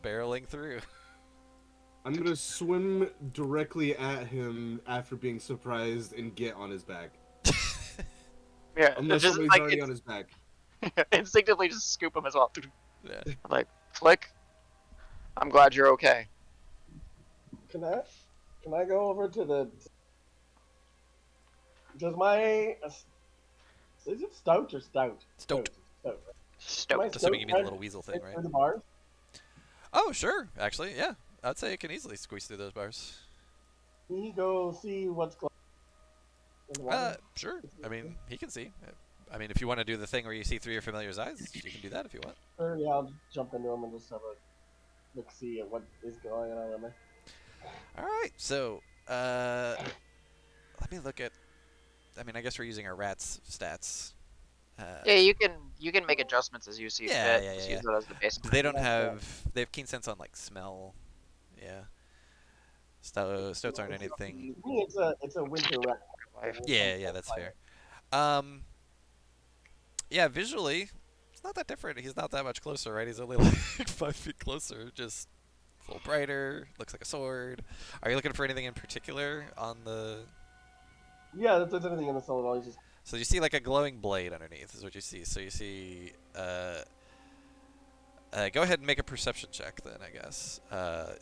barreling through. I'm gonna swim directly at him after being surprised and get on his back. Yeah. Unless Just somebody's like already on his back. instinctively just scoop him as well. Yeah. I'm like, Flick, I'm glad you're okay. Can I go over to the? Does my is it stout or stout? Stout. Stout. Stoked. Assuming you mean the little weasel thing, Fit right? through the bars? Oh, sure. Actually, yeah. I'd say it can easily squeeze through those bars. Can you go see what's going on in the water? Sure. I mean, he can see. I mean, if you want to do the thing where you see through your familiar's eyes, you can do that if you want. Or yeah, I'll jump into him and just have a look see at what is going on in there. All right. So, let me look at. I mean, I guess we're using our rats stats. Yeah, you can make adjustments as you see Yeah, fit. yeah, Just yeah, use it as the base. They don't have. They have keen sense on like smell. Yeah. Stoats aren't anything. To me, it's a winter rat. Yeah, that's fair. Yeah, visually, it's not that different. He's not that much closer, right? He's only like 5 feet closer. Just a little brighter. Looks like a sword. Are you looking for anything in particular on the? Yeah, that's anything in the solid wall. Just So you see like a glowing blade underneath is what you see. So you see. Go ahead and make a perception check then, I guess.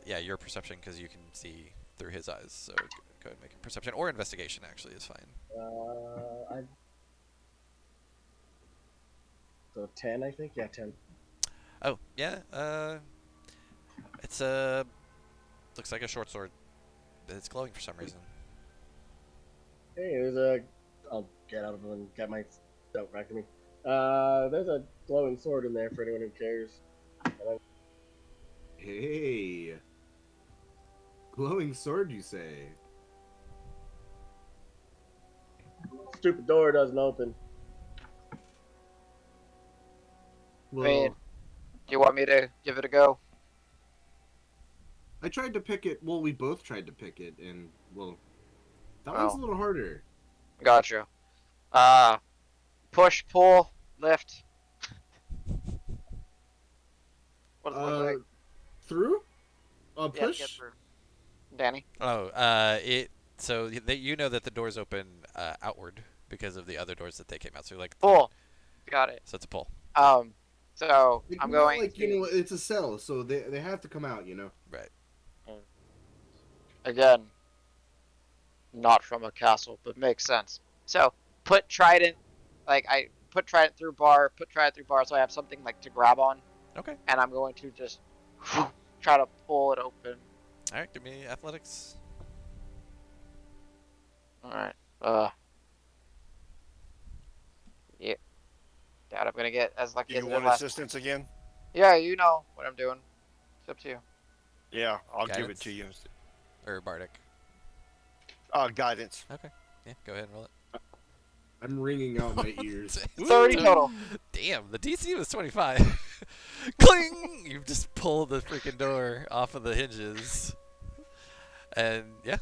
Yeah, your perception because you can see through his eyes. So go ahead and make a perception or investigation. Actually, is fine. so 10, I think. Yeah, 10. Oh yeah. It's looks like a short sword. It's glowing for some reason. Hey, I'll get out of him and get my stout back to me. There's a glowing sword in there for anyone who cares. Hey. Glowing sword, you say? Stupid door doesn't open. Well, Wait. Do you want me to give it a go? I tried to pick it. Well, we both tried to pick it, and well, that Oh. one's a little harder. Gotcha. Push, pull, lift. What does it look like? Through? Yeah, to Push? get through. Danny. Oh, So you know that the doors open outward because of the other doors that they came out. So like Pull. Got it. So it's a pull. So Like, I'm not going like, to, you know, it's a cell, so they have to come out, you know. Right. again, not from a castle, but makes sense. So put trident, like I put trident through bar, so I have something like to grab on, Okay. and I'm going to just try to pull it open. All right. Give me athletics. All right. Yeah. Doubt I'm gonna get as lucky Do as you I did want last. assistance again? Yeah, you know what I'm doing. It's up to you. Yeah, I'll give it Guidance? to you. Or bardic. Guidance. Okay. Yeah. Go ahead and roll it. I'm wringing out my ears. 30 total. Damn, the DC was 25. Cling! You just pull the freaking door off of the hinges. And yeah,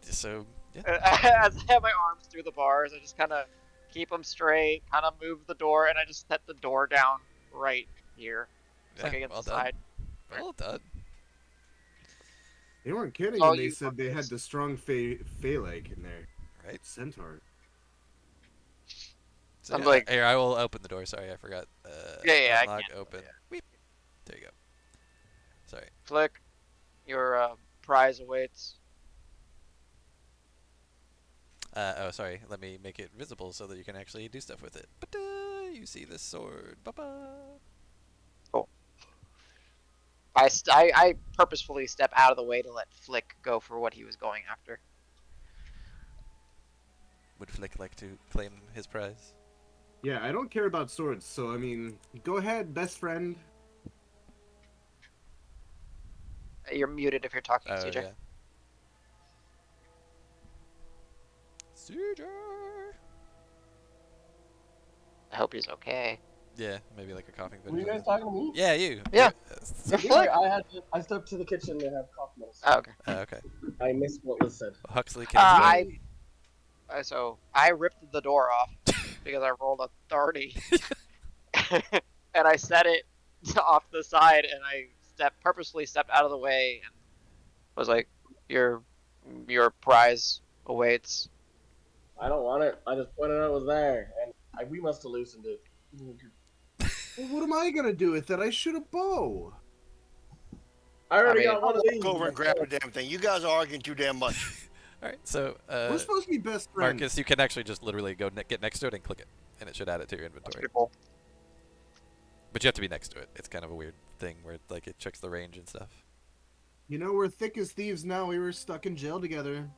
so yeah. As I have my arms through the bars, I just kind of keep them straight, kind of move the door, and I just set the door down right here. It's like Yeah, against well the done. side. Well done. They weren't kidding Oh, when they you said they had fuckers. the strong Fey-like in there. Right. Centaur. So, I'm yeah, like- here, I will open the door. Sorry, I forgot. Yeah, I Unlock, can't. open. Yeah. Weep. There you go. Sorry. Flick, your prize awaits. Oh, sorry. Let me make it visible so that you can actually do stuff with it. You see this sword. Ba-ba. Cool. I purposefully step out of the way to let Flick go for what he was going after. Would Flick like to claim his prize? Yeah, I don't care about swords, so I mean, go ahead, best friend. You're muted if you're talking, Oh, CJ. yeah. CJ! I hope he's okay. Yeah, maybe like a coughing fit Were or you guys something. talking to me? Yeah, you. Yeah. So- Sorry, I stepped to the kitchen to have cough medicine. Oh, okay. okay. I missed what was said. Well, Huxley can explain. I ripped the door off because I rolled a 30, and I set it off the side, and I purposely stepped out of the way and was like, "Your prize awaits." I don't want it. I just pointed out it was there, and we must have loosened it. Well, what am I gonna do with it? I shoot a bow. I already mean, got one of these. Go over and grab the damn thing. You guys are arguing too damn much. All right, so We're supposed to be best friends. Marcus, you can actually just literally go get next to it and click it, and it should add it to your That's inventory. pretty cool. But you have to be next to it. It's kind of a weird thing where like it checks the range and stuff. You know, we're thick as thieves now. We were stuck in jail together.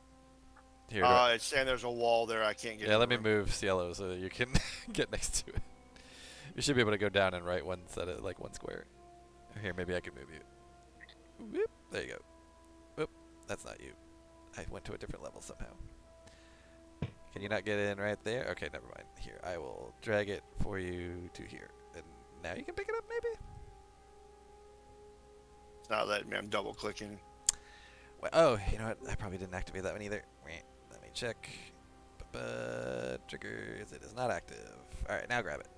Here, do I- It's saying there's a wall there. I can't get. yeah, let me over. move Cielo so you can get next to it. You should be able to go down and right one set of like one square. Here, maybe I can move you. Whoop, there you go. Whoop, that's not you. I went to a different level somehow. Can you not get in right there? Okay, never mind. Here, I will drag it for you to here. And now you can pick it up, maybe? It's not letting me. I'm double clicking. Well, oh, you know what? I probably didn't activate that one either. Let me check. Triggers. It is not active. All right, now grab it.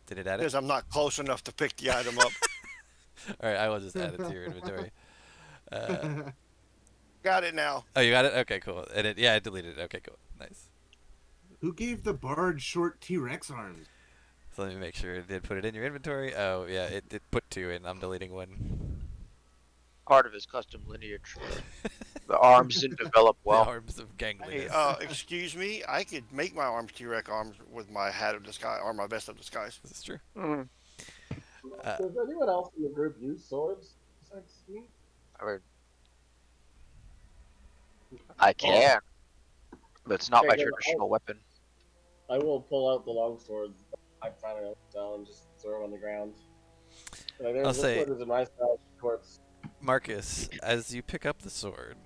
Did it add it? Because I'm not close enough to pick the item up. All right, I will just add it to your inventory. Got it now. Oh, you got it? Okay, cool. And it, yeah, I deleted it. Okay, cool. Nice. Who gave the bard short T-Rex arms? So let me make sure it did put it in your inventory. Oh, yeah, it did put 2 in. I'm deleting 1. Part of his custom lineage. The arms didn't develop The well. arms of Hey, gangliness. excuse me. I could make my arms T-Rex arms with my hat of disguise or my vest of disguise. This is true. Mm. Does anyone else in the group use swords besides me? I can, but it's not Okay, my then traditional weapon. I will pull out the long sword I finally sell and just throw it on the ground. Like, I'll this say- sword is a nice size corpse. Marcus, as you pick up the sword,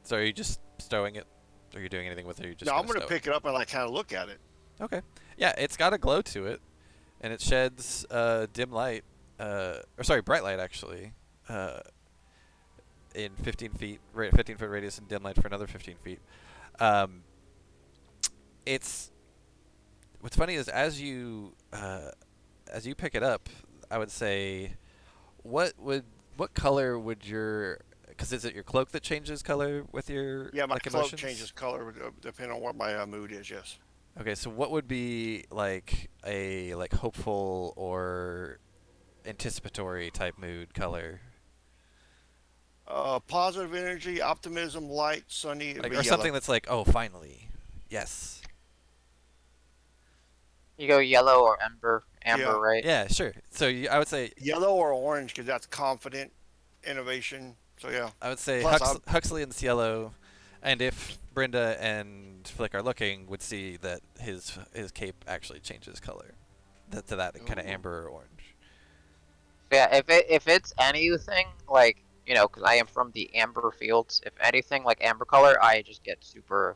so are you just stowing it? Are you doing anything with it? Or are you just No, I'm gonna gonna stow pick it up and like kind of look at it. it? Okay. Yeah, it's got a glow to it, and it sheds dim light, or sorry, bright light actually, in 15 feet, 15-foot radius, and dim light for another 15 feet. It's what's funny is as you pick it up, I would say, what color would your, because is it your cloak that changes color with your Yeah, my like cloak emotions? changes color depending on what my mood is. Yes. Okay, so what would be like a hopeful or anticipatory type mood color? Positive energy, optimism, light, sunny, Like, be or something yellow. that's like, oh, finally, yes. You go yellow or amber, Yeah. right? Yeah, sure. So I would say Yellow or orange because that's confident, innovation. So yeah. Plus, Huxley and Cielo, and if Brenda and Flick are looking, would see that his cape actually changes color, to that kind of Ooh. amber or orange. Yeah, if it's anything like, because I am from the amber fields, if anything like amber color, I just get super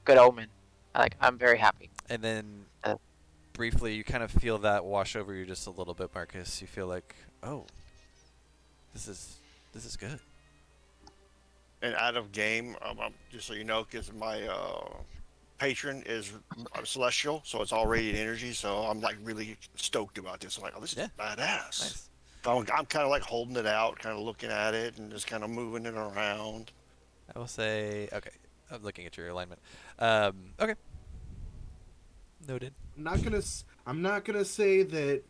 good omen. I'm very happy. And then Uh. briefly, you kind of feel that wash over you just a little bit, Marcus. You feel like, oh, this is good. and out of game, just so you know, because my patron is celestial, so it's all radiant energy. So I'm like really stoked about this. I'm like, oh, this is badass. Nice. So I'm kind of like holding it out, kind of looking at it, and just kind of moving it around. I will say, okay. I'm looking at your alignment. Okay. Noted. I'm not gonna say that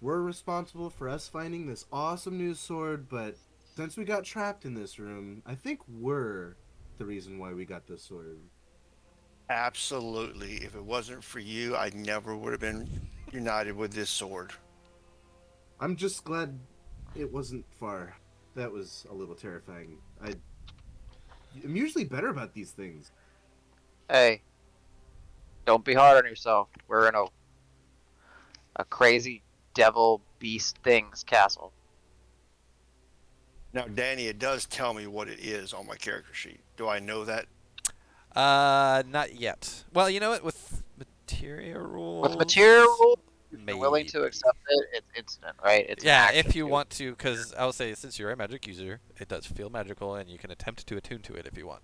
we're responsible for us finding this awesome new sword, but since we got trapped in this room, I think we're the reason why we got this sword. Absolutely. If it wasn't for you, I never would have been united with this sword. I'm just glad it wasn't far. That was a little terrifying. I'm usually better about these things. Hey, don't be hard on yourself. We're in a crazy devil beast thing's castle. Now, Danny, it does tell me what it is on my character sheet. Do I know that? Not yet. Well, you know what? With material rules, With material rules, if you're maybe. willing to accept it, it's instant, right? It's an Yeah, action if you too. want to, because I'll say since you're a magic user, it does feel magical, and you can attempt to attune to it if you want.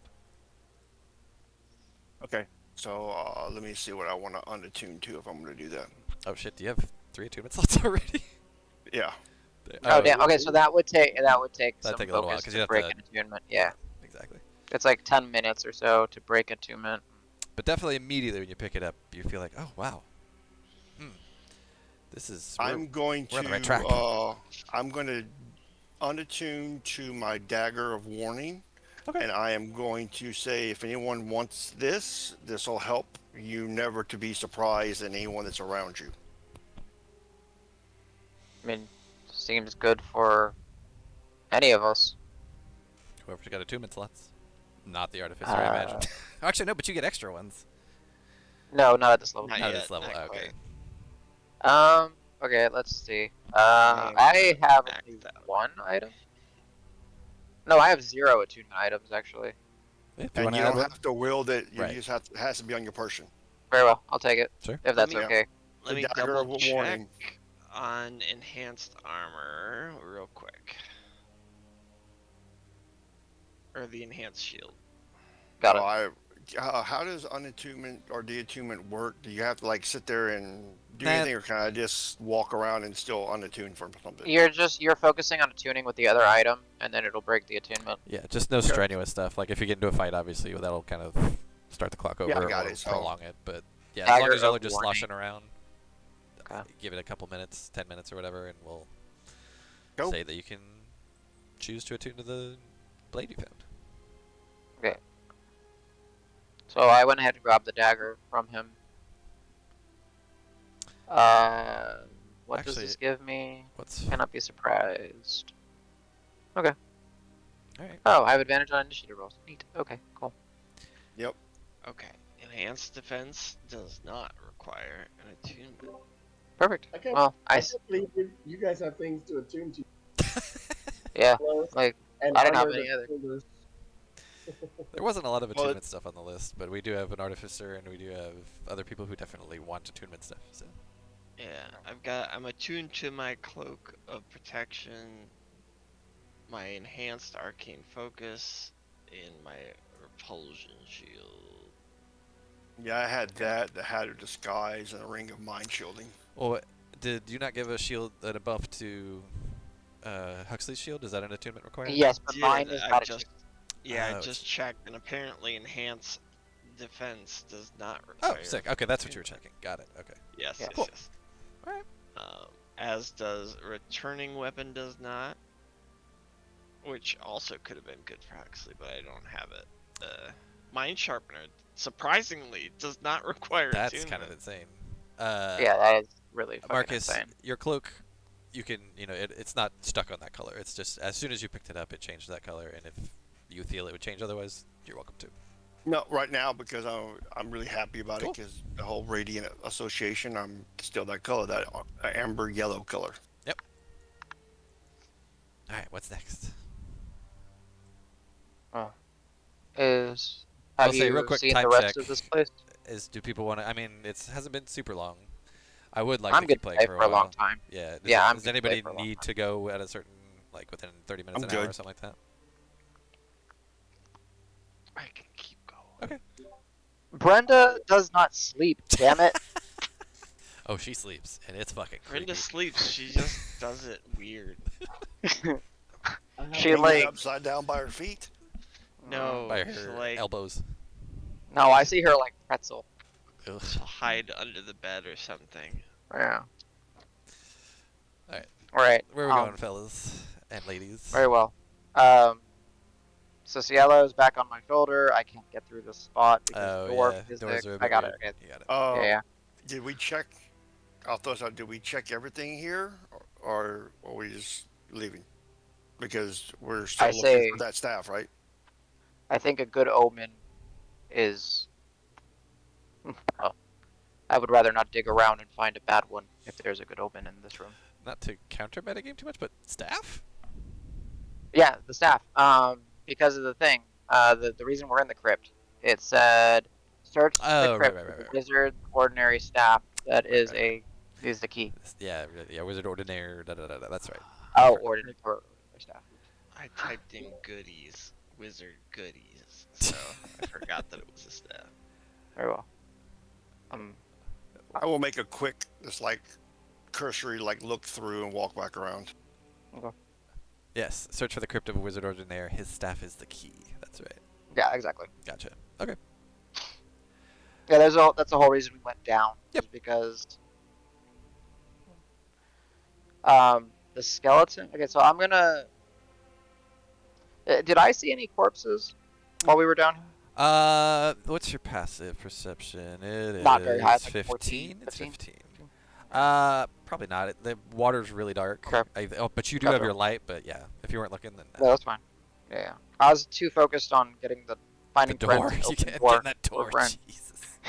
Okay. So let me see what I want to unattune to if I'm going to do that. Oh shit! Do you have 3 attunement slots already? Yeah. Oh damn. Okay, so that would take some That'd take a little while focus because to you have break to. an attunement. Yeah, Exactly. it's like 10 minutes or so to break attunement. But definitely immediately when you pick it up, you feel like, oh wow, this is. I'm going we're on the right to track. I'm going to unattune to my dagger of warning, Okay. and I am going to say if anyone wants this, this will help you never to be surprised in anyone that's around you. I mean, seems good for any of us. Whoever's got attunement slots, not the artificer, I imagine. Actually, no, but you get extra ones. No, not at this level. Not Not at yet, this level. not Okay. quite. Okay, let's see. I I have maxed only out. 1 item. No, I have 0 attunement items actually. Yeah, do you And want you to add don't one? have to will that. You Right. just have to, it has to be on your person. Very well, I'll take it. Sure. If that's me- okay. Let me The dagger double of check warning. on enhanced armor real quick. Or the enhanced shield. Got So it. how does unattunement or deattunement work? Do you have to like sit there and do Nah. anything, or can I just walk around and still unattune from something? You're focusing on attuning with the other item, and then it'll break the attunement. Yeah, just no strenuous stuff. Like if you get into a fight, obviously that'll kind of start the clock over Yeah, I got or it, so- prolong it. But yeah, as long Dagger as y'all are of just warning. sloshing around, Okay. give it a couple minutes, 10 minutes or whatever, and we'll Go. say that you can choose to attune to the blade you found. Okay. So I went ahead and grabbed the dagger from him. What does Actually, this give me? What's Cannot be surprised. Okay. all right? Oh, I have advantage on initiative rolls. Neat. Okay, cool. Yep. Okay. Enhanced defense does not require an attunement. Perfect. I can't, Well, I can't believe you guys have things to attune to. yeah, like And I didn't have armor any other. defenders. There wasn't a lot of Well, attunement stuff on the list, but we do have an artificer and we do have other people who definitely want attunement stuff. So Yeah, I'm attuned to my cloak of protection, my enhanced arcane focus, and my repulsion shield. Yeah, I had that, the hat of disguise, and a ring of mind shielding. well, did you not give a shield a buff to Huxley's shield? Is that an attunement requirement? Yes, but Did, mine is I not just, a yeah, Oh, I just checked, and apparently enhanced defense does not Oh, require. sick. Okay, that's what you were checking. Got it. Okay. Yes, Yeah. yes, Cool. yes. Alright. As does returning weapon does not, which also could have been good for Huxley, but I don't have it. Mind sharpener surprisingly does not require That's attunement. kind of insane. Yeah, that is really fucking Marcus, insane. your cloak, you can, it's not stuck on that color. It's just as soon as you picked it up, it changed that color, and if you feel it would change otherwise, you're welcome to. No, right now because I'm really happy about Cool. it because the whole Radiant Association, I'm still that color, that amber yellow color. All right, what's next? Have I'll say you real quick seen time the rest check. of this place? Do people want to? I mean, it hasn't been super long. I would like I'm to good keep to playing play for for a while. long time. Yeah. Yeah, I'm Does good to play anybody for a long need time. to go at a certain, like within 30 minutes, I'm an hour, good. or something like that? I can keep going. Okay. Brenda does not sleep. Damn it. Oh, she sleeps, and it's fucking creepy. Brenda sleeps. She just does it weird. She Hanging like upside down by her feet. No, By she'll, her like elbows. No, I see her like pretzel. Ugh. she'll hide under the bed or something. Yeah. All right. Where are we going, fellas and ladies? Very well. Um, so Cielo is back on my shoulder. I can't get through this spot because Oh dwarf yeah, physics. doors are a I bit got weird. it. Okay. You got it. Yeah, yeah. Did we check? I'll throw this out. Did we check everything here, or are we just leaving? Because we're I still looking say for that staff, right? I think a good omen is. Well, I would rather not dig around and find a bad one if there's a good omen in this room. Not to counter metagame too much, but staff? Yeah, the staff. Because of the thing. The reason we're in the crypt. It said search the Oh, right, crypt right, for right, the right. wizard ordinary staff that Right, is right, right. the key. Yeah, yeah, wizard ordinaire. Da, da, da, da. That's right. Oh, Perfect. ordinary staff. I typed in goodies, wizard goodies, so I forgot that it was a staff. Very well. I will make a quick, just like cursory, like look through and walk back around. Okay. Yes, search for the crypt of a wizard ordinaire. His staff is the key. That's right. Yeah, exactly. Gotcha. Okay. Yeah, that's the whole reason we went down. Yep. Is because the skeleton. Okay, so I'm gonna. Did I see any corpses while we were down here? What's your passive perception? It Not very high, is it's like 14, 15. It's 15. 15. Probably not. The water's really dark. Okay. But you do Gotcha. have your light. But yeah, if you weren't looking, then No, that's fine. Yeah, yeah. I was too focused on getting the the finding door. friends You open can't door get in that for door. Brent. Jesus.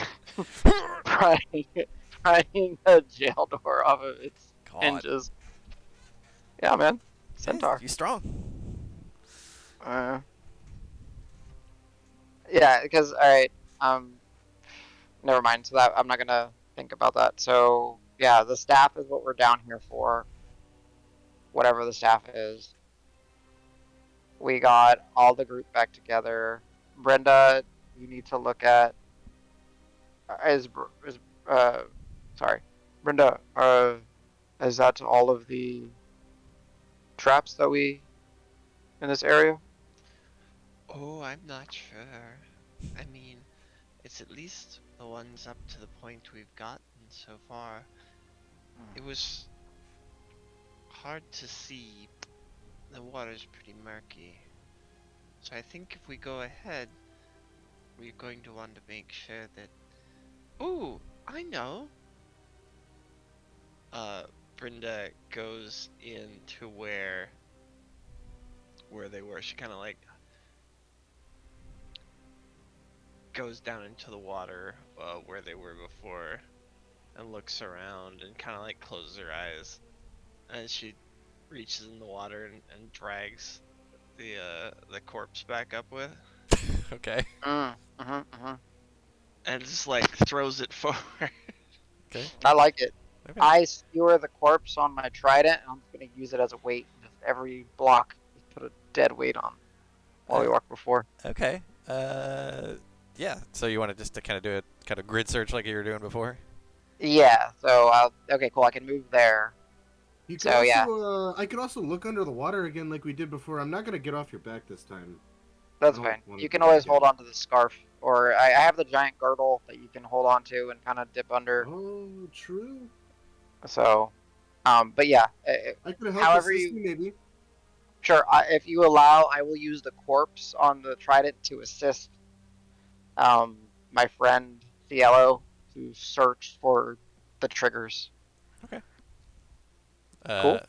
prying the jail door off of its God. hinges. Yeah, man. Centaur. You strong. Yeah, because alright, never mind. So that I'm not gonna think about that. So yeah, the staff is what we're down here for. Whatever the staff is. We got all the group back together. Brenda, you need to look at sorry, Brenda. Is that all of the traps that we in this area? Oh, I'm not sure. I mean, it's at least the ones up to the point we've gotten so far. It was hard to see. The water's pretty murky. So I think if we go ahead, we're going to want to make sure that... Ooh, I know! Brenda goes into where they were. She kind of like goes down into the water where they were before and looks around and kind of like closes her eyes as she reaches in the water and drags the corpse back up with Okay. and just like throws it forward. Okay. I like it. Okay. I skewer the corpse on my trident, and I'm just gonna use it as a weight. Just every block, just put a dead weight on while we walk before. Okay. Yeah. So you want to just to kind of do it, kind of grid search like you were doing before? Yeah. So okay, cool. I can move there. You can So, also, yeah. I could also look under the water again like we did before. I'm not gonna get off your back this time. That's I fine. don't wanna You can do always that hold again. on to the scarf, or I have the giant girdle that you can hold on to and kind of dip under. Oh, true. So, but yeah. I could help However assist you- you, maybe. Sure. If you allow, I will use the corpse on the trident to assist my friend Cielo to search for the triggers. Cool.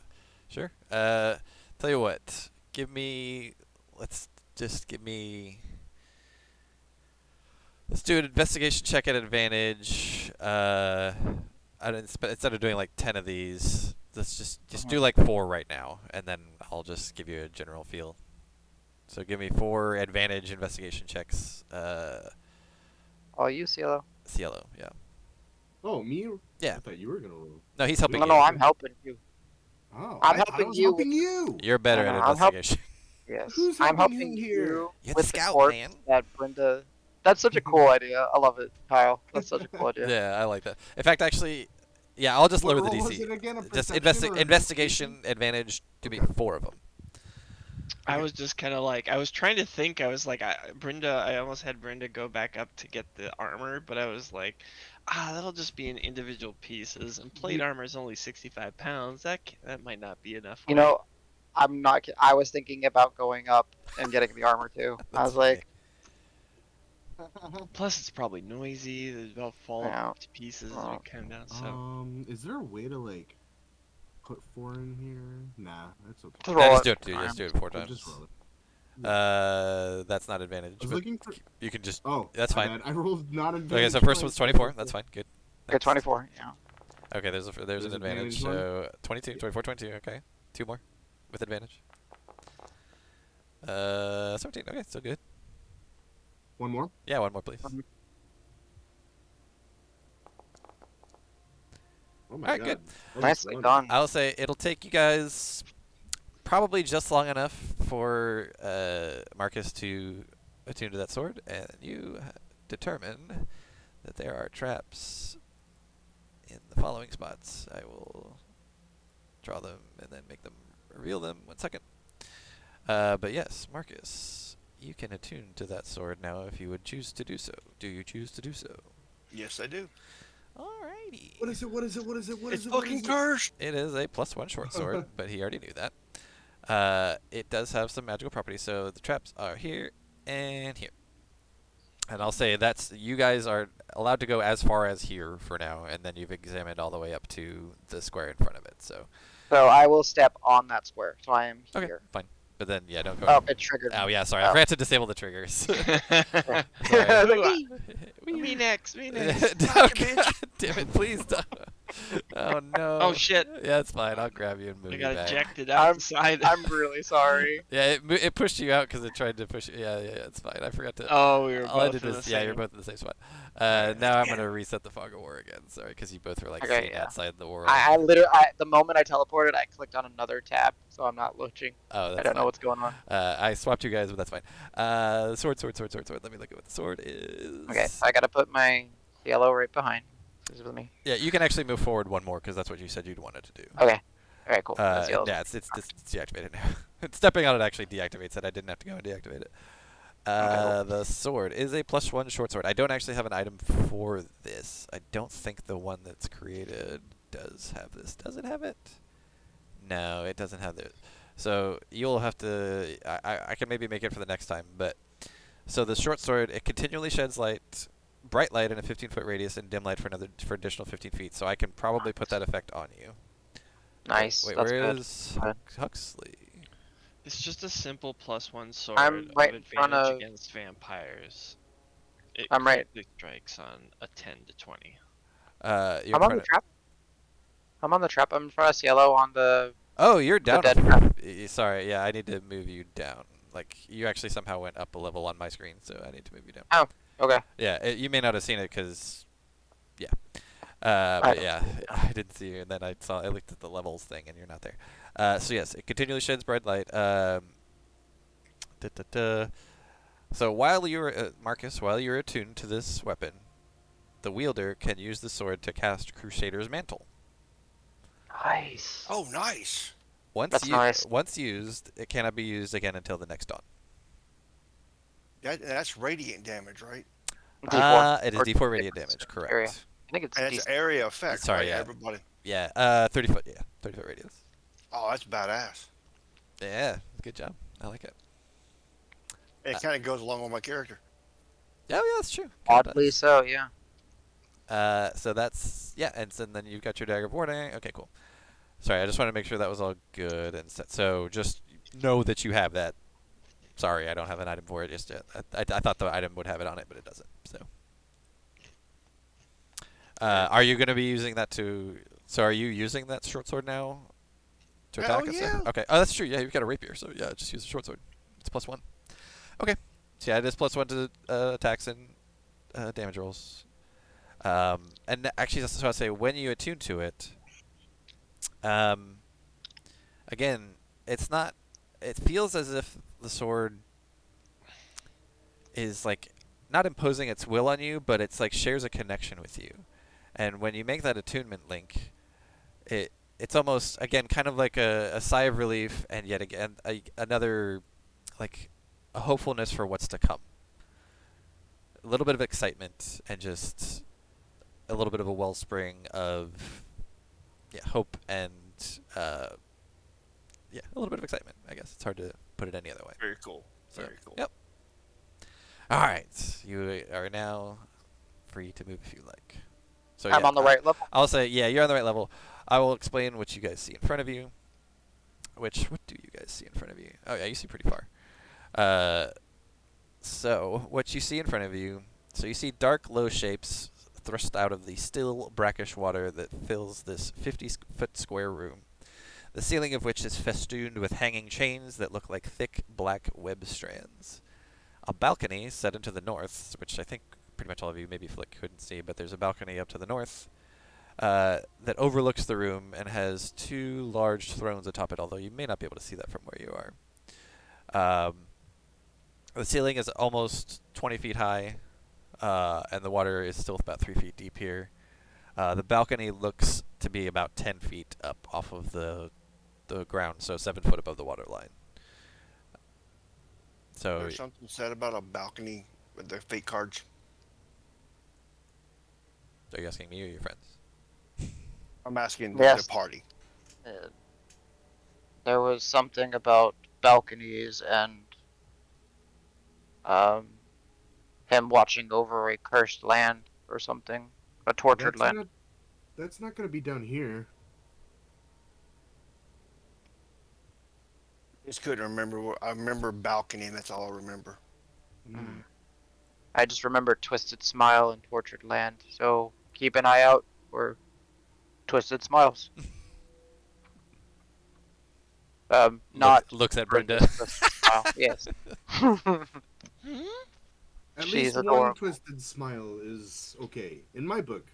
Sure. Tell you what. Let's do an investigation check at advantage. Instead of doing like 10 of these, let's just do like 4 right now, and then I'll just give you a general feel. So give me 4 advantage investigation checks. Oh, you Cielo? Cielo, yeah. Oh, me? Yeah. I thought you were gonna roll. No, he's helping No, you. no, I'm helping you. Oh, I'm I thought helping I was you helping you. You're better No, at no, I'm help- investigation. Yes. Who's I'm helping helping who here? you You're the with scout, corpse man. that Brenda. That's such a cool idea. I love it, Kyle. That's such a cool idea. Yeah, I like that. In fact, actually, yeah, I'll just What lower the roll was DC. it again? A Just perception or investigation advantage. Give me 4 of them. I was just kind of like, I was trying to think. I was like, I almost had Brenda go back up to get the armor, but I was like, that'll just be in individual pieces, and plate armor is only 65 pounds. That might not be enough You weight. know, I'm not. I was thinking about going up and getting the armor too. I That's was like, Plus, it's probabably noisy. They'll fall yeah. to pieces as we come down. So Is there a way to like put 4 in here? Nah, that's okay. Just Yeah, roll just it. do it, dude. Just do it 4 I'll times. just roll it. That's not advantage. I was But looking for. you can just. Oh, That's my fine. bad. I rolled not advantage. Okay, so first twice. one's 24. That's fine. Good. Okay, Next. 24. Yeah. Okay, there's an advantage. advantage one? So 22, 24, 22. Okay, 2 more with advantage. 17. Okay, still good. One more. Yeah, 1 more, please. Oh my Alright, god. good. That was Nicely fun. done. I'll say it'll take you guys probably just long enough for Marcus to attune to that sword, and you determine that there are traps in the following spots. I will draw them and then make them reveal them. 1 second. But yes, Marcus, you can attune to that sword now if you would choose to do so. Do you choose to do so? Yes, I do. Alrighty. What is it? What is it? What is it? What It's is it? What fucking is it? cursed. It is a +1 short sword, but he already knew that. It does have some magical properties, so the traps are here and here. And I'll say that's you guys are allowed to go as far as here for now, and then you've examined all the way up to the square in front of it. So So I will step on that square. So I am okay, here. fine. But then yeah, don't go. Oh, it triggered. Oh me. yeah, sorry, I Oh. forgot to disable the triggers. Sorry. me next. Oh, God damn it! Please don't. Oh no. Oh shit! Yeah, it's fine. I'll grab you and move I you got back. ejected I'm- outside. I'm really sorry. Yeah, it pushed you out because it tried to push you. Yeah, it's fine. I forgot to. Oh, we were All I both did in was the yeah, same. you're both in the same spot. Now I'm gonna reset the fog of war again. Sorry, because you both were like Okay, sitting yeah. outside the world. I literally, the moment I teleported, I clicked on another tab, so I'm not looking. Oh, that's I don't know fine. what's going on. I swapped you guys, but that's fine. Sword. Let me look at what the sword is. Okay, I gotta put my yellow right behind. This is with me. Yeah, you can actually move forward 1 more because that's what you said you'd wanted to do. Okay. Alright, cool. That's yellow. Yeah, it's deactivated now. Stepping on it actually deactivates it. I didn't have to go and deactivate it. The sword is a +1 short sword. I don't actually have an item for this. I don't think the one that's created does have this. Does it have it? No, it doesn't have it. So you'll have to. I can maybe make it for the next time. But so the short sword, it continually sheds light, bright light in a 15-foot radius, and dim light for additional 15 feet. So I can probably put that effect on you. Nice. Wait, That's where good. is Good. Huxley? It's just a simple +1 sword I'm right in of front advantage of- against vampires. It I'm right. critically strikes on a 10 to 20. You're I'm in on front the of- trap. I'm on the trap. I'm in front of Cielo on the. Oh, you're down. dead trap. Sorry, yeah, I need to move you down. Like you actually somehow went up a level on my screen, so I need to move you down. Oh, okay. Yeah, you may not have seen it because, yeah. I But don't yeah, see it. I didn't see you, and then I looked at the levels thing, and you're not there. So yes, it continually sheds bright light. So while you're Marcus, while you're attuned to this weapon, the wielder can use the sword to cast Crusader's Mantle. Nice. Oh, nice. That's nice. Once used, it cannot be used again until the next dawn. That's radiant damage, right? D4. It is Or D4 radiant damage, correct. area. I think it's And it's decent. area effect. Sorry, right? yeah. Everybody. Yeah, 30 foot. Yeah, 30 foot radius. Oh, that's badass. Yeah, good job. I like it. It kind of goes along with my character. Yeah, yeah, that's true. Kinda Oddly does. so, yeah. So that's yeah, and then you've got your dagger of warding. Okay, cool. Sorry, I just wanted to make sure that was all good and set. So just know that you have that. Sorry, I don't have an item for it just yet. I thought the item would have it on it, but it doesn't. So, are you going to be using that to? So are you using that short sword now to Hell attack and stuff? yeah. Okay. Oh, that's true. Yeah, you've got a rapier, so yeah, just use the short sword. It's +1. Okay. So yeah, it is +1 to attacks and damage rolls. And actually, that's what I say. When you attune to it, again, it's not. It feels as if the sword is like not imposing its will on you, but it's like shares a connection with you. And when you make that attunement link, it's almost again kind of like a sigh of relief, and yet again another like a hopefulness for what's to come. A little bit of excitement and just a little bit of a wellspring of hope and a little bit of excitement. I guess it's hard to put it any other way. Very cool. So, Very cool. yep. All right, you are now free to move if you like. So I'm on the right level. I'll say you're on the right level. I will explain what you guys see in front of you. What do you guys see in front of you? Oh yeah, you see pretty far. So what you see in front of you, so you see dark, low shapes thrust out of the still, brackish water that fills this 50-foot square room, the ceiling of which is festooned with hanging chains that look like thick, black web strands. A balcony set into the north, which I think pretty much all of you, maybe Flick, couldn't see, but there's a balcony up to the north that overlooks the room and has two large thrones atop it, although you may not be able to see that from where you are. The ceiling is almost 20 feet high, and the water is still about 3 feet deep here. The balcony looks to be about 10 feet up off of the ground, so 7 foot above the water line. So There's something said about a balcony with the fake cards. are you asking me or your friends? I'm asking Yes. the party. There was something about balconies and him watching over a cursed land or something, a tortured land. That's not going to be down here. Just couldn't remember. I remember balcony, and that's all I remember. Mm. I just remember Twisted Smile and Tortured Land, so keep an eye out for Twisted Smiles. Not looks at Brenda's Brenda. Twisted Smile. Yes. At She's least one adorable. twisted smile is okay in my book.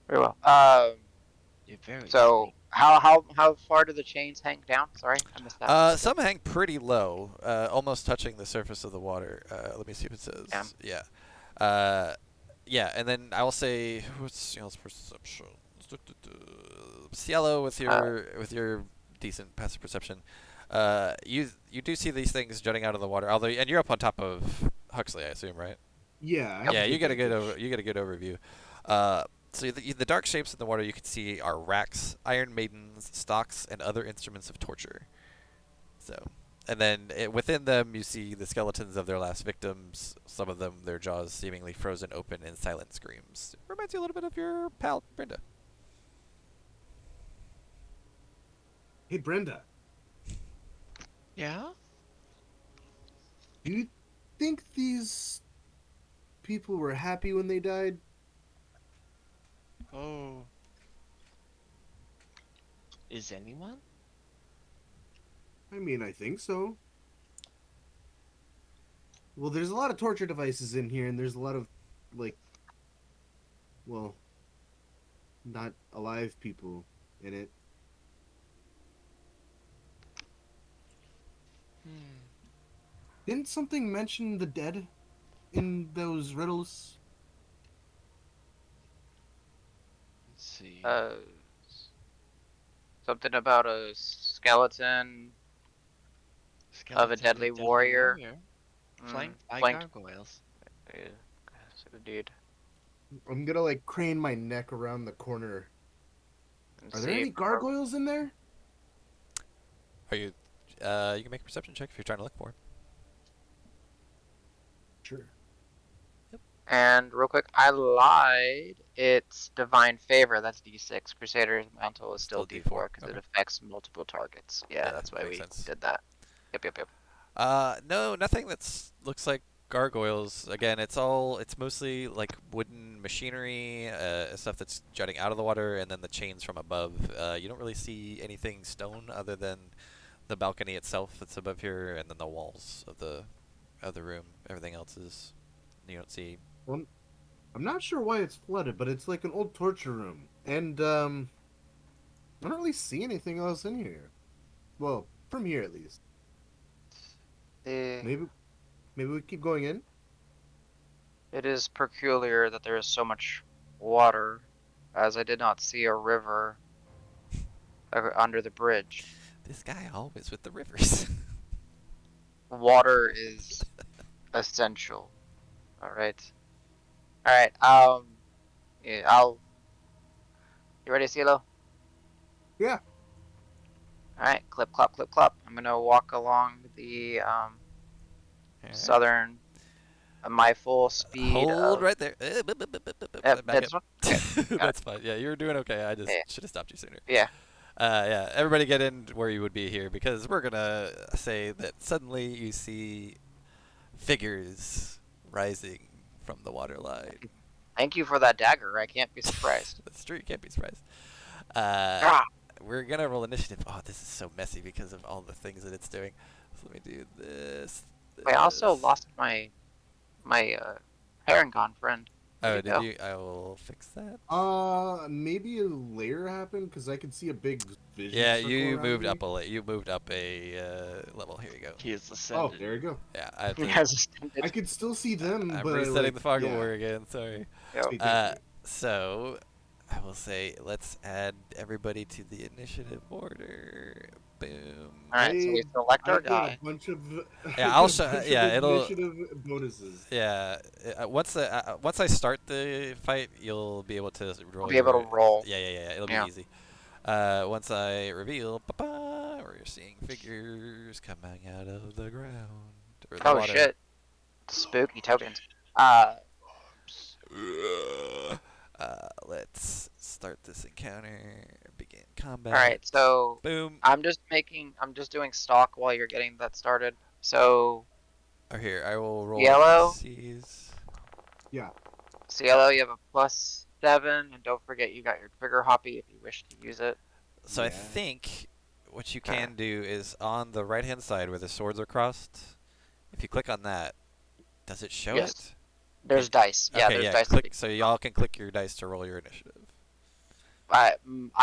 Very well. You're very So sweet. how far do the chains hang down? Sorry, I missed that. Some hang pretty low, almost touching the surface of the water. Let me see what it says. Yeah, and then I will say, what's y'all's perception? Cielo, with your decent passive perception, you do see these things jutting out of the water. Although, and you're up on top of Huxley, I assume, right? Yeah. Yeah, you get a good overview. So the dark shapes in the water you can see are racks, iron maidens, stocks, and other instruments of torture. So, and then within them you see the skeletons of their last victims. Some of them, their jaws seemingly frozen open in silent screams. Reminds you a little bit of your pal Brenda. Hey, Brenda. Yeah? Do you think these people were happy when they died? Oh. Is anyone? I mean, I think so. Well, there's a lot of torture devices in here, and there's a lot of, not alive people in it. Didn't something mention the dead in those riddles? Let's see. Something about a skeleton of a deadly warrior. Flanked by flanked. gargoyles. Yes, indeed. I'm gonna crane my neck around the corner. And Are there see any if- gargoyles in there? Are you? You can make a perception check if you're trying to look for 'em. Sure. And real quick, I lied. It's Divine Favor. That's D6. Crusader's Mantle is still Still D4 D4, because okay. it affects multiple targets. Yeah, that's why makes we sense. did that. Yep. No, nothing looks like gargoyles. Again, it's mostly like wooden machinery, stuff that's jutting out of the water, and then the chains from above. You don't really see anything stone other than the balcony itself that's above here, and then the walls of the room. Everything else is, you don't see. Well, I'm not sure why it's flooded, but it's like an old torture room, and I don't really see anything else in here. Well, from here at least. Maybe we keep going in. It is peculiar that there is so much water, as I did not see a river under the bridge. This guy always with the rivers. Water is essential. All right. All right. Yeah, You ready, CeeLo? Yeah. All right. Clip, clop, clip, clop. I'm gonna walk along the Alright. southern, my full speed Hold of. right there. Back This up. one. Okay. Got it. That's fine. Yeah, you were doing okay. I just Yeah. should have stopped you sooner. Yeah. Yeah, everybody get in where you would be here because we're gonna say that suddenly you see figures rising from the water line. Thank you for that dagger. I can't be surprised. That's true. You can't be surprised. Ah, We're gonna roll initiative. Oh, this is so messy because of all the things that it's doing. So let me do this. I also this. lost my Paragon friend. Oh, Where'd he did go? you? I will fix that. Maybe a layer happened because I could see a big vision. Yeah, circle you around moved me. up you moved up a level. Here you go. He is Oh, ascended. there you go. Yeah, I have He to, has ascended. I could still see them, I'm but resetting like, the fog of yeah. war again. Sorry. Yo, Sweet, thank you. So I will say let's add everybody to the initiative order. Boom. All right, so we select our I get a guy. bunch of Yeah, I I'll get a show. bunch Yeah, of it'll. initiative bonuses. Yeah, once I start the fight, you'll be able to roll. We'll be able to roll. Yeah. It'll be Yeah. easy. Once I reveal, we're seeing figures coming out of the ground or the Oh water. shit! Spooky tokens. Let's start this encounter. Begin combat. All right, so Boom. I'm just doing stock while you're getting that started. So Or here, I will roll. Yellow. These. Yeah. CLO, you have a +7, and don't forget you got your trigger hoppy if you wish to use it. So I Yeah. think what you can do is on the right hand side where the swords are crossed. If you click on that, does it show Yes. it? There's dice. Yeah, Okay, there's yeah. dice. Click, so y'all can click your dice to roll your initiative. I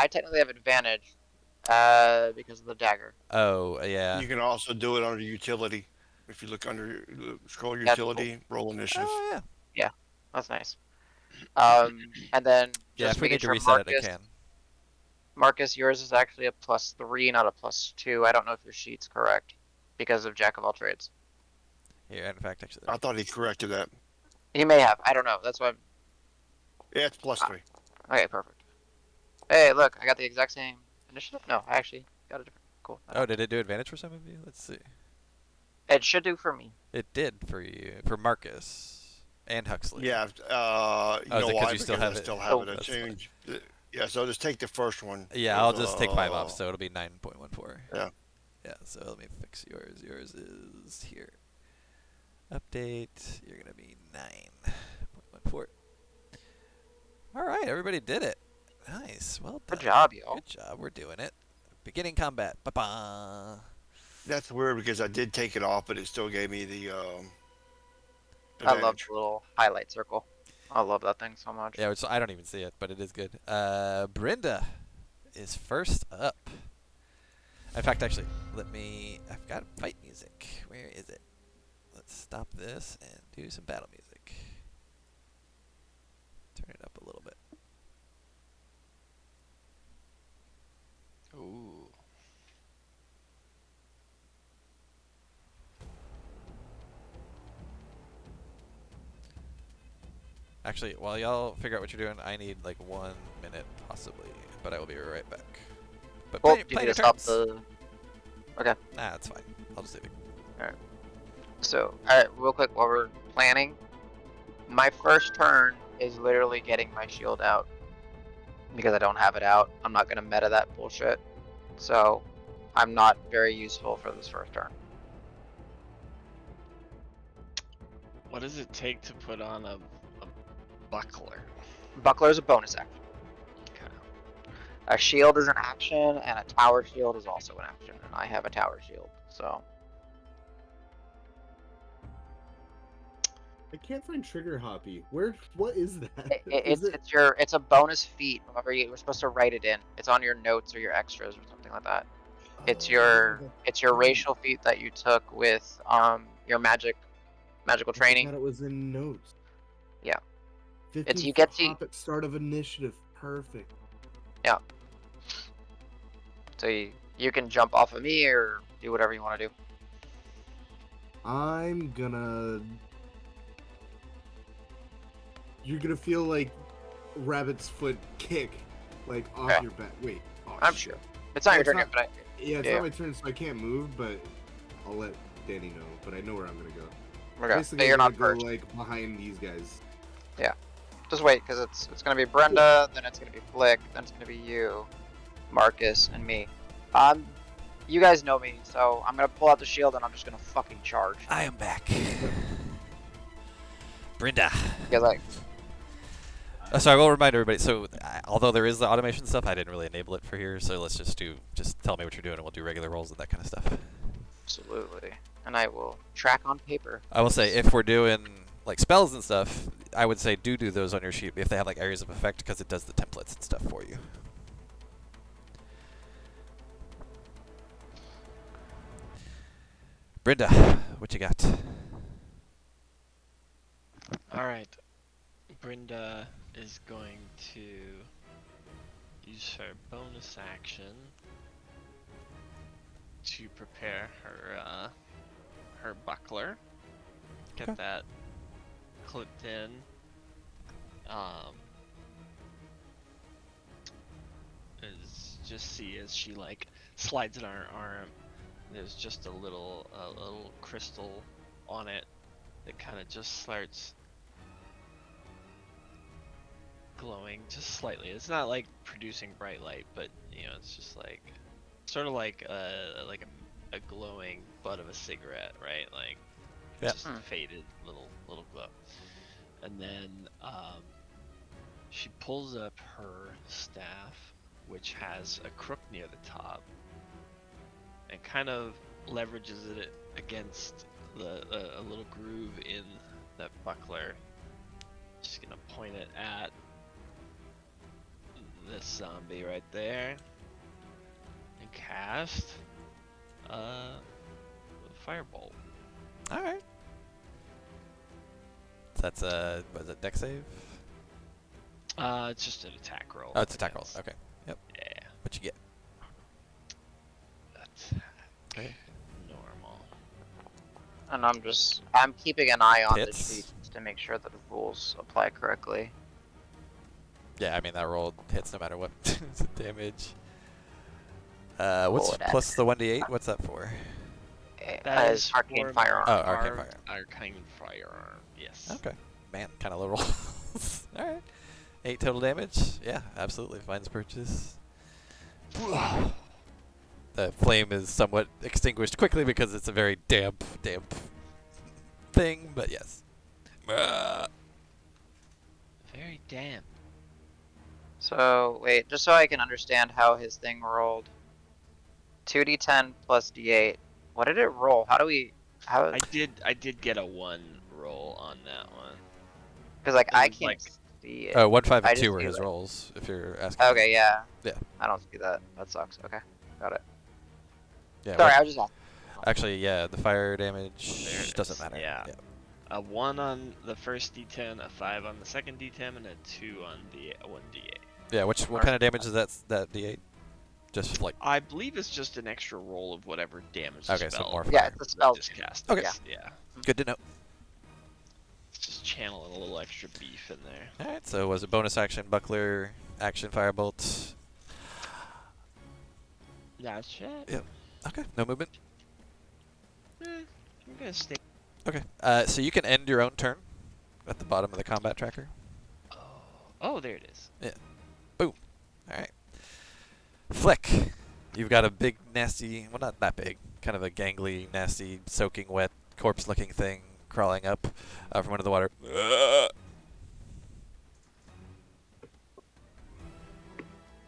technically have advantage because of the dagger. Oh, yeah. You can also do it under utility. If you look under scroll That's cool. utility, roll initiative. Oh, yeah. That's nice. And then Yeah, just if we making need to sure reset it, I can. Marcus, yours is actually a +3, not a +2. I don't know if your sheet's correct because of Jack of all trades. Here, in fact, actually. I thought he corrected that. He may have. I don't know. That's why. Yeah, it's +3. Okay, perfect. Hey, look, I got the exact same initiative. No, I actually got a different. Cool. Oh, did it do advantage for some of you? Let's see. It should do for me. It did for you, for Marcus and Huxley. Yeah. You Oh, know is it 'cause why? you still Because have I it? still have Oh, it. I that's fine. changed. Yeah. So just take the first one. Yeah, I'll just take 5 off, so it'll be 9.14. Yeah. Yeah, so let me fix yours. Yours is here. Update. You're going to be 9.14. All right, everybody did it. Nice. Well done. Good job, y'all. Good job. We're doing it. Beginning combat. Ba-ba. That's weird because I did take it off, but it still gave me the. I love advantage. the little highlight circle. I love that thing so much. Yeah, which I don't even see it, but it is good. Brenda is first up. In fact, actually, I've got fight music. Where is it? Let's stop this and do some battle music. Turn it up a little bit. Ooh. Actually, while y'all figure out what you're doing, I need like 1 minute possibly, but I will be right back. But Well, play you need your to stop turns. the. Okay. Nah, it's fine. I'll just leave it. So, alright, real quick while we're planning. My first turn is literally getting my shield out. Because I don't have it out. I'm not gonna meta that bullshit. So, I'm not very useful for this first turn. What does it take to put on a buckler? Buckler is a bonus action. Okay. A shield is an action, and a tower shield is also an action. And I have a tower shield, so. I can't find trigger hoppy. What is that? It's a bonus feat. Remember, you were supposed to write it in. It's on your notes or your extras or something like that. It's your racial feat that you took with your magical training. I thought it was in notes. Yeah. 50 you get to- hop at start of initiative. Perfect. So you You can jump off of me or do whatever you want to do. I'm gonna. You're gonna feel like rabbit's foot kick, like off Okay. your back. Wait. Oh, I'm shit. sure. It's not your It's turn not- yet, but Yeah, it's Yeah. not my turn, so I can't move. But I'll let Danny know. But I know where I'm gonna go. okay. Basically, But you're I'm not gonna first. go like behind these guys. Just wait, because it's gonna be Brenda, then it's gonna be Flick, then it's gonna be you, Marcus, and me. You guys know me, so I'm gonna pull out the shield and I'm just gonna fucking charge. I am back. Brenda. Because like, So I will remind everybody. So although there is the automation stuff, I didn't really enable it for here. So let's just tell me what you're doing, and we'll do regular rolls and that kind of stuff. absolutely. And I will track on paper. I will say if we're doing like spells and stuff, I would say do those on your sheet if they have like areas of effect, because it does the templates and stuff for you. Brenda, what you got? Alright. Brenda is going to use her bonus action to prepare her buckler. Get Okay. that clipped in. Just see as she like slides it on her arm, there's just a little crystal on it that kind of just starts glowing just slightly. It's not like producing bright light, but you know, it's just like sort of like a glowing butt of a cigarette, right? Like Yeah. just a faded little glow. And then she pulls up her staff, which has a crook near the top, and kind of leverages it against a little groove in that buckler. Just gonna point it at this zombie right there and cast a firebolt. All right. So that's was it dex save? It's just an attack roll. Oh, it's attack roll. Okay. Yep. Yeah, What you get? that's Okay. normal. And I'm keeping an eye on the Hits. sheet to make sure that the rules apply correctly. Yeah, I mean that roll hits no matter what damage. What's Roll it at- plus the 1d8? What's that for? That is arcane for firearm. Oh, arcane carved firearm. Arcane firearm. Yes. Okay. Man, kind of low rolls. All right. 8 total damage. Yeah, absolutely. Finds purchase. The flame is somewhat extinguished quickly because it's a very damp thing, but yes. Very damp. So wait, just so I can understand how his thing rolled. 2d10 plus d8. What did it roll? How? I did get a 1 roll on that one. Because like It I was can't like- see it. 1, 5, I and just 2 were see, his like- rolls, if you're asking. Okay, yeah. Yeah. I don't see that. That sucks. Okay, got it. Yeah. Sorry, what- I was just asking. Actually, yeah, the fire There damage it doesn't is, matter. yeah. A 1 on the first d10, a 5 on the second d10, and a 2 on the 1d8. Yeah, what Alright. kind of damage is that d8? Just like I believe it's just an extra roll of whatever damage the okay, so spell more Yeah, fire. it's a spell. just cast. Okay. Yeah. Good to know. Just channeling a little extra beef in there. All right, so was it bonus action, buckler, action, firebolt? That's it. Yep. Okay, no movement. I'm gonna stay. Okay, so you can end your own turn at the bottom of the combat tracker. Oh, there it is. All right. Flick, you've got a big, nasty, well, not that big, kind of a gangly, nasty, soaking wet, corpse-looking thing crawling up from under the water.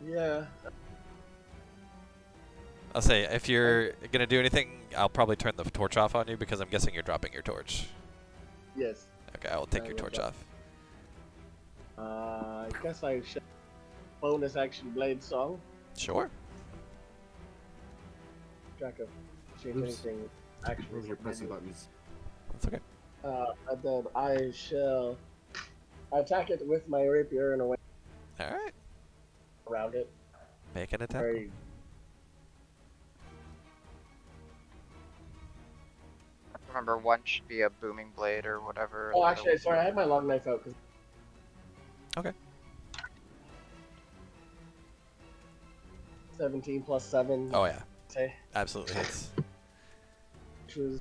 Yeah. I'll say, if you're going to do anything, I'll probably turn the torch off on you because I'm guessing you're dropping your torch. Yes. Okay, I will take I your will torch drop- off. I guess I should. Bonus action blade song. Sure. Track of change Oops. anything. Action. Where's your pressing buttons? That's okay. And then I shall attack it with my rapier in a way All right. around it. Make an attack. Very remember, one should be a booming blade or whatever. Oh, and the actually, sorry, I had my long knife out. Okay. 17 plus 7. Oh yeah, Say, absolutely hits. which was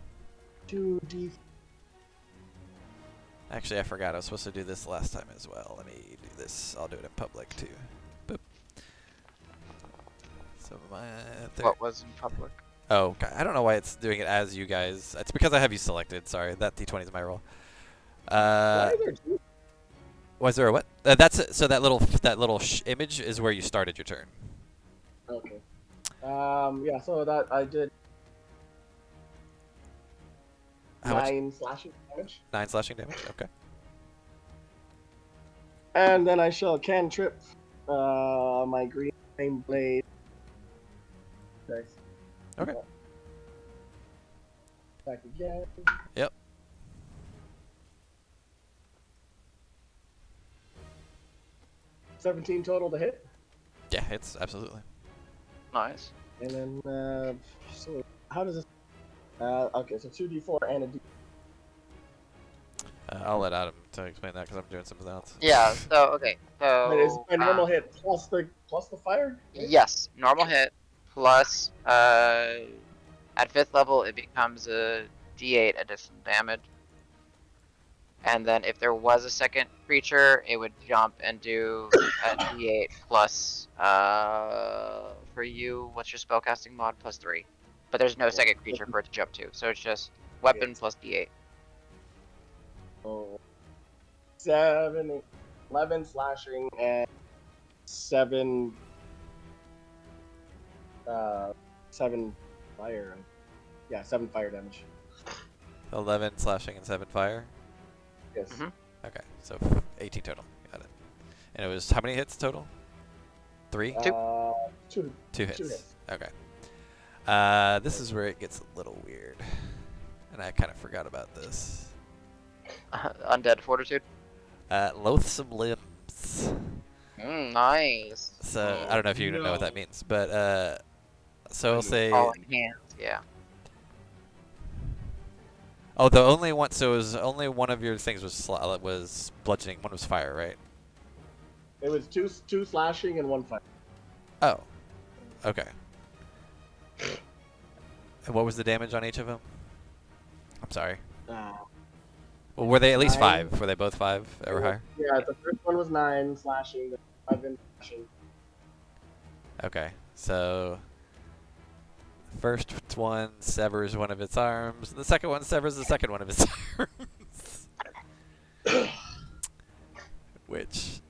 2d. Actually, I forgot I was supposed to do this last time as well. Let me do this. I'll do it in public too. Boop. So my What was in public? Oh, okay. I don't know why it's doing it as you guys. It's because I have you selected. Sorry, that D20 is my roll. Why is there two? Was there a what? That's so that little image is where you started your turn. Okay. Yeah, so that I did How much? 9 slashing damage. 9 slashing damage. Okay. And then I shall cantrip my green flame blade. Nice. Okay. Back again. Yep. $17 total to hit. Yeah, it's absolutely. Nice. And then, so how does this? Okay, so 2d4 and a d. I'll let Adam to explain that because I'm doing something else. Yeah. So okay. But is So my normal hit plus the fire? yes, normal hit plus at 5th level it becomes a D8 additional damage. And then if there was a second creature, it would jump and do a D8 plus for you, what's your spellcasting mod? Plus 3. But there's no second creature for it to jump to, so it's just weapon plus D8. Oh. 7, 11 slashing and 7 fire. Yeah, 7 fire damage. 11 slashing and 7 fire. Yes. Mhm. Okay, so 18 total. Got it. And it was how many hits total? 3? 2. 2 hits. 2 hits. Okay. This is where it gets a little weird, and I kind of forgot about this. Undead Fortitude. Loathsome limbs. Nice. So I don't know if you know what that means, but so I'll say. Falling hands, yeah. Oh, the only one. So it was only one of your things was bludgeoning. One was fire, right? It was 2 slashing and 1 fire. Oh. Okay. And what was the damage on each of them? I'm sorry. Well, were they at least 9. 5? Were they both 5 or higher? Yeah, the first one was 9 slashing, the 5 slashing. Okay, so the first one severs one of its arms, and the second one severs the second one of its arms. Which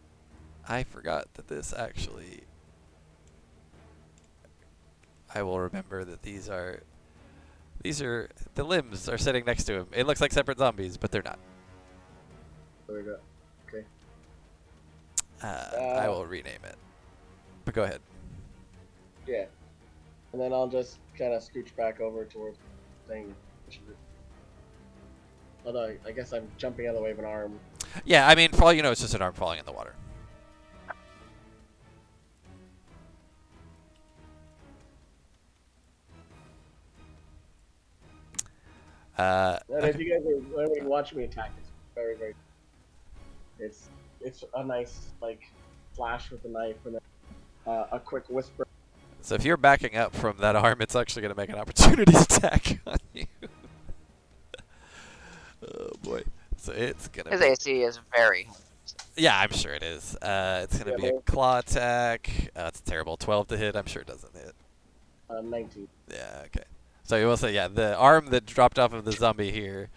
I forgot that this actually. I will remember that these are the limbs are sitting next to him. It looks like separate zombies, but they're not. There we go. Okay. I will rename it. But go ahead. Yeah. And then I'll just kind of scooch back over towards the thing. Although I guess I'm jumping out of the way of an arm. Yeah, I mean, for all you know, it's just an arm falling in the water. And Okay. if you guys are watching me attack, it's very, very. It's a nice like flash with the knife and then a quick whisper. So if you're backing up from that arm, it's actually going to make an opportunity attack on you. Oh boy. So it's going to His be... AC is very. Yeah, I'm sure it is. It's going to be a claw attack. It's terrible. 12 to hit. I'm sure it doesn't hit. 19. Yeah, okay. So you will say, yeah, the arm that dropped off of the zombie here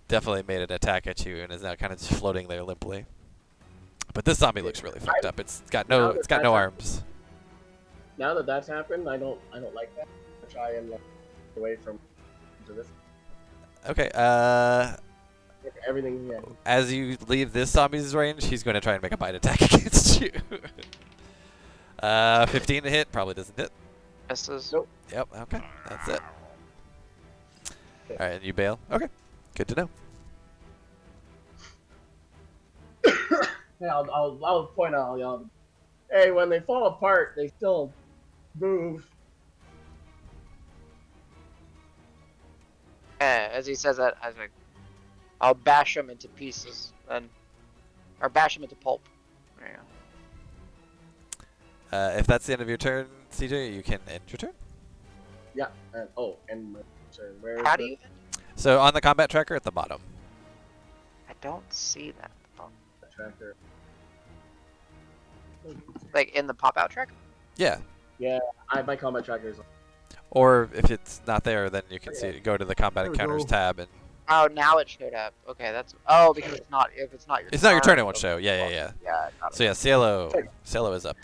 definitely made an attack at you and is now kind of just floating there limply. But this zombie looks really fucked up. It's got no arms. Now that that's happened, I don't like that. I try and away from to this. Okay. Everything. Yeah. As you leave this zombie's range, he's going to try and make a bite attack against you. 15 to hit probably doesn't hit. Misses. Nope. Yep. Okay. That's it. All right, and you bail. Okay. Good to know. Yeah, I'll point out, y'all. Hey, when they fall apart, they still move. As he says that, I was like, I'll bash him into pieces or bash him into pulp. There you go. If that's the end of your turn, CJ, you can end your turn. Yeah. And my turn. Where is How do the- you? So on the combat tracker at the bottom. I don't see that. tracker? Like in the pop-out track. Yeah. My combat tracker is. Or if it's not there, then you can see it. Go to the combat There we encounters go. tab, and Oh, now it showed up. Okay, that's because it's not. If it's not your. it's not your turn. It turn, won't show. Yeah. Yeah. Got it. So yeah, Cielo is up.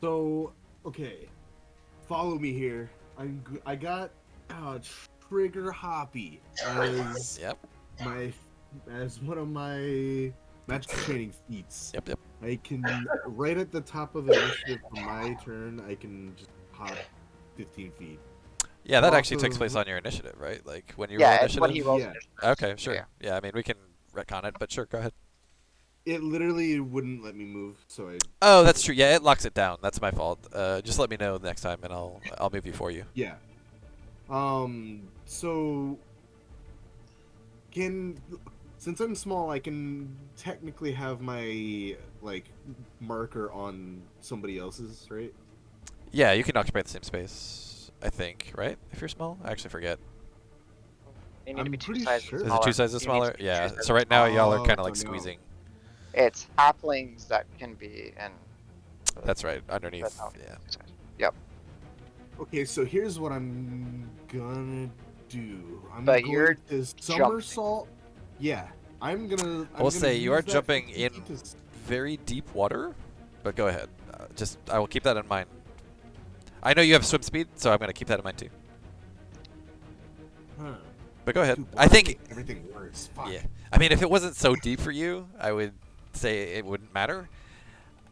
So, okay, follow me here. I got Trigger Hoppy as Yep. as one of my magic training feats. Yep. I can right at the top of the initiative for my turn. I can just hop 15 feet. Yeah, that actually takes Also- place on your initiative, right? Like when you Yeah, roll it's initiative. when he rolls Yeah. initiative. Okay, sure. Yeah. Yeah, I mean we can retcon it, but sure, go ahead. It literally wouldn't let me move, so I Oh, that's true. Yeah, it locks it down. That's my fault. Just let me know next time, and I'll move you for you. yeah. So since I'm small, I can technically have my marker on somebody else's, right? Yeah, you can occupy the same space, I think, right? If you're small, I actually forget. You need to I'm be two pretty sizes sure. Is it smaller. two sizes You need to smaller? be two Yeah. sizes So right now y'all are Oh, kind of like so no. squeezing. It's halflings that can be in. That's right. Underneath. That's how- Yeah. Yep. Okay, so here's what I'm gonna do. I'm But going you're to somersault. Yeah, I'm gonna. I will say you are use that jumping 15 in feet to very deep water, but go ahead. I will keep that in mind. I know you have swim speed, so I'm gonna keep that in mind too. Huh. But go ahead. Dude, I think. makes everything worse. Fuck. Yeah. I mean, if it wasn't so deep for you, I would say it wouldn't matter.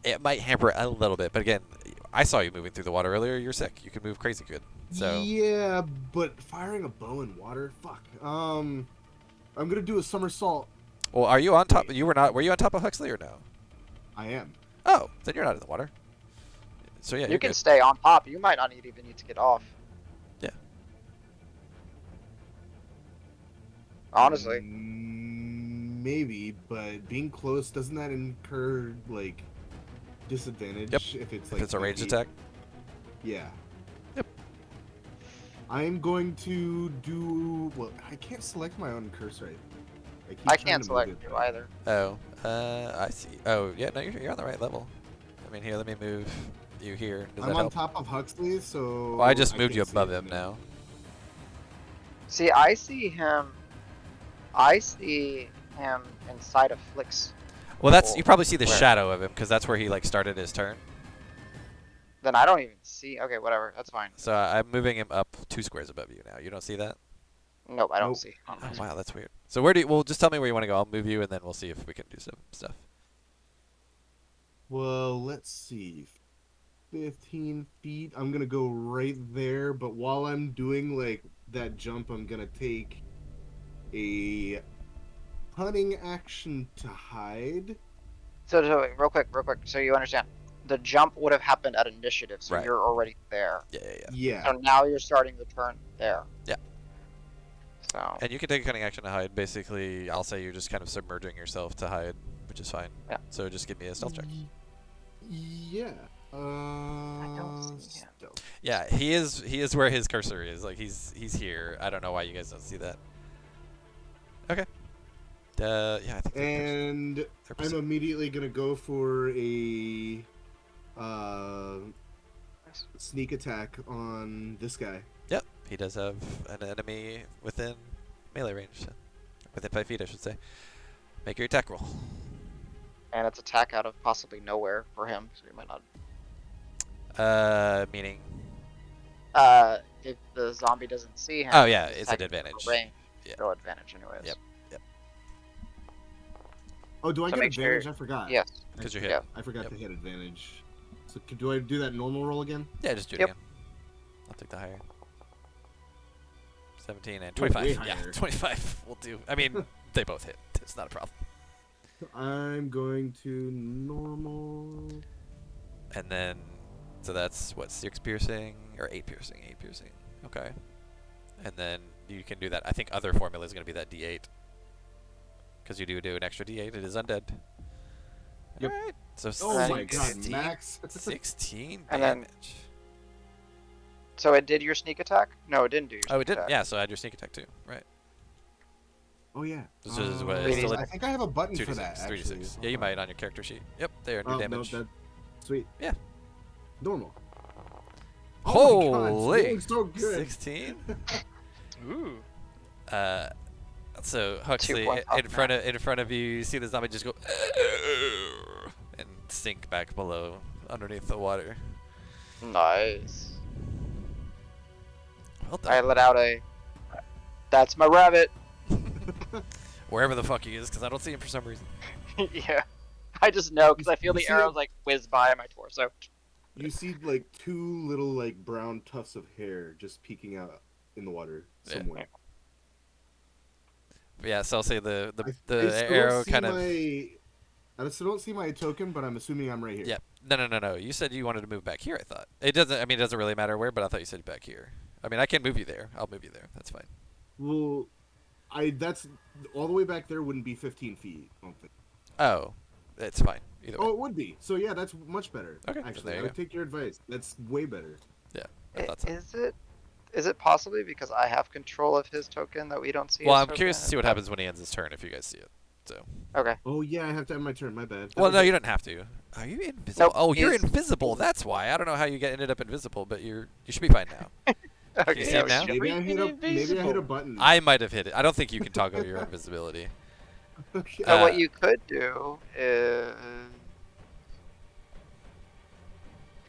It might hamper it a little bit, but again, I saw you moving through the water earlier. You're sick. You can move crazy good. So Yeah, but firing a bow in water, fuck. I'm gonna do a somersault. well, are you on top? You were not. Were you on top of Huxley or no? I am. Oh, then you're not in the water. So yeah, You you're can good. stay on top. You might not even need to get off. Yeah. Honestly, Maybe, but being close, doesn't that incur disadvantage Yep. if it's If it's a 10 ranged feet? attack. Yeah. Yep. I'm going to do. Well, I can't select my own curse right. keep I trying can't to move select it, you but- either. Oh, I see. Oh, yeah. No, you're on the right level. I mean, here, let me move you here. Does I'm that on help? top of Huxley, so. Well, I just moved you can't see above it him now. See, I see him. I see him inside of Flick's. Well, that's you probably see the Where? shadow of him because that's where he like started his turn. Then I don't even see. Okay, whatever. That's fine. So I'm moving him up 2 squares above you now. You don't see that? Nope, I don't Nope. see. Oh, wow, that's weird. So where do you, well, just tell me where you want to go. I'll move you, and then we'll see if we can do some stuff. Well, let's see. 15 feet. I'm gonna go right there, but while I'm doing that jump, I'm gonna take a hunting action to hide. So wait, real quick. So you understand, the jump would have happened at initiative, so Right. you're already there. Yeah. Yeah. So now you're starting the turn there. Yeah. So And you can take a cunning action to hide. Basically, I'll say you're just kind of submerging yourself to hide, which is fine. Yeah. So just give me a stealth check. Yeah. I don't see him. Stealth. Yeah, he is where his cursor is. Like he's here. I don't know why you guys don't see that. Okay. Yeah, I think And they're I'm perce- immediately gonna go for a sneak attack on this guy. Yep, he does have an enemy within melee range. So within 5 feet, I should say. Make your attack roll. And it's attack out of possibly nowhere for him, so he might not. Meaning. If the zombie doesn't see him. Oh yeah, he's it's an attacking from advantage. Range, Yeah. still advantage, anyways. Yep. Oh, do I So get make sure- advantage? I forgot. Yes. Because you're hit. Yeah. I forgot Yep. to hit advantage. So do I do that normal roll again? Yeah, just do it Yep. again. I'll take the higher. 17 and Oh, way 25. Yeah, higher. 25 will do. I mean, they both hit. It's not a problem. I'm going to normal. And then, so that's what, 6 piercing or 8 piercing? 8 piercing. Okay. And then you can do that. I think other formula is going to be that D8. Because you do an extra D8. It is undead. Yep. Alright. So Oh my god, 16 Max. 16 And then- damage. So it did your sneak attack? No, it didn't do your Oh, sneak it didn't? attack. Yeah, so add your sneak attack too. Right. Oh yeah. This is what- it's still I think I have a button 2d6. for that. 3d6. Actually. Yeah, you might on your character sheet. Yep, there, new Oh, damage. no, that, sweet. Yeah. Normal. Oh my God, Holy! feeling so good. 16? Ooh. So Huxley, points off in front of you, you see the zombie just go and sink back below, underneath the water. Nice. Well I done. let out a. That's my rabbit. Wherever the fuck he is, because I don't see him for some reason. Yeah. I just know because I feel You the see arrows it? like whiz by my torso. You see like two little like brown tufts of hair just peeking out in the water Yeah. somewhere. But yeah, so I'll say the I still arrow don't see kind of. I still don't see my token, but I'm assuming I'm right here. Yeah. No. You said you wanted to move back here. I thought it doesn't. I mean, it doesn't really matter where, but I thought you said back here. I mean, I can move you there. I'll move you there. That's fine. Well, that's all the way back there wouldn't be 15 feet. I don't think. Oh, it's fine. Either way. Oh, it would be. So yeah, that's much better. Okay, then Actually, there I you would go. take your advice. That's way better. Yeah, I thought so. Is it possibly because I have control of his token that we don't see? Well, his I'm token? curious to see what happens when he ends his turn. If you guys see it. So. Okay. Oh yeah, I have to have my turn. My bad. Well, no, you don't have to. Are you invisible? Nope, Oh, you're he's- invisible. That's why. I don't know how you ended up invisible, but you should be fine now. Okay. see him now? Maybe I hit a Invisible. button. I might have hit it. I don't think you can toggle your invisibility. Okay. So what Uh, you could do is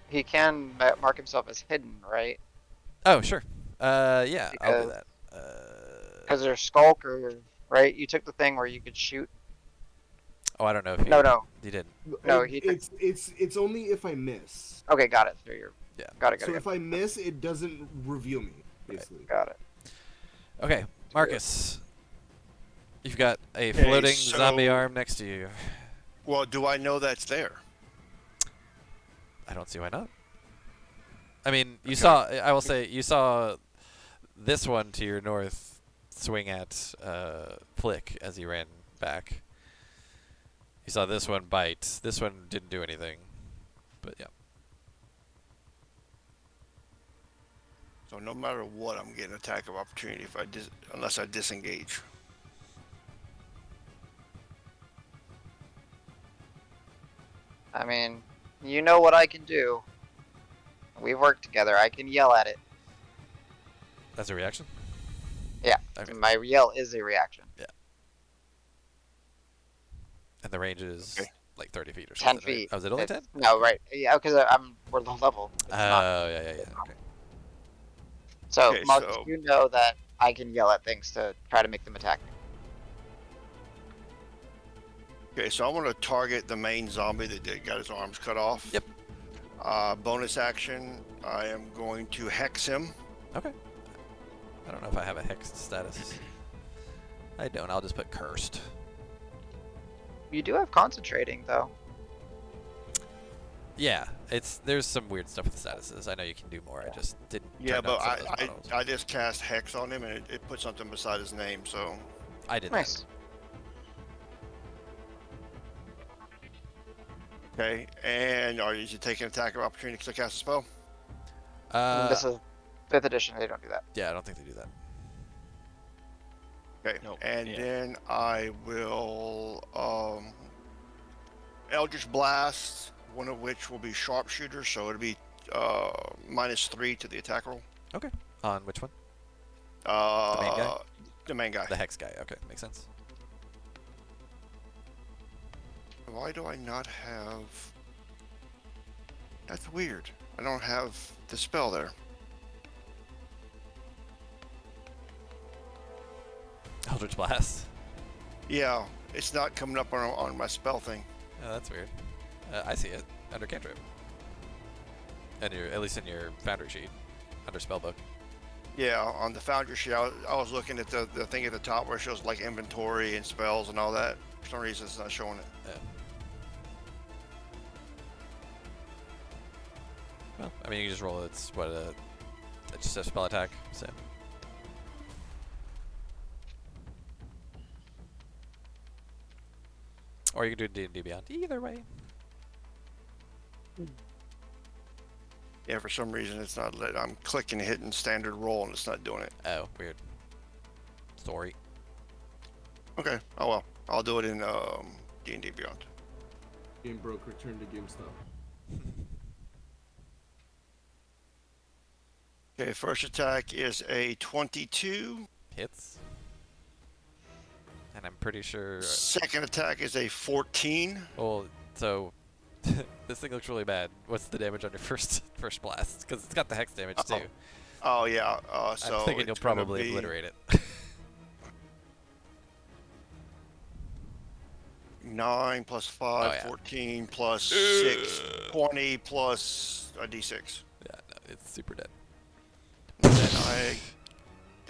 he can mark himself as hidden, right? Oh, sure. Yeah, I'll do Because- that. Because there's skulker, right? You took the thing where you could shoot. Oh, I don't know if you. No, no. You didn't. No, he took- it's only if I miss. Okay, got it. So you're. Yeah. Got it. So if I miss, it doesn't reveal me. Basically. Got it. Okay, Marcus. You've got a Okay, floating so- zombie arm next to you. Well, do I know that's there? I don't see why not. I mean, you Okay. saw. I will say you saw this one to your north swing at Flick as he ran back. You saw this one bite. This one didn't do anything, but yeah. So no matter what, I'm getting attack of opportunity if unless I disengage. I mean, you know what I can do. We've worked together. I can yell at it. That's a reaction. Yeah. Okay. My yell is a reaction. And the range is Okay. like 30 feet or 10 something. Right? feet. Oh, is it only 10? It's- No, right. Yeah, because we're low level. It's Oh, not. yeah. Okay. So, Okay, Marcus, so- you know that I can yell at things to try to make them attack me. Okay, so I want to target the main zombie that got his arms cut off. Yep. Bonus action, I am going to hex him. Okay. I don't know if I have a hexed status. I don't. I'll just put cursed. You do have concentrating, though. Yeah, there's some weird stuff with the statuses. I know you can do more. I just didn't. Yeah, turn but on some of those models. I just cast hex on him and it put something beside his name. So I did Nice. okay, and are you taking attack of opportunity because I cast a spell? that. This is 5th edition. They don't do that. Yeah, I don't think they do that. Okay, Nope, and yeah. then I will Eldritch Blast, one of which will be sharpshooter, so it'll be -3 to the attack roll. On which one? main guy? The main guy. The hex guy. Okay, makes sense. Why do I not have? That's weird. I don't have the spell there. Eldritch Blast. Yeah, it's not coming up on my spell thing. Oh, that's weird. I see it under cantrip. And at least in your foundry sheet, under spellbook. Yeah, on the Foundry sheet, I was looking at the thing at the top where it shows like inventory and spells and all that. For some reason, it's not showing it. Yeah. Well, I mean, you can just roll. It's just a spell attack. So Or you can do D&D Beyond. Either way. Yeah, for some reason it's not let. I'm clicking, hitting standard roll, and it's not doing it. Oh, weird. Sorry. Okay. Oh well. I'll do it in D&D Beyond. Game broke. Return to GameStop. Okay. First attack is a 22. Hits. And I'm pretty sure. Second attack is a 14. Well, so this thing looks really bad. What's the damage on your first blast? Because it's got the hex damage too. Oh yeah. So I'm thinking you'll it's gonna probably be obliterate it. 9 plus 5, Oh, yeah. 14 plus 6, 20 plus a d6. Yeah, no, it's super dead. And then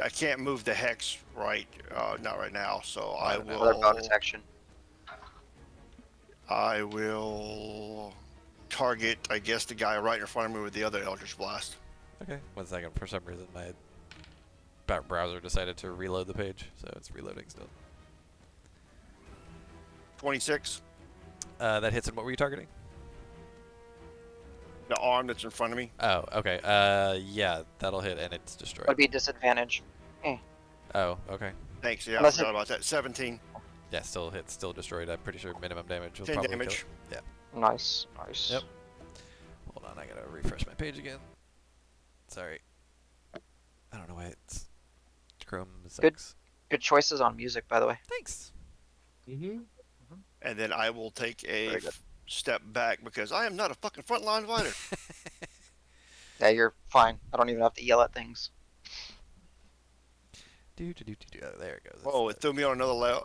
I can't move the hex not right now, so I no. Another bonus action. will target, I guess, the guy right in front of me with the other Eldritch Blast. Okay, 1 second. For some reason, my browser decided to reload the page, so it's reloading still. 26. That hits, and what were you targeting? The arm that's in front of me. Oh, okay. Yeah, that'll hit, and it's destroyed. Would be disadvantage. Oh, okay. Thanks, yeah, I Unless forgot about that. 17. Yeah, still hits, still destroyed. I'm pretty sure minimum damage will 10 probably damage. kill it. Nice. Nice. Yep. Hold on, I gotta refresh my page again. Sorry. I don't know why it's Chrome sucks. Good choices on music, by the way. Thanks. Mm-hmm. And then I will take a Very good. step back because I am not a fucking frontline fighter. Yeah, you're fine. I don't even have to yell at things. Oh, there it goes. Whoa, it threw me on another layer.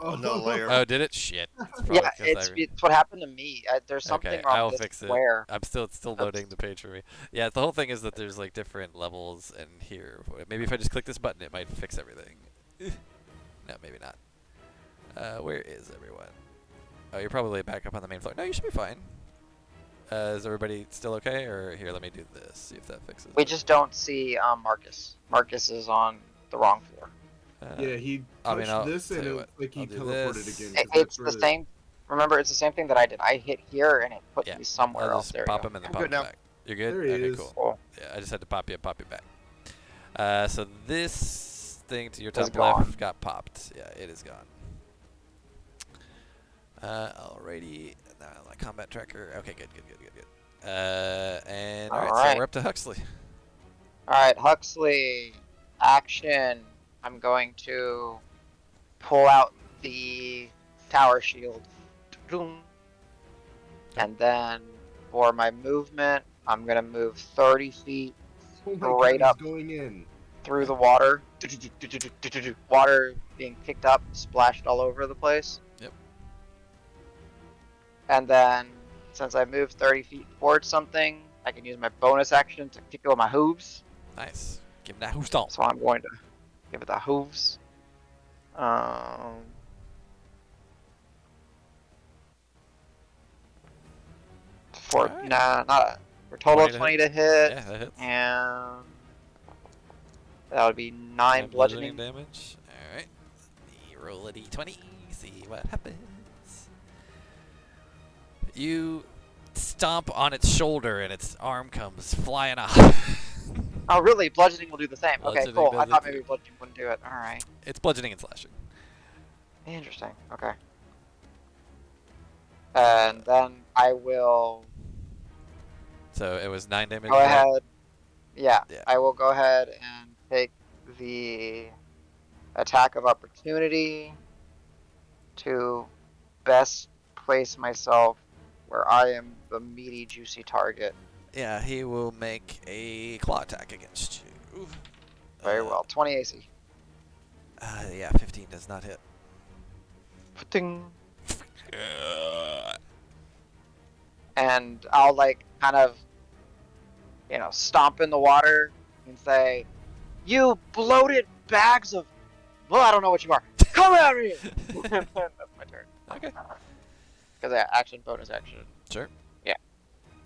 Oh, did it? Shit. It's probably Yeah, 'cause it's what happened to me. There's something Okay, wrong I'll with this fix it. square. I'm still loading the page for me. Yeah, the whole thing is that there's like different levels, and here, maybe if I just click this button, it might fix everything. No, maybe not. Where is everyone? Oh, you're probably back up on the main floor. No, you should be fine. Is everybody still okay? Or here, let me do this. See if that fixes We it. just don't see Marcus. Marcus is on the wrong floor. Yeah, he I mean, touched I'll this tell and you it what, was like he I'll do teleported this. again. 'cause It's that's the where same. Remember, it's the same thing that I did. I hit here and it put Yeah, me somewhere I'll else. just There pop you him and then I'm pop good him now. back. You're good? There he Okay, is. cool. Cool. Yeah, I just had to pop you back. So this thing to your It's top left gone. got popped. Yeah, it is gone. Alrighty. Now my combat tracker. Okay, good. And alright, so Alright. we're up to Huxley. Alright, Huxley. Action. I'm going to pull out the tower shield. And then for my movement, I'm going to move 30 feet Oh my right God, up. he's going in. through the water. Water being picked up, splashed all over the place. Yep. And then, since I moved 30 feet towards something, I can use my bonus action to kick it with my hooves. Nice. Give him that hooston. So I'm going to give it the hooves. For Alright. not a for total 20 20 to hit, Yeah, that hits. and that would be 9 And bludgeoning. damage. Alright. Let me roll a d20. See what happens. You stomp on its shoulder and its arm comes flying off. Oh, really? Bludgeoning will do the same. Okay, Bludgeoning cool. does I it thought too. maybe bludgeoning wouldn't do it. All right. It's bludgeoning and slashing. Interesting. Okay. And then I will So it was 9 damage. go right? ahead. Yeah, Yeah. I will go ahead and take the attack of opportunity to best place myself where I am the meaty, juicy target. Yeah, he will make a claw attack against you. Very well. 20 AC. Yeah, 15 does not hit. Ding. And I'll like kind of, stomp in the water and say, "You bloated bags of, well, I don't know what you are. Come at me!" That's my turn. Okay. Because action, bonus action. Sure. Yeah.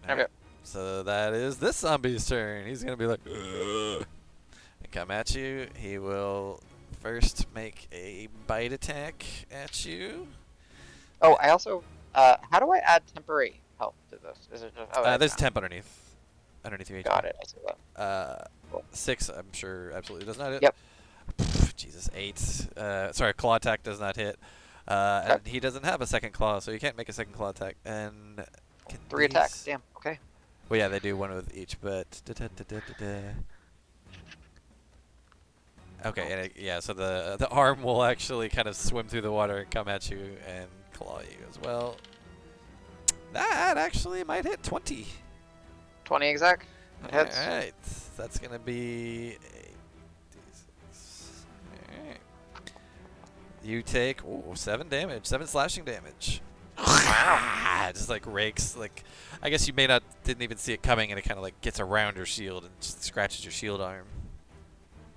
Alright. Okay. So that is this zombie's turn. He's gonna be like, "Ugh," and come at you. He will first make a bite attack at you. Oh, I also How do I add temporary health to this? Is it just? Oh, I There's found it. temp underneath your HP. Got it. I see that. Cool. 6, I'm sure, absolutely does not hit. Yep. Jesus, 8. Sorry, claw attack does not hit. Okay. And he doesn't have a second claw, so you can't make a second claw attack. And can 3 attacks. these? Damn. Okay. Well, yeah, they do one with each, but okay, and yeah, so the arm will actually kind of swim through the water and come at you and claw you as well. That actually might hit 20. 20 exact. That hits. All right, that's gonna be 8d6. All right. You take 7 damage, 7 slashing damage. Wow. Just like rakes, like I guess you didn't even see it coming, and it kind of like gets around your shield and just scratches your shield arm.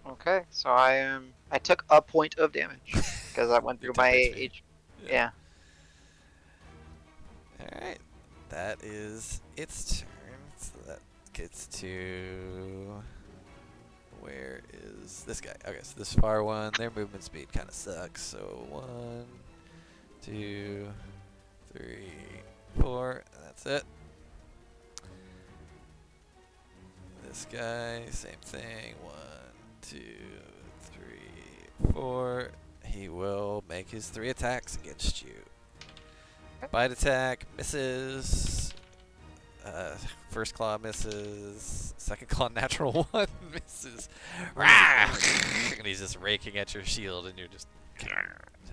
Okay. So I took a point of damage because I went Your through my temp HP. H. Yeah. All right, that is its turn. So that gets to where is this guy? Okay, so this far one, their movement speed kind of sucks. So 1, 2, 3, 4, and that's it. This guy, same thing. 1, 2, 3, 4. He will make his 3 attacks against you. Bite attack misses. First claw misses. Second claw natural 1 misses. And he's just raking at your shield, and you're just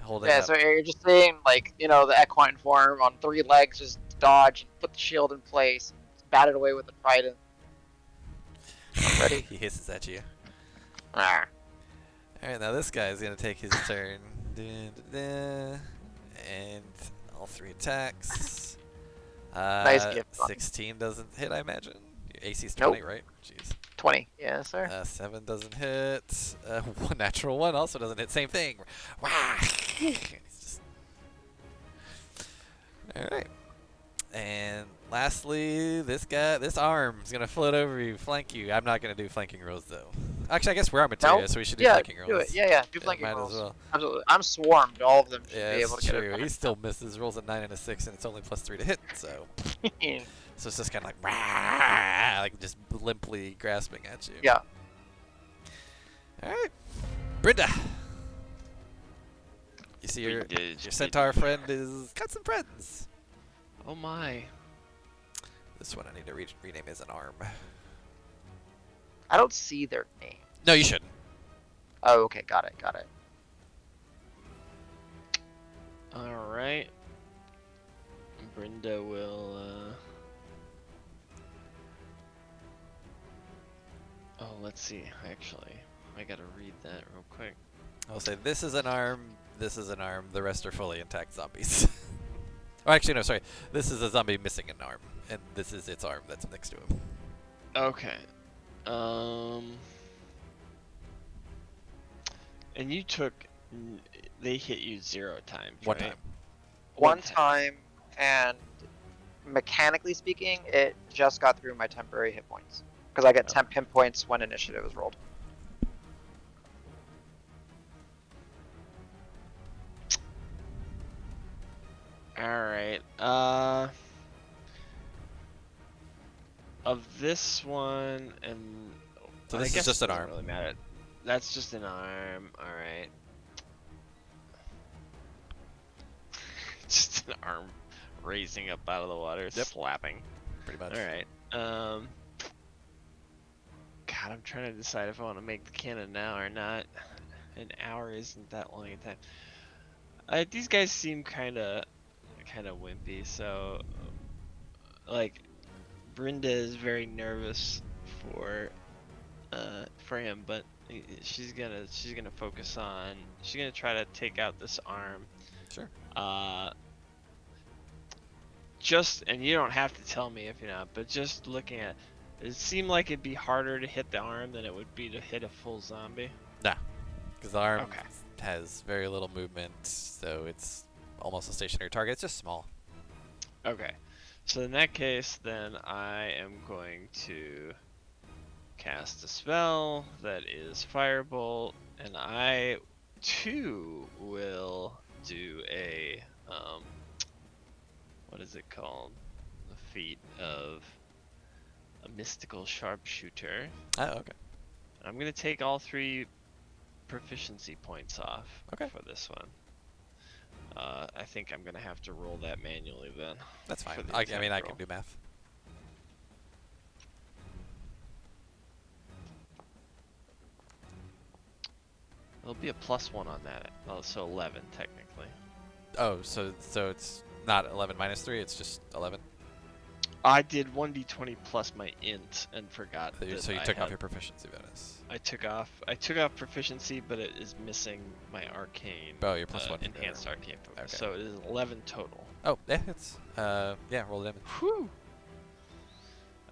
holding Yeah. up. So you're just seeing like the equine form on 3 legs, just dodge and put the shield in place, bat it away with the trident. I'm ready. He hisses at you. Ah. Alright, now this guy is going to take his turn. And all 3 attacks. Nice gift. 16 doesn't hit, I imagine. Your AC's Nope. 20, right? Jeez. 20. Yeah, sir. 7 doesn't hit. One natural 1 also doesn't hit. Same thing. He's just... Alright. And lastly, this arm's gonna float over you, flank you. I'm not gonna do flanking rolls though. Actually, I guess we're materia, Nope. so we should do Yeah, flanking rolls. do it. Yeah. Do Yeah, flanking might rolls. as well. Absolutely. I'm swarmed. All of them should Yeah, be able it's to true. get He it. still misses. Rolls a 9 and a 6, and it's only +3 to hit. So, Yeah. so it's just kind of like just limply grasping at you. Yeah. All right, Brenda. You see your centaur friend is got some friends. Oh my. This one I need to rename as an arm. I don't see their name. No, you shouldn't. Oh, okay. Got it. Alright. Brenda will, Oh, let's see. Actually, I gotta read that real quick. I'll say this is an arm, this is an arm, the rest are fully intact zombies. Oh, actually, no, sorry. This is a zombie missing an arm, and this is its arm that's next to him. Okay. And you took... They hit you 0 times, One right? time. One time, and mechanically speaking, it just got through my temporary hit points because I get 10 hit points when initiative is rolled. Alright, of this one, and... So I this is guess just it an doesn't arm. really matter. That's just an arm, alright. Just an arm raising up out of the water, Yep. slapping. Pretty much. Alright, God, I'm trying to decide if I want to make the cannon now or not. An hour isn't that long a time. These guys seem kind of wimpy, so like Brenda is very nervous for him, but she's gonna focus on, she's gonna try to take out this arm. Sure. Just, and you don't have to tell me if you're not, but just looking at it seemed like it'd be harder to hit the arm than it would be to hit a full zombie. Nah, because the arm Okay. has very little movement, so it's almost a stationary target. It's just small. Okay, so in that case, then I am going to cast a spell that is Firebolt, and I too will do a is it called? The feat of a mystical sharpshooter. Oh, okay. I'm gonna take all 3 proficiency points off Okay. for this one. I think I'm gonna have to roll that manually then. That's fine. for the I attack mean, I roll. can do math. There'll be a +1 on that. Oh, so 11 technically. Oh, so it's not 11 minus 3. It's just 11. I did 1d20 plus my int and forgot So you, that so you I took off had- your proficiency bonus. I took off proficiency, but it is missing my arcane. Oh, you're plus 1 from your- enhanced arcane bonus. Okay. So it is 11 total. Oh, yeah, it's yeah, roll the damage. Whew.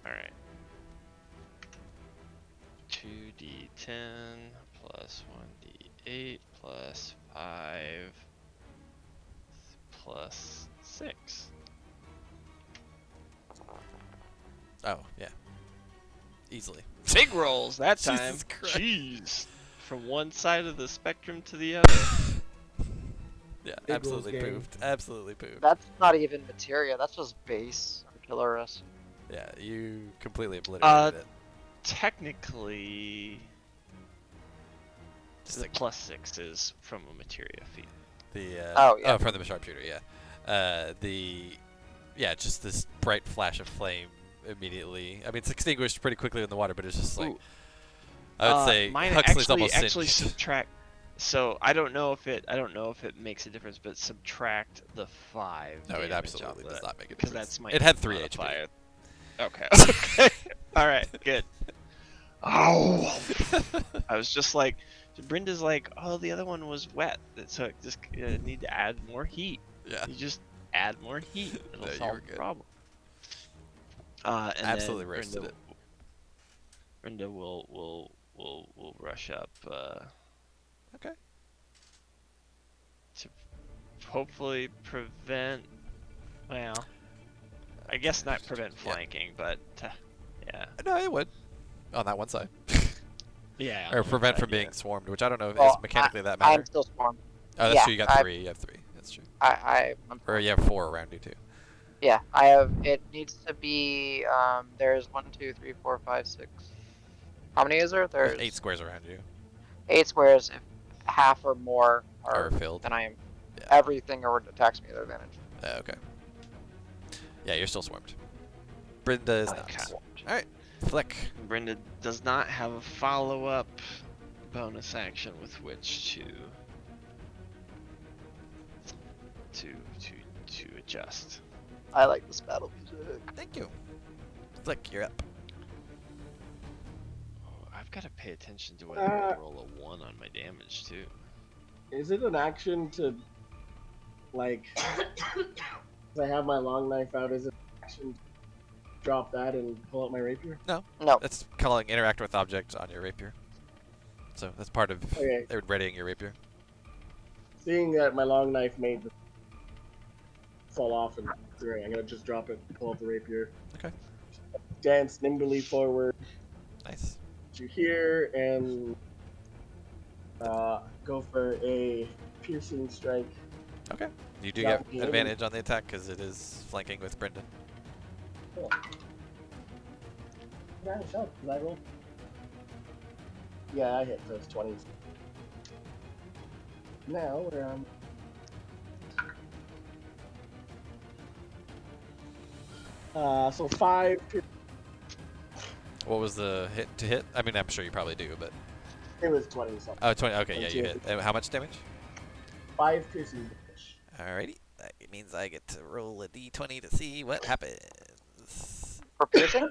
All right. 2d10 plus 1d8 plus 5 plus 6. Oh, yeah. Easily. Big rolls that time. Jesus Christ. Jeez. From one side of the spectrum to the other. Yeah, Big absolutely rolls, gang. poofed. Absolutely poofed. That's not even materia. That's just base artilleris. Yeah, you completely obliterated it. Technically, Just the like +6 is from a materia feat. the Oh, yeah. from the sharpshooter, yeah. Yeah, just this bright flash of flame immediately. I mean, it's extinguished pretty quickly in the water, but it's just like Ooh. I would say mine Huxley's almost actually singed. subtract. So I don't know if it makes a difference, but subtract the 5. No, it damage absolutely off does that, not make a because difference. that's my It had 3 HP. modifier. Okay. Okay. All right. Good. Oh. I was just like, Brinda's like, oh, the other one was wet, so it just need to add more heat. Yeah, You just add more heat. It'll No, you solve were the good. problem. And absolutely then roasted it. Brenda will rush up Okay. to hopefully prevent. Well, I guess not prevent Yeah. flanking, but yeah. No, it would on that one side, Yeah. or on prevent that, from being yeah. swarmed, which I don't know if Well, is mechanically that I'm matter. still swarmed. Oh, that's yeah, true. You got I- 3. You have 3. That's true. I'm Or you have 4 around you too. Yeah, I have. It needs to be. There's 1, 2, 3, 4, 5, 6. How many is there? There's There's 8 squares around you 8 squares. If half or more are are, filled. then I am. Yeah. Everything or attacks me at advantage. Okay. Yeah, you're still swarmed. Brenda is Okay. not. Alright, Flick. Brenda does not have a follow-up bonus action with which to adjust. I like this battle music. Thank you. Flick, you're up. Oh, I've got to pay attention to whether I roll a 1 on my damage too. Is it an action to, like, if I have my long knife out, is it an action to drop that and pull out my rapier? No. That's calling interact with object on your rapier. So that's part of Okay. readying your rapier. Seeing that my long knife made the fall off and through, I'm gonna just drop it, pull out the rapier. Okay. Dance nimbly forward Nice. to here and go for a piercing strike. Okay. You do Yeah, get yeah. advantage on the attack because it is flanking with Brendan. Cool. Yeah, sure. Did I roll? Yeah, I hit those 20s. Now we're on. So 5. What was the hit to hit? I mean, I'm sure you probably do, but It was 20 something. oh, 20. Okay, yeah, you 22. hit. How much damage? 5 piercing damage. Alrighty. That means I get to roll a d20 to see what happens. For piercing?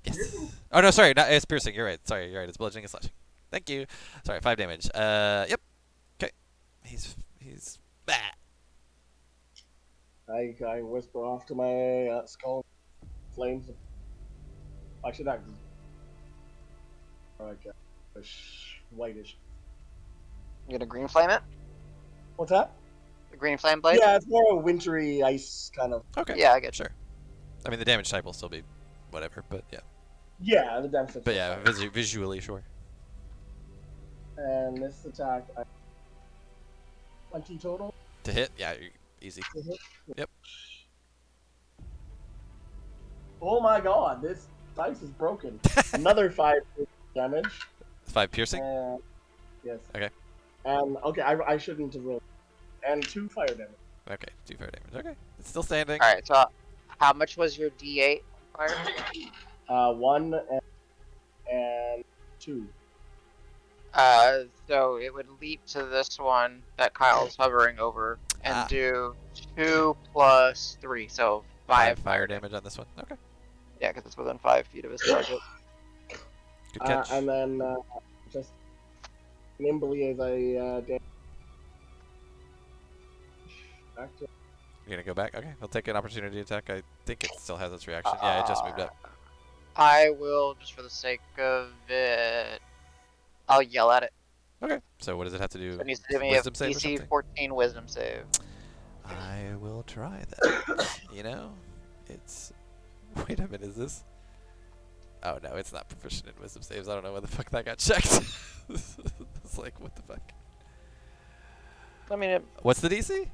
Yes. Oh no, sorry, not it's piercing. You're right. Sorry, you're right. It's bludgeoning and slashing. Thank you. Sorry, 5 damage. Yep. Okay. He's bah. I whisper off to my skull. Flames. Actually, not. Like whitish. You gonna green flame it? What's that? The green flame blade? Yeah, it's more a wintry ice kind of. Okay. Yeah, I get you. Sure. I mean, the damage type will still be whatever, but yeah. Yeah, the damage. But yeah, visually, sure. And this attack, 20 total. To hit, yeah, easy. To hit. Yep. Oh my god, this dice is broken. Another 5 damage. 5 piercing. Yes. Okay. And okay, I shouldn't have rolled. And 2 fire damage. Okay, 2 fire damage. Okay, it's still standing. All right. So, how much was your D8 fire? 1 and 2. So it would leap to this one that Kyle's hovering over and do 2 plus 3, so 5 fire damage on this one. Okay. Yeah, because it's within 5 feet of his target. Good catch. And then just nimbly as I dash back to. You're gonna go back? Okay, we'll take an opportunity attack. I think it still has its reaction. Yeah, it just moved up. I will, just for the sake of it, I'll yell at it. Okay, so what does it have to do? So it needs to give me a Wisdom save or DC something? 14 wisdom save. I will try that. You know, it's. Wait a minute, is this? Oh no, it's not proficient in wisdom saves. I don't know where the fuck that got checked. It's like, what the fuck? I mean, What's the DC?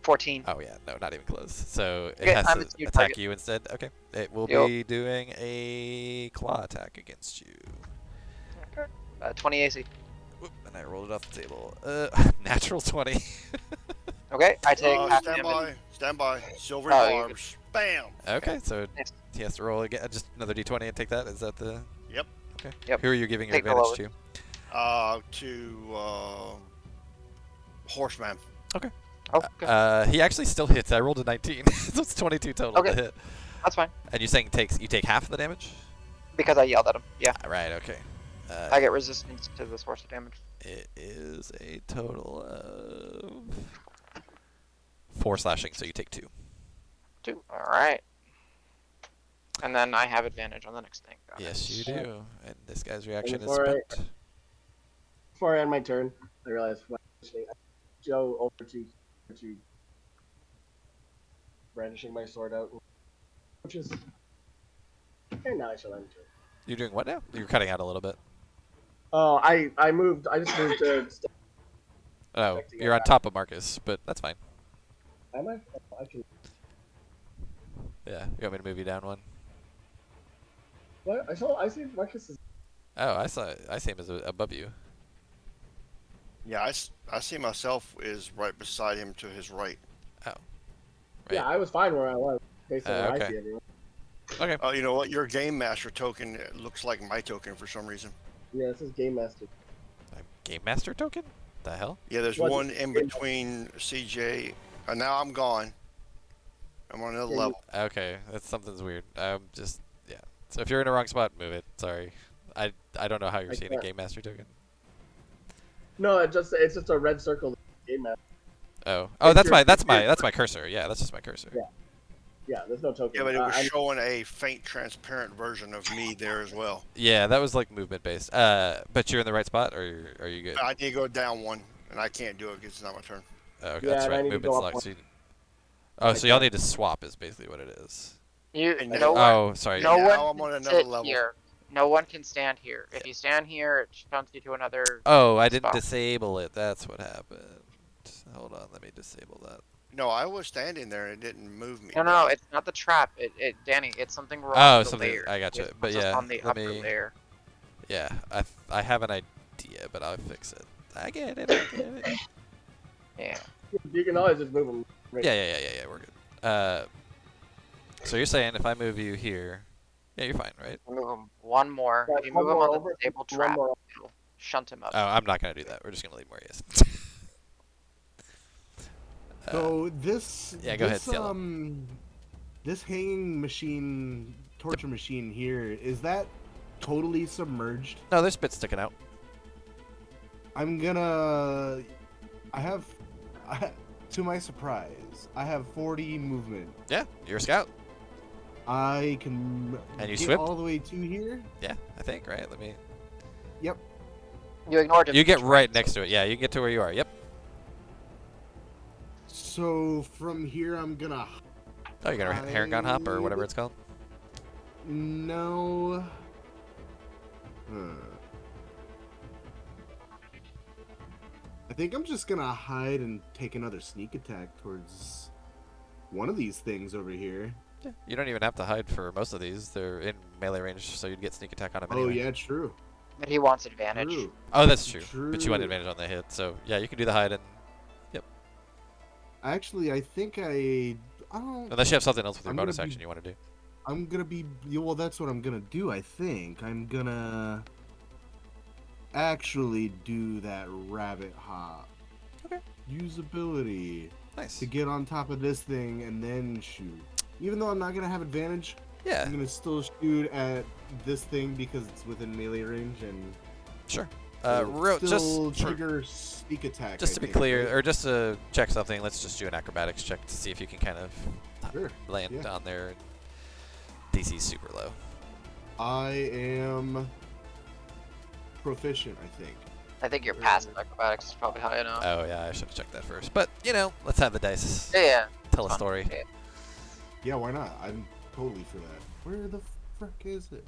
14. Oh yeah, no, not even close. So it Okay, has I'm to its new attack target. you instead. Okay, it will Yep. be doing a claw attack against you. 20 AC. Whoop, and I rolled it off the table. Natural 20. Okay, I take half Stand damage. by. Stand by. Silver Oh, you're barbs. Bam. Okay, so Nice. he has to roll again. Just another d20 and take that. Is that the? Yep. Okay. Yep. Who are you giving your Take the advantage lowest. to? To Horseman. Oh, okay. He actually still hits. I rolled a 19, so it's 22 total Okay. to hit. That's fine. And you're saying you take half of the damage? Because I yelled at him. Yeah. Right. Okay. I get resistance to the source of damage. It is a total of 4 slashing, so you take 2. 2. Alright. And then I have advantage on the next thing. Got Yes, it. you do. And this guy's reaction is before spent. Before I end my turn, I realized when I go over to brandishing my sword out, which is. And now I shall end turn. You're doing what now? You're cutting out a little bit. Oh, I moved. I just moved to. Oh, Like to get you're on back. top of Marcus, but that's fine. Am I? Oh, I can. Yeah, you want me to move you down one? What? I see Marcus is. Oh, I see him as above you. Yeah, I see myself is right beside him to his right. Oh. Right. Yeah, I was fine where I was based on where I okay. see everyone. Okay. Oh, you know what? Your game master token looks like my token for some reason. Yeah, this is Game Master. Game Master token? The hell? Yeah, there's What? one in between CJ. And now I'm gone. I'm on another Yeah, level. Okay, that's something's weird. Just yeah. So if you're in the wrong spot, move it. Sorry. I don't know how you're I seeing a can't. Game Master token. No, it's just a red circle. Game Master. Oh. If That's you're- that's my cursor. Yeah, that's just my cursor. Yeah. Yeah, there's no token. Yeah, but it was I'm- showing a faint, transparent version of me there as well. Yeah, that was like movement based. But you're in the right spot, or are you good? I need to go down one, and I can't do it because it's not my turn. Oh, okay, Yeah, that's and I right. need to Movement's go up locked. one. So so y'all need to swap is basically what it is. And No one, Oh, sorry. no now one I'm on can another sit level. here. No one can stand here. If you stand here, it jumps you to another. Oh, I didn't spot. disable it. That's what happened. Hold on, let me disable that. No, I was standing there and it didn't move me. No, it's not the trap. Danny, it's something wrong Oh, with the something. layer. I gotcha. It's But just yeah, on the let upper me. layer. Yeah, I have an idea, but I'll fix it. I get it. I get it. Yeah. You can always just move them. Right. Yeah. We're good. So you're saying if I move you here, yeah, you're fine, right? Move him one more. Yeah, If you one move him more on the over, disabled one trap, more. it'll shunt him up. Oh, I'm not gonna do that. We're just gonna leave him where he is. So this yeah, go ahead, this, Cielo. this hanging machine, torture machine here, is that totally submerged? No, there's bits sticking out. I'm gonna. To my surprise, I have 40 movement. Yeah, you're a scout. I can And you get swim? all the way to here. Yeah, I think, right? Let me. Yep. You ignored him. You get right next to it. Yeah, you get to where you are. Yep. So from here, I'm gonna. Oh, you got a heron gun hop or whatever it's called. No. I think I'm just gonna hide and take another sneak attack towards one of these things over here. Yeah. You don't even have to hide for most of these. They're in melee range, so you'd get sneak attack on them Oh anyway. yeah, true. But he wants advantage. True. Oh, that's true. But you want True. advantage on the hit, so yeah, you can do the hide and Actually, I think I don't. unless you have something else with your I'm bonus gonna be- action you want to do. I'm gonna be. Yeah, well, that's what I'm gonna do. I think I'm gonna actually do that rabbit hop. Okay. Usability Nice. to get on top of this thing and then shoot. Even though I'm not gonna have advantage, Yeah. I'm gonna still shoot at this thing because it's within melee range and Sure. it'll still just trigger sneak attack. just I to be think, clear, right? or just to check something, let's just do an acrobatics check to see if you can kind of Sure. land Yeah. on there. DC's super low. I am proficient, I think. I think your passive acrobatics is probably high enough. Oh yeah, I should have checked that first. But you know, let's have the dice Yeah. tell a story. Yeah. Yeah, why not? I'm totally for that. Where the frick is it?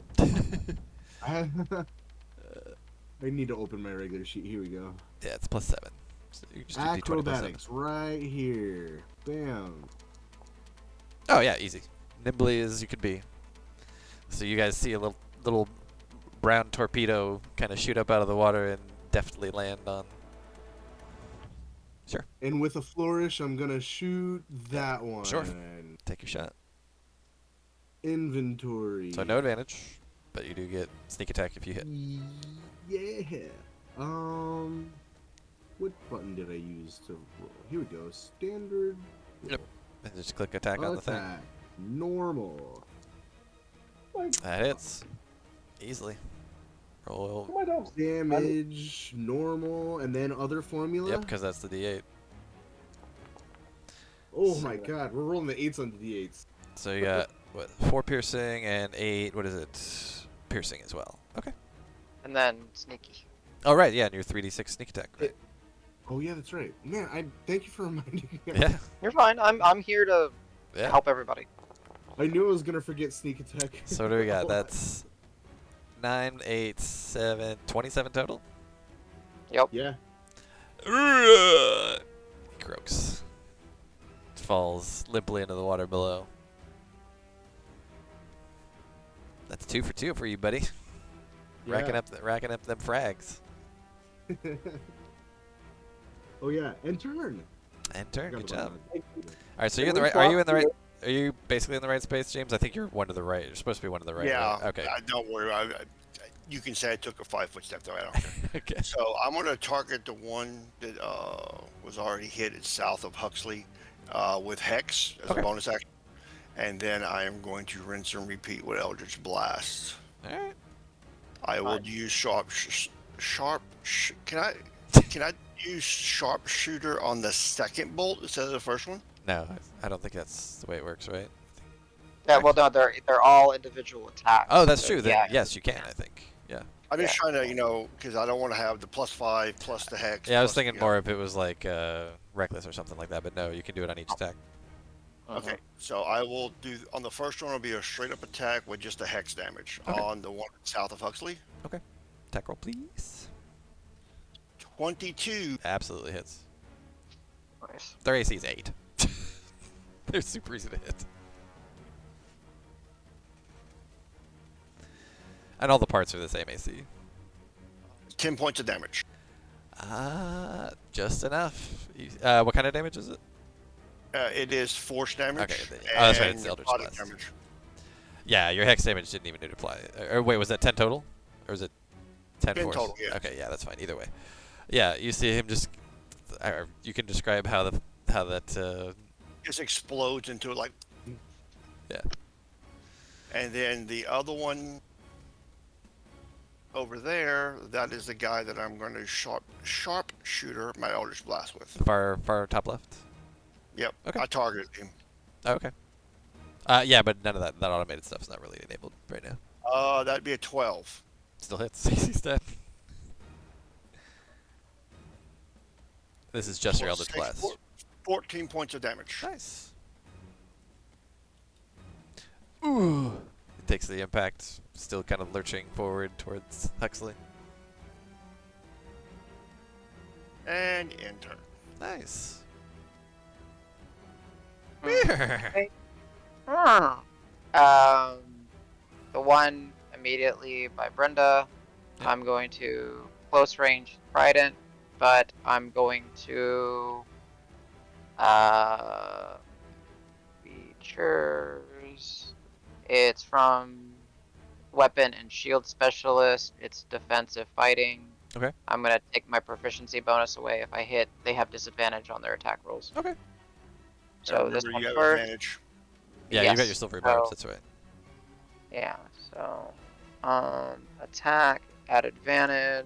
I need to open my regular sheet. Here we go. Yeah, it's +7. So you can just do D20 +7. Acrobatics, right here. Bam. Oh yeah, easy. Nimbly as you could be. So you guys see a little brown torpedo kind of shoot up out of the water and deftly land on. Sure. And with a flourish, I'm gonna shoot that one. Sure. Take your shot. Inventory. So no advantage, but you do get sneak attack if you hit. Yeah. What button did I use to roll? Here we go. Standard. Yep. And just click attack on the thing. Attack. Normal. That hits. Easily. Roll. I don't. Damage. Normal. And then other formula. Yep, because that's the D8. Oh my god. We're rolling the 8s on the d8s. So you got, what, 4 piercing and 8, what is it? Piercing as well. Okay. And then sneaky. Oh, right, yeah, and your 3d6 sneak attack, right? Oh yeah, that's right. Man, I thank you for reminding me. Yeah. You're fine. I'm here to Yeah. help everybody. I knew I was gonna forget sneak attack. So what do we got? That's 9, 8, 7, 27 total? Yep. Yeah. He croaks. Falls limply into the water below. That's 2 for 2 for you, buddy. Racking up them frags. Oh yeah, and turn. And turn. Good Forgot job. about that. All right, so you're in the right. Are you in the right? Are you basically in the right space, James? I think you're one to the right. You're supposed to be one to the right. Yeah. Right? Okay. Don't worry. You can say I took a 5-foot step though. I don't care. Okay. So I'm going to target the one that was already hit. It's south of Huxley with Hex as Okay. a bonus action. And then I am going to rinse and repeat with Eldritch Blast. All right. I will use can I use sharpshooter on the second bolt instead of the first one? No, I don't think that's the way it works, right? Yeah. Well, no, they're all individual attacks. Oh, that's so true. Then yeah. yes, you can. I think. Yeah. I'm just trying to, because I don't want to have the +5 plus the Hex. Yeah, I was plus, thinking you know. more if it was like reckless or something like that, but no, you can do it on each attack. Okay, so I will do on the first one. It'll be a straight up attack with just a hex damage Okay. on the one south of Huxley. Attack roll, please. 22. Absolutely hits. Nice. Their AC is 8. They're super easy to hit. And all the parts are the same AC. 10 points of damage. Just enough. What kind of damage is it? It is force damage. Okay, that's right, it's and Eldritch necrotic Blast. damage. Yeah, your hex damage didn't even need to apply. Or wait, was that 10 total? Or was it 10 10 force? total, yeah. Okay, yeah, that's fine. Either way. Yeah, you see him just. Or you can describe how that. Just explodes into like. Yeah. And then the other one over there, that is the guy that I'm going to sharpshooter my Eldritch Blast with. Far top left. Yep. Okay. I targeted him. Oh, okay. Yeah, but none of that automated stuff's not really enabled right now. That'd be a 12. Still hits. He's dead. This is just your Eldritch Blast. 14 points of damage. Nice. Ooh. It takes the impact, still kind of lurching forward towards Huxley. And enter. Nice. Okay. Hmm. The one immediately by Brenda, Yep. I'm going to close range trident, but I'm going to features. It's from weapon and shield specialist. It's defensive fighting. Okay. I'm gonna take my proficiency bonus away. If I hit, they have disadvantage on their attack rolls. Okay. So this Remember, one you have first. advantage. Yeah, you got your silvery barbs. So That's right. yeah. So attack at advantage,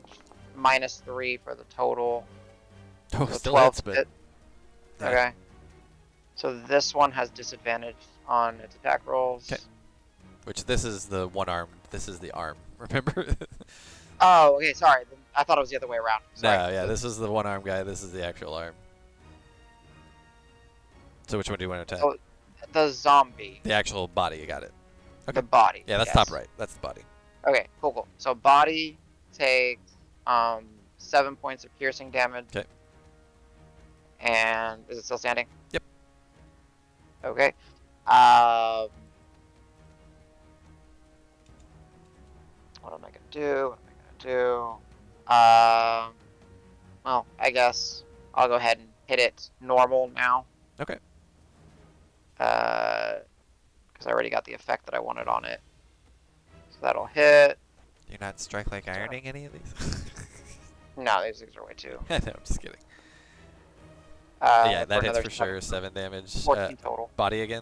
-3 for the total. Oh, So still 12 hits, but hit. yeah. Okay. So this one has disadvantage on its attack rolls. 'Kay. Which this is the one arm. This is the arm. Remember? Oh, okay. Sorry. I thought it was the other way around. Sorry. No, yeah, this is the one arm guy. This is the actual arm. So which one do you want to attack? So the zombie, The actual body. You got it. Okay. the body. Yeah, that's yes. top right. That's the body. Okay, cool. So body takes 7 points of piercing damage. Okay. And is it still standing? Yep. Okay. What am I gonna do? Well, I guess I'll go ahead and hit it normal now. Okay. Because I already got the effect that I wanted on it. So that'll hit. Do you not strike like ironing any of these? No, these things are way too. No, I'm just kidding. Yeah, that hits another for sure. 7 damage. 14 total. Body again.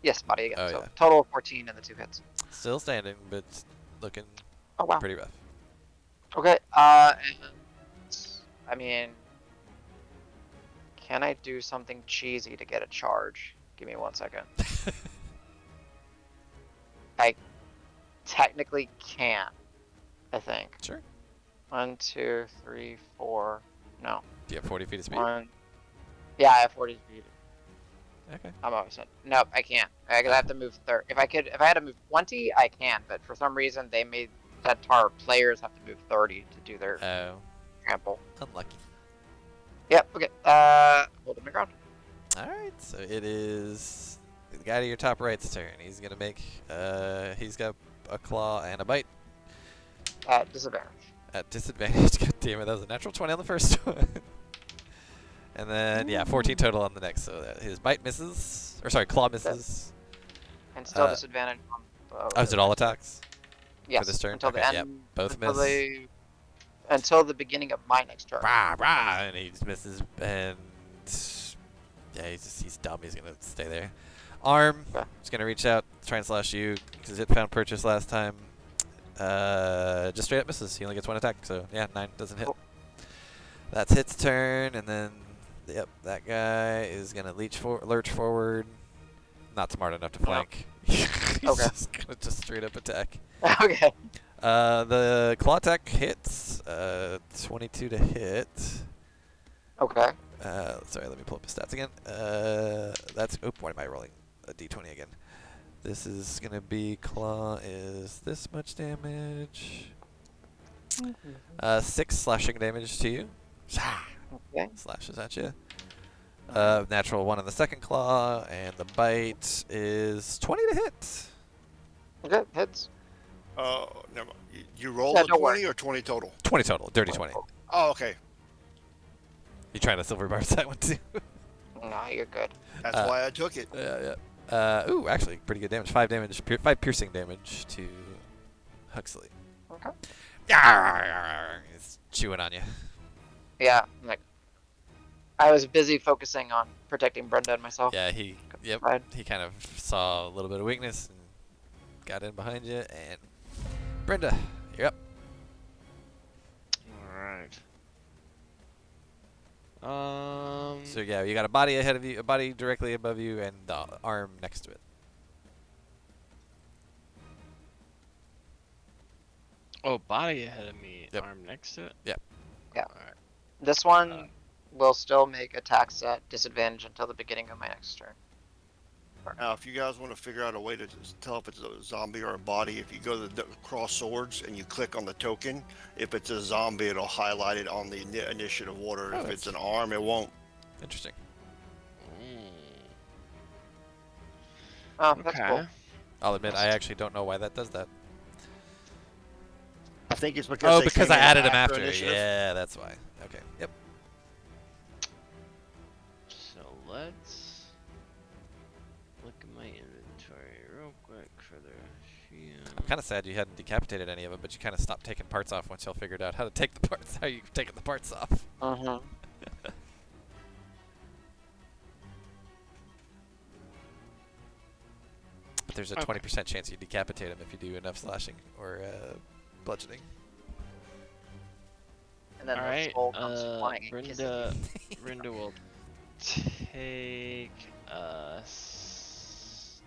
Yes, body again. Oh, So yeah. total of 14 and the 2 hits. Still standing, but looking Oh wow. pretty rough. Okay. And, I mean, can I do something cheesy to get a charge? Give me 1 second. I technically can. I think. Sure. 1, 2, 3, 4. No. Do you have 40 feet of speed? 1. Yeah, I have 40 speed. Okay. I'm almost at. Nope, I can't. I have to move 30. If I had to move 20, I can. But for some reason, they made that our players have to move 30 to do their Oh, trample. unlucky. Yep. Okay. Hold my ground. All right, so it is the guy to your top right's turn. He's gonna make. He's got a claw and a bite At disadvantage. at disadvantage. God damn it, that was a natural 20 on the first one. And then yeah, 14 total on the next. So his bite misses, or sorry, claw misses. And still disadvantage on. Oh, is it all attacks? Yes. this turn? Until Okay, the end. yep, both until miss. Until the beginning of my next turn. Rah, rah, and he just misses, and yeah, he's dumb. He's gonna stay there. Arm, Okay. just gonna reach out, try and slash you because it found purchase last time. Just straight up misses. He only gets 1 attack, so yeah, 9 doesn't hit. Cool. That's its turn, and then yep, that guy is gonna lurch forward. Not smart enough to flank. He's Okay. just gonna straight up attack. Okay. The claw attack hits. 22 to hit. Okay. Sorry, let me pull up his stats again. That's. Oh, why am I rolling a d20 again? This is gonna be claw is this much damage. 6 slashing damage to you. Okay. Slashes at you. Natural 1 on the second claw, and the bite is 20 to hit. Okay. Hits. Never mind. You roll Yeah, a don't 20 worry. or 20 total? 20 total. Dirty 20. Oh, okay. You trying to silver barbs that one too? No, you're good. That's Uh, why I took it. Yeah. Ooh, actually, pretty good damage. 5 damage. 5 piercing damage to Huxley. Okay. He's chewing on you. Yeah. I was busy focusing on protecting Brenda and myself. Yeah, he. Yep. Right. He kind of saw a little bit of weakness and got in behind you. And Brenda, you're up. Alright. So yeah, you got a body ahead of you, a body directly above you, and the arm next to it. Oh, body ahead of me, Yep. arm next to it? Yep. Yeah. Alright. This one will still make attacks at disadvantage until the beginning of my next turn. Now, if you guys want to figure out a way to tell if it's a zombie or a body, if you go to the cross swords and you click on the token, if it's a zombie, it'll highlight it on the initiative order. Oh, If that's- it's an arm, it won't. Interesting. Oh, that's Okay. cool. I'll admit, I actually don't know why that does that. I think it's because Oh, they because came I in added him after. initiative. Yeah, that's why. Okay. Yep. So let's look at my inventory real quick for the shield. I'm kind of sad you hadn't decapitated any of them, but you kind of stopped taking parts off once y'all figured out how to take the parts. How you taking the parts off? Mm-hmm. But there's a Okay. 20% chance you decapitate him if you do enough slashing or bludgeoning. And then All the right, soul comes flying and kisses Brenda. you. Brenda will take a step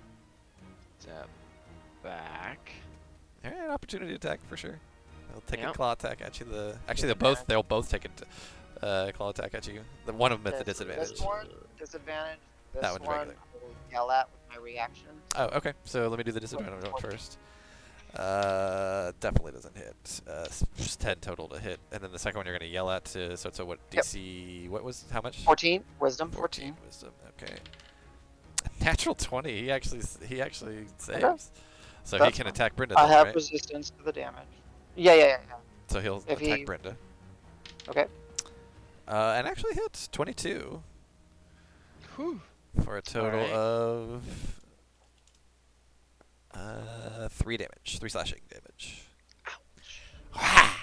back. All right, opportunity attack for sure. They'll take a Yep. claw attack at you. Actually, Disadvantage. they'll both take a claw attack at you. The one of them at the This disadvantage. one, disadvantage. This That one's one, regular. I will yell at with my reaction. Oh, okay. So let me do the disadvantage one 14. first. Definitely doesn't hit. Just 10 total to hit, and then the second one you're gonna yell at to. So it's a what Yep. DC? What was how much? 14, wisdom, 14. Wisdom. Okay. Natural 20. He actually saves. So he That's can fine. attack Brenda. I Then, have right? resistance to the damage. Yeah. So he'll if attack he- Brenda. Okay. And actually hits 22 Whew. for a total Alright. of 3 damage, 3 slashing damage. How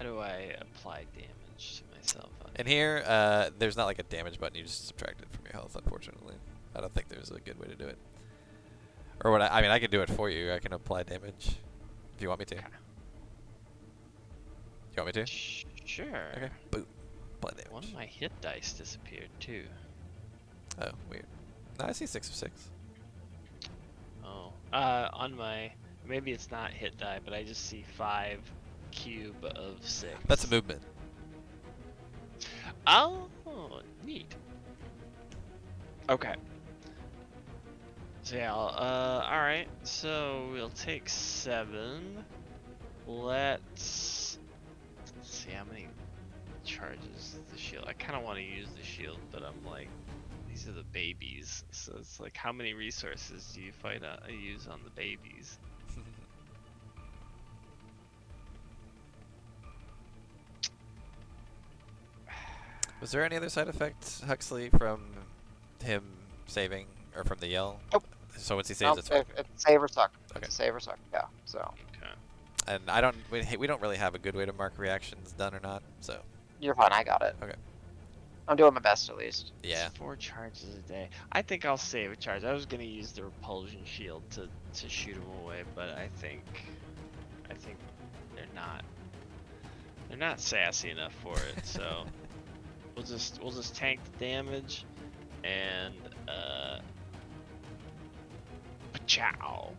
do I apply damage to myself? And here, there's not like a damage button. You just subtract it from your health. Unfortunately, I don't think there's a good way to do it. Or what? I mean, I can do it for you. I can apply damage if you want me to. Okay. You want me to? Sure. Okay. Boom. Apply damage. One of my hit dice disappeared too. Oh, weird. No, I see 6 of 6. Oh. On my maybe it's not hit die, but I just see 5 cube of 6. That's a movement. Oh, neat. Okay. So yeah, all right. So we'll take 7. Let's see how many charges the shield. I kind of want to use the shield, but I'm like, these are the babies. So it's like, how many resources do you use on the babies? Was there any other side effect, Huxley, from him saving or from the yell? Nope. So once he saves, Nope, it's fine. it's save or suck. Okay. It's a save or suck. Yeah. So Okay. And we don't really have a good way to mark reactions done or not. So you're fine. I got it. Okay. I'm doing my best at least. yeah. It's 4 charges a day. I think I'll save a charge. I was gonna use the repulsion shield to shoot him away, but I think they're not sassy enough for it. So we'll just tank the damage and pachow.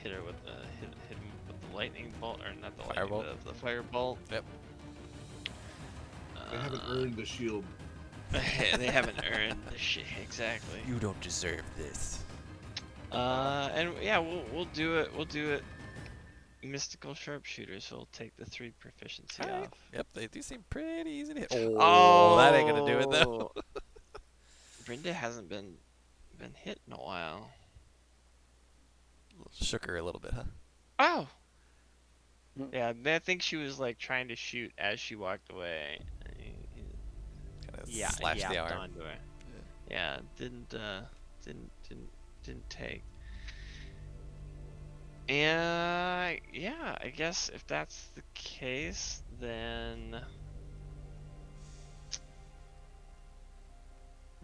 Hit her with hit him with the lightning bolt, or not the Firebolt. lightning, the firebolt. Yep. They haven't earned the shield. They haven't earned the shit exactly. You don't deserve this. And yeah, we'll do it. We'll do it. Mystical sharpshooter, so we'll take the 3 proficiency Alright. off. Yep, they do seem pretty easy to hit. Oh, that ain't gonna do it though. Brenda hasn't been hit in a while. Shook her a little bit, huh? Oh. Hmm. Yeah, I think she was like trying to shoot as she walked away. Kind of Yeah, slashed the yapped arm. onto her. Yeah, didn't take. And yeah, I guess if that's the case, then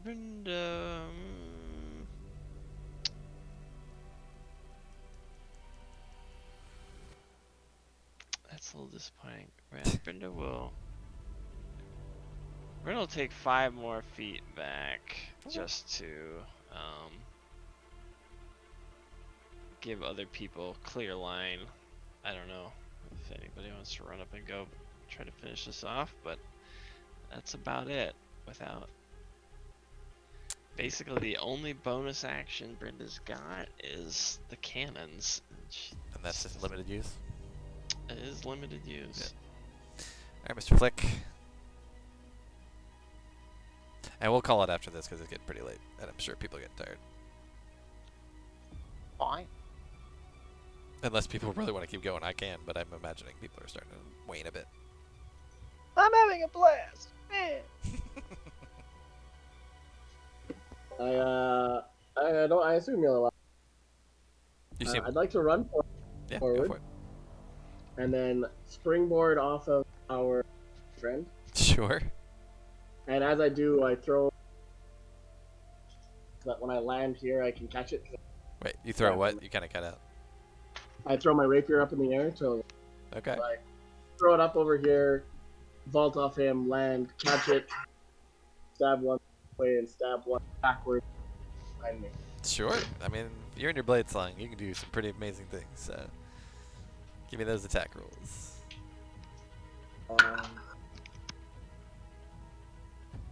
Brenda. That's a little disappointing. Brenda will. Brenda will take 5 more feet back just to give other people clear line. I don't know if anybody wants to run up and go try to finish this off, but that's about it. Without basically the only bonus action Brenda's got is the cannons. And that's just limited use. It is limited use. Alright, Mr. Flick. And we'll call it after this because it's getting pretty late, and I'm sure people are getting tired. Fine. Unless people really want to keep going, I can, but I'm imagining people are starting to wane a bit. I'm having a blast. Man. I assume you'll allow. You seem, I'd like to run yeah, forward. go for it. And then springboard off of our friend. Sure. And as I do, I throw so that when I land here, I can catch it. Wait, you throw what? You kind of cut out. I throw my rapier up in the air, so Okay. I throw it up over here, vault off him, land, catch it, stab one way and stab one backward behind me. Sure. I mean, you're in your blade slang. You can do some pretty amazing things. So, give me those attack rolls.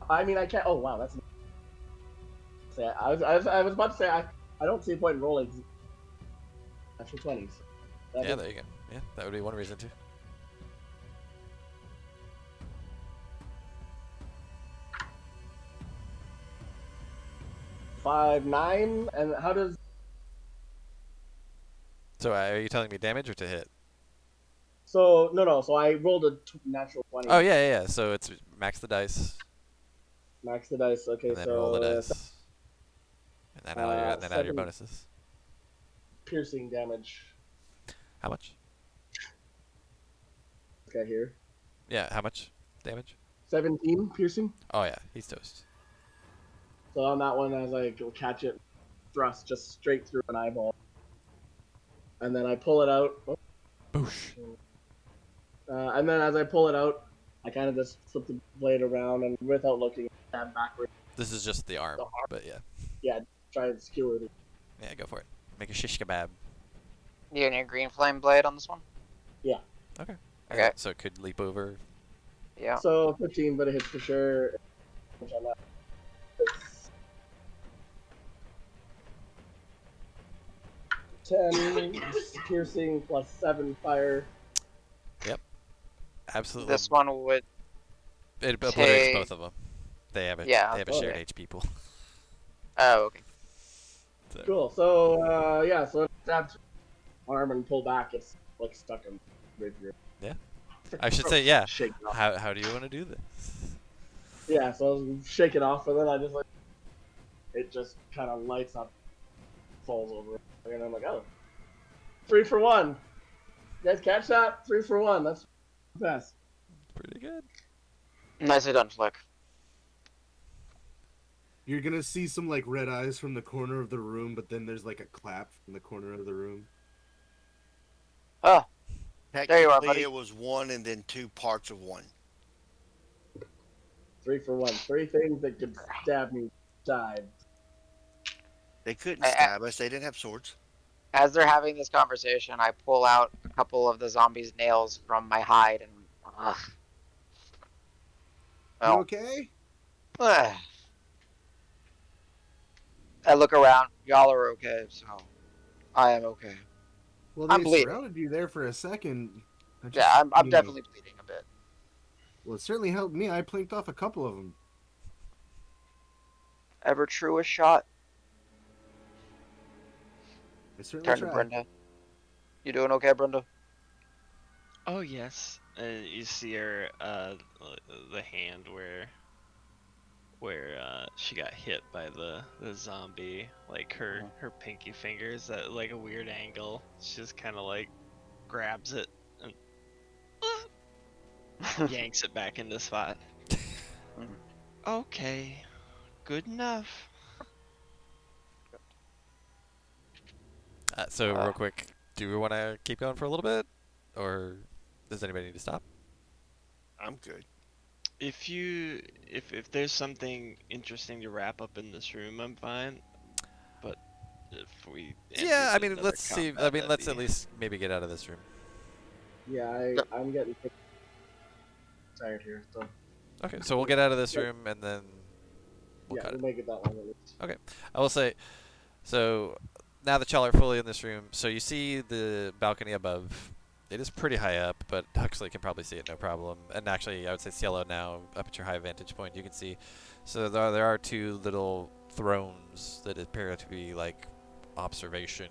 I mean, I can't. Oh wow, that's. I was about to say I don't see a point in rolling. Natural 20s. Yeah, there you go. Yeah, that would be one reason too. Five, 9, and how does? So, are you telling me damage or to hit? So no. So I rolled a natural 20. Oh yeah. So it's max the dice, Max the dice. Okay, and then so roll the dice, and then add your 7 bonuses. piercing damage. How much? This guy here. Yeah, how much damage? 17 piercing. Oh yeah, he's toast. So on that one, as I go catch it, thrust just straight through an eyeball, and then I pull it out. Boosh. And then as I pull it out, I kind of just flip the blade around and without looking, stab backwards. This is just the arm, The arm. but yeah. Yeah, try and skewer it. Yeah, go for it. Make a shish kebab. You and your green flame blade on this one? Yeah. Okay. Okay. So it could leap over. Yeah. So 15, but it hits for sure. Which on that is 10 piercing plus 7 fire. Absolutely. This one would. It obliterates take- both of them. They have a Yeah, they have a okay. shared HP pool. Oh, okay. So, Cool. So yeah, so it stabs arm and pull back. It's like stuck in rapier. I should say, yeah. Shake it off. How do you want to do this? Yeah, so I was shake it off, and then I just like it just kind of lights up, falls over, and I'm like, oh, 3 for 1. You guys catch that? 3 for 1. That's best. Pretty good. Nicely done, Flick. You're gonna see some like red eyes from the corner of the room, but then there's like a clap from the corner of the room. Oh, Technically, you are, buddy. it was 1 and then 2 parts of 1. 3 for 1. 3 things that could stab me died. They couldn't I- stab us. They didn't have swords. as they're having this conversation, I pull out a couple of the zombies' nails from my hide and. You Well, okay? I look around. Y'all are okay, so I am okay. Well, I'm they bleeding. surrounded you there for a second. Yeah, I'm definitely bleeding a bit. Well, it certainly helped me. I plinked off a couple of them. Ever truest shot. I certainly Turn to tried. Brenda. You doing okay, Brenda? Oh yes, and you see her the hand where she got hit by the zombie, like her pinky fingers at like a weird angle. She just kind of like grabs it and yanks it back into spot. Okay, good enough. So real quick, do we want to keep going for a little bit, or does anybody need to stop? I'm good. If there's something interesting to wrap up in this room, I'm fine. But if we Yeah, I entered mean, another let's see. I combat, mean, that'd let's be- at least maybe get out of this room. Yeah, I'm getting tired here. So Okay, so we'll get out of this room and then we'll yeah, cut we'll it. make it that long at least. I will say, so now that y'all are fully in this room, so you see the balcony above, It is pretty high up, but Huxley can probably see it no problem. And actually, I would say Cielo now, up at your high vantage point, you can see. So there are two little thrones that appear to be like observation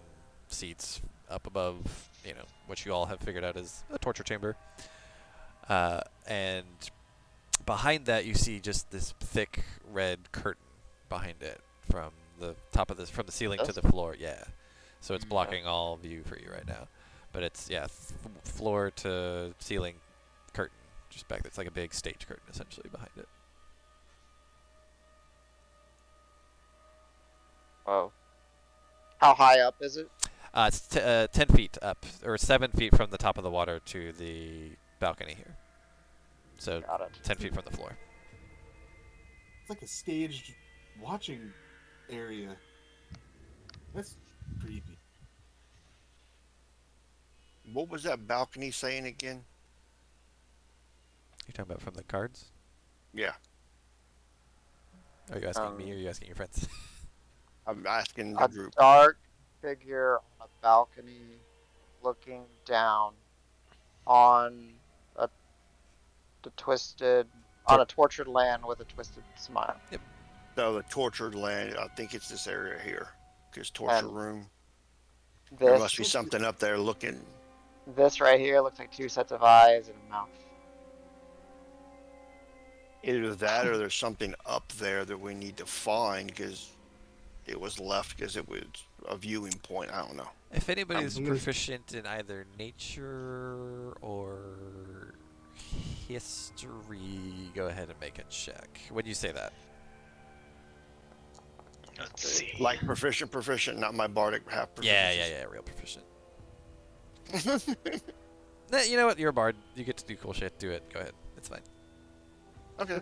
seats up above, what you all have figured out is a torture chamber. And behind that, you see just this thick red curtain behind it from the top of this, from the ceiling to the floor. Yeah, so it's blocking all view for you right now. But it's floor to ceiling curtain just back there. It's like a big stage curtain essentially behind it. Whoa. How high up is it? It's 10 feet up, or 7 feet from the top of the water to the balcony here. So Got it. 10 feet from the floor. It's like a staged watching area. That's creepy. What was that balcony saying again? You're talking about from the cards? Yeah, Are you asking me or are you asking your friends? I'm asking the A group. dark figure on a balcony looking down on the twisted, on a tortured land with a twisted smile. So the tortured land, I think it's this area here. Because torture And room. There This must be something up there looking. this right here looks like two sets of eyes and a mouth. Either that or there's something up there that we need to find because it was left because it was a viewing point. I don't know. If anybody's I'm gonna- proficient in either nature or history, go ahead and make a check. When you say that. Let's see. Like proficient, not my bardic half proficient. Yeah, real proficient. Nah, you know what? You're a bard. You get to do cool shit. Do it. Go ahead. It's fine. Okay.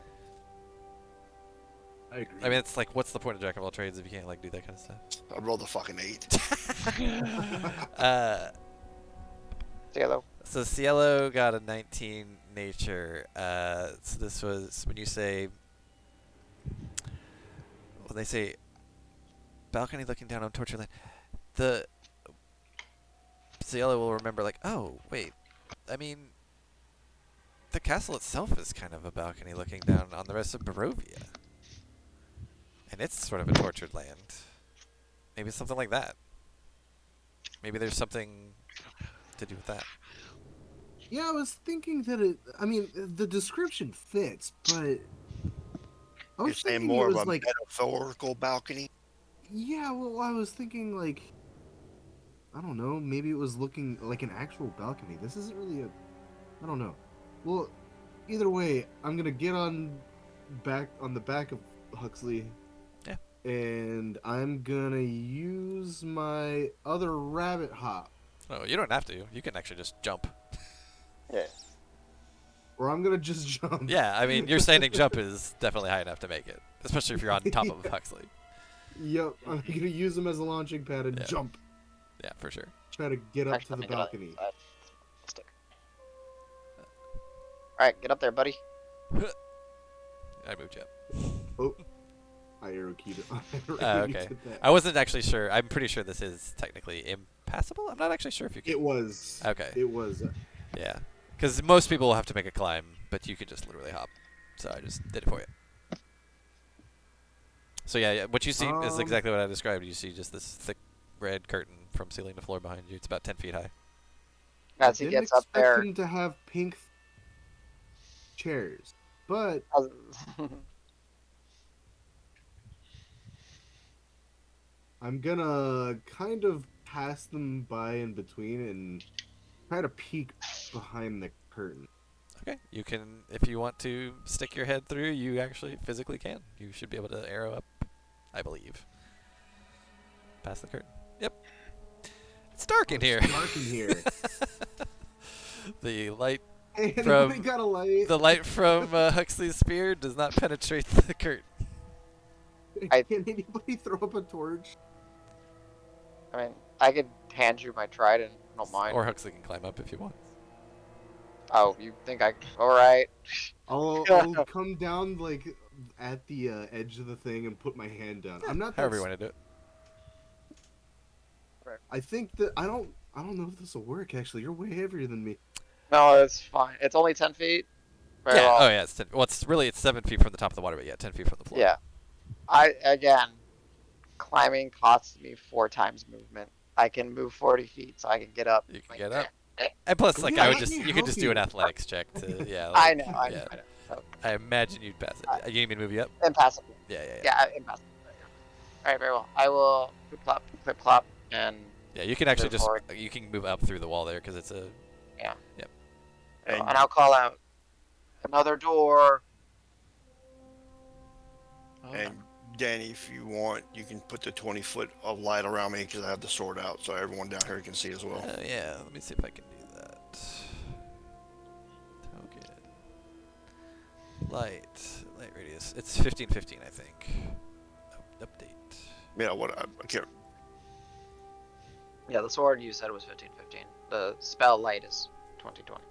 I agree. I mean, it's like, what's the point of jack of all trades if you can't like do that kind of stuff? I rolled a fucking 8. Cielo. So Cielo got a 19 nature. So this was when you say, when they say balcony looking down on torture land, the Cielo will remember like, oh wait, I mean, the castle itself is kind of a balcony looking down on the rest of Barovia, and it's sort of a tortured land. Maybe something like that. Maybe there's something to do with that. Yeah, I was thinking that it. I mean, the description fits, but I You're was saying thinking more it of was a like. metaphorical balcony? Yeah, well, I was thinking like. I don't know. Maybe it was looking like an actual balcony. This isn't really a. I don't know. Well, either way, I'm gonna get on the back of Huxley. Yeah. And I'm gonna use my other rabbit hop. Oh, you don't have to. You can actually just jump. Yeah. Or I'm gonna just jump. Yeah, I mean, your standing jump is definitely high enough to make it, especially if you're on top of Huxley. Yep, I'm gonna use them as a launching pad and Yeah. jump. Yeah, for sure. Try to get up Actually, to let the me get on balcony. side. Stick. Alright, get up there, buddy. I moved you up. Oh, I arrow keyed it. Okay. I wasn't actually sure. I'm pretty sure this is technically impassable. I'm not actually sure if you can. It was. Okay. It was. Yeah. Because most people will have to make a climb, but you could just literally hop. So I just did it for you. So yeah, what you see is exactly what I described. You see just this thick red curtain from ceiling to floor behind you. It's about 10 feet high. As he gets up I there. didn't expect him to have pink chairs, but I'm gonna kind of pass them by in between and try to peek behind the curtain. Okay. You can, if you want to stick your head through, you actually physically can. You should be able to arrow up, I believe. Past the curtain. Yep. It's dark in here. It's dark in here. The light Hey, From anybody got a light? The light from Huxley's spear does not penetrate the curtain. Can anybody throw up a torch? I mean, I could hand you my trident. I don't mind. Or Huxley can climb up if you want. Oh, you think I? All right. I'll come down like at the edge of the thing and put my hand down. I'm not. However you want to do it. I think that I I don't know if this will work. Actually, you're way heavier than me. No, it's fine. It's only 10 feet. Very Yeah. well. Oh yeah. It's 10. Well, it's 7 feet from the top of the water, but yeah, 10 feet from the floor. Yeah. Climbing costs me 4 times movement. I can move 40 feet, so I can get up. You can Like, get up. And plus, Well, like, yeah, I would let me you could help just do an you. athletics check to, yeah, I like, know. yeah. I know. So, I imagine you'd pass it. You need me to move you up? impassable. Yeah, yeah, yeah. Yeah, impassable. All right, very well. I will clip clop, and Yeah, you can actually move just forward. you can move up through the wall there because it's a. Yeah. Yep. And And I'll call out another door. Oh, and Danny, if you want, you can put the 20 foot of light around me because I have the sword out, so everyone down here can see as well. Yeah, let me see if I can do that. Token. Light radius. It's 1515, I think. Update. Yeah, what I can't. Yeah, the sword you said was 1515. The spell light is 2020.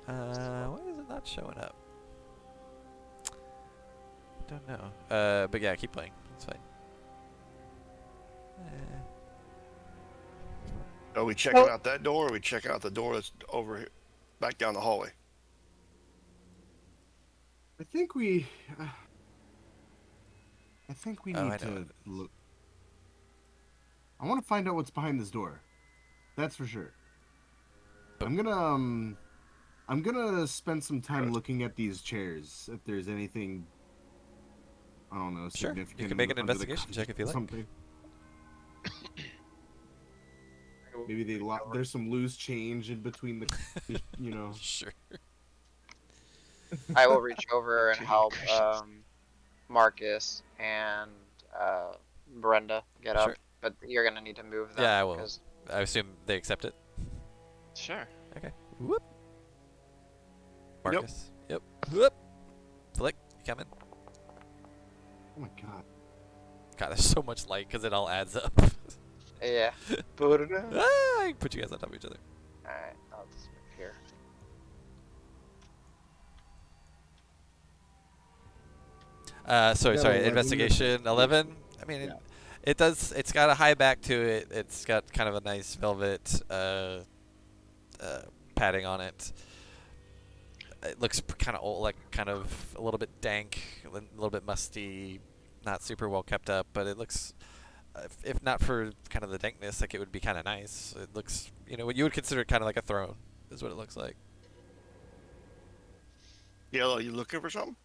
Why is it not showing up? Don't know. But yeah, keep playing. It's fine. Are we checking out that door, or are we checking out the door that's over here, back down the hallway? I think we. I think we Oh, I need know to what it is. look. I want to find out what's behind this door. That's for sure. But- I'm gonna spend some time looking at these chairs. If there's anything, I don't know, Sure, you significant. can make an under the investigation covers check if you or like. Something. Maybe there's some loose change in between the, you know. Sure. I will reach over and Between help cushions. Marcus and Brenda get up, Sure. but you're gonna need to move them. Yeah, I will. 'cause- I assume they accept it. Sure. Okay. Whoop. Marcus. Yep. Whoop. Flick. You coming? Oh my god. God, there's so much light because it all adds up. Yeah. Ah, I can put you guys on top of each other. All right, I'll just move here. Sorry, Yeah, sorry. 11 Investigation 11. I mean, Yeah. it does. It's got a high back to it. It's got kind of a nice velvet padding on it. It looks kind of old, like kind of a little bit dank, a little bit musty, not super well kept up. But it looks, if not for kind of the dankness, like it would be kind of nice. It looks, what you would consider kind of like a throne, is what it looks like. Yellow, you looking for something?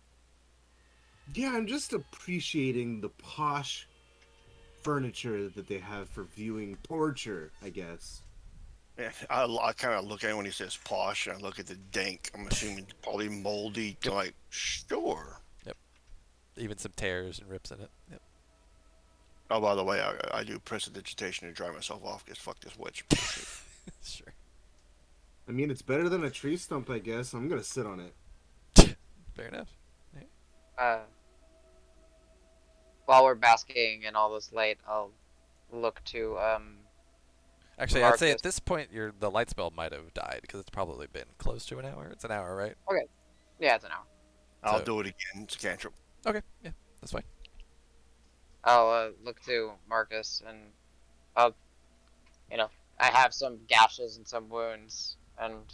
Yeah, I'm just appreciating the posh furniture that they have for viewing torture, I guess. Yeah, I kind of look at it when he says posh, and I look at the dank. I'm assuming probably moldy. Like, sure. Even some tears and rips in it. Yep. Oh, by the way, I do prestidigitation to dry myself off because fuck this witch. Sure. I mean, it's better than a tree stump, I guess. I'm gonna sit on it. Fair enough. While we're basking in all this light, I'll look to Actually, I'd say at Marcus. this point, the light spell might have died because it's probably been close to an hour. It's an hour, right? Yeah, it's an hour. I'll So- do it again. It's a cantrip. Okay, yeah, that's fine. I'll look to Marcus and I'll, I have some gashes and some wounds, and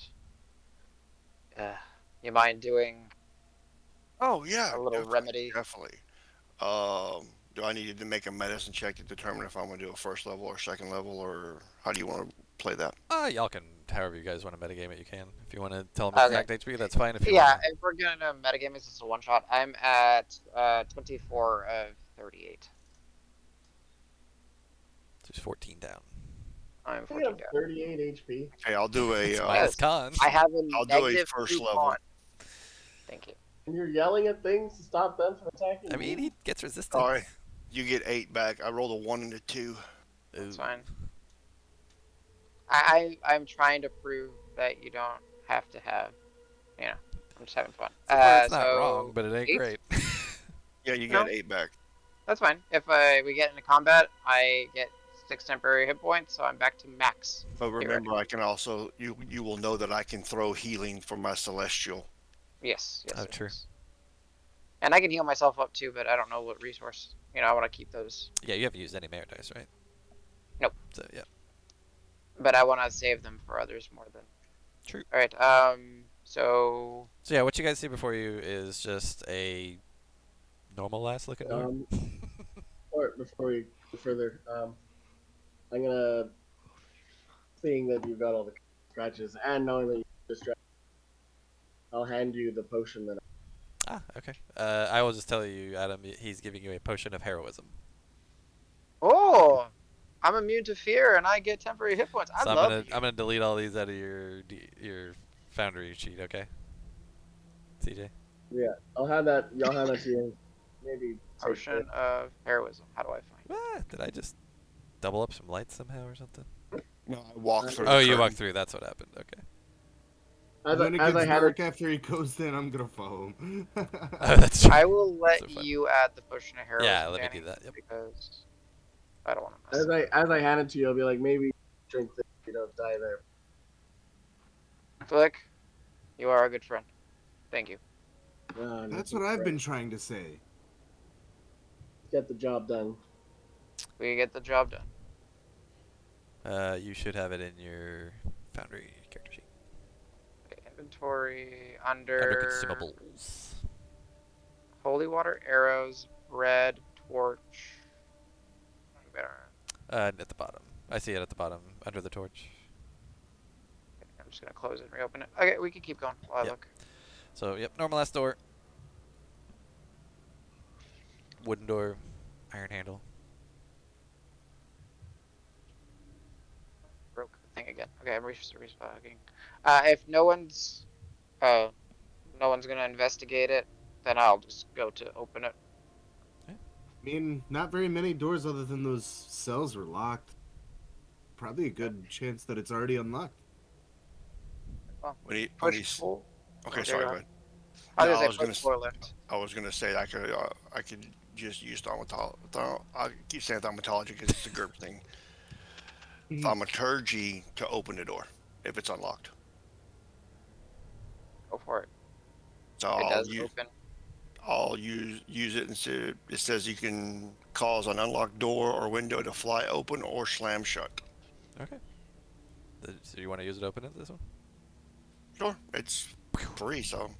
you mind doing Oh yeah, a little definitely, remedy? definitely. Do I need to make a medicine check to determine if I'm gonna do a first level or second level, or how do you want to play that? Y'all can, however you guys want to metagame it, you can. If you want to tell them Okay. exact HP, that's fine. If you Yeah, wanna... if we're gonna metagame this, it's a one shot. I'm at 24 of 38. There's 14 down. I'm I 14 have down. 38 HP. Okay, I'll do It's a. minus con. I have a I'll do a negative first 2 level. con. Thank you. And you're yelling at things to stop them from attacking I mean, you? he gets resistance. Sorry, you get 8 back. I rolled a 1 and a 2. That's Ooh. fine. I'm trying to prove that you don't have to have, I'm just having fun. It's not so wrong, but it ain't 8? great. Yeah, you No. get 8 back. That's fine. If we get into combat, I get 6 temporary hit points, so I'm back to max. But remember, I can also you will know that I can throw healing from my celestial. Yes. Oh, true. Yes. And I can heal myself up too, but I don't know what resource. I want to keep those. Yeah, you haven't used any merit dice, right? Nope. So, yeah. but I want to save them for others more than. True. All right. So So yeah, what you guys see before you is just a normal ass looking door. Before we go further, I'm gonna, seeing that you've got all the scratches and knowing that you're distracted, I'll hand you the potion that. Ah, okay. I will just tell you, Adam. He's giving you a potion of heroism. oh, I'm immune to fear and I get temporary hit points. I So love I'm you. gonna delete all these out of your Foundry sheet. Okay, CJ. Yeah, I'll have that. Y'all have that to you. Maybe take Potion of heroism. How do I find it? Ah, did I just double up some lights somehow or something? No, I walked through Oh, the you curtain. walked through. That's what happened. Okay. When it as I gets had dark it. after he goes in, I'm gonna follow him. Oh, that's true. I will That's let so fun. you add the potion of heroism, Yeah, let me Danny, do that. Yep. because I don't want to mess As it up. I hand it to you, I'll be like, maybe drink this, you don't die there. Flick, you are a good friend. Thank you. That's what I've been trying to say. Get the job done. We get the job done. You should have it in your Foundry character sheet Okay, inventory under under consumables. holy water, arrows, bread, torch. At the bottom. I see it at the bottom under the torch. I'm just gonna close it and reopen it. Okay, we can keep going while I Yep. look. So yep, normal ass door. Wooden door, iron handle. Broke the thing again. Okay, I'm respawning. If no one's gonna investigate it, then I'll just go to open it. I mean, not very many doors other than those cells were locked. Probably a good chance that it's already unlocked. Well, When push he's pull. okay, Okay, sorry, go go ahead. ahead. I No, was I gonna was say gonna, push floor lift. say I could just use thaumatology. I keep saying thaumatology because it's a GURP thing. Thaumaturgy to open the door if it's unlocked. Go for it. So It does open. I'll use it instead. It says you can cause an unlocked door or window to fly open or slam shut. Okay. So you want to use it to open it, this one? Sure, it's free, so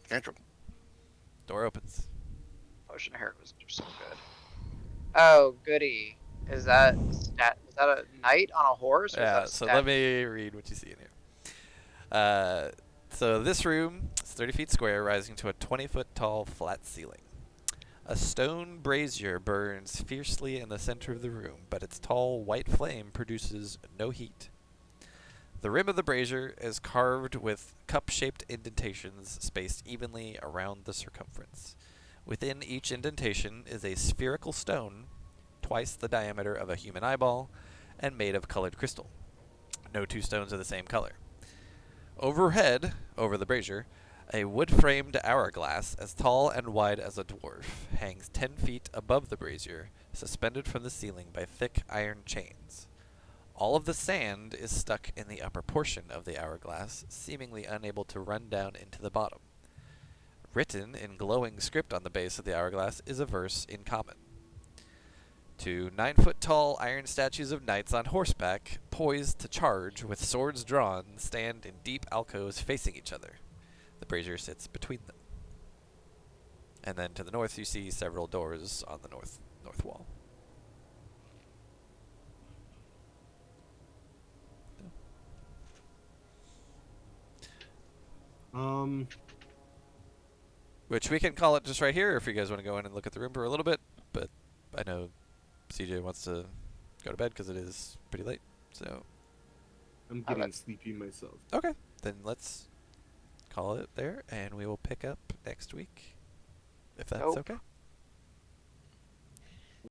cantrip. Door opens. Potion of heroism are so good. Oh, goody. Is that a knight on a horse, or is that Yeah, a so statue? let me read what you see in here. So this room is 30 feet square, rising to a 20-foot tall flat ceiling. A stone brazier burns fiercely in the center of the room, but its tall white flame produces no heat. The rim of the brazier is carved with cup-shaped indentations spaced evenly around the circumference. Within each indentation is a spherical stone, twice the diameter of a human eyeball, and made of colored crystal. No two stones are the same color. Overhead, over the brazier, a wood-framed hourglass as tall and wide as a dwarf hangs 10 feet above the brazier, suspended from the ceiling by thick iron chains. All of the sand is stuck in the upper portion of the hourglass, seemingly unable to run down into the bottom. Written in glowing script on the base of the hourglass is a verse in common. Two 9-foot-tall iron statues of knights on horseback, poised to charge with swords drawn, stand in deep alcoves facing each other. The brazier sits between them. And then to the north you see several doors on the north wall. Which we can call it just right here if you guys want to go in and look at the room for a little bit, but I know CJ wants to go to bed because it is pretty late. So I'm getting sleepy myself. okay, then let's call it there, and we will pick up next week, if that's Nope. okay.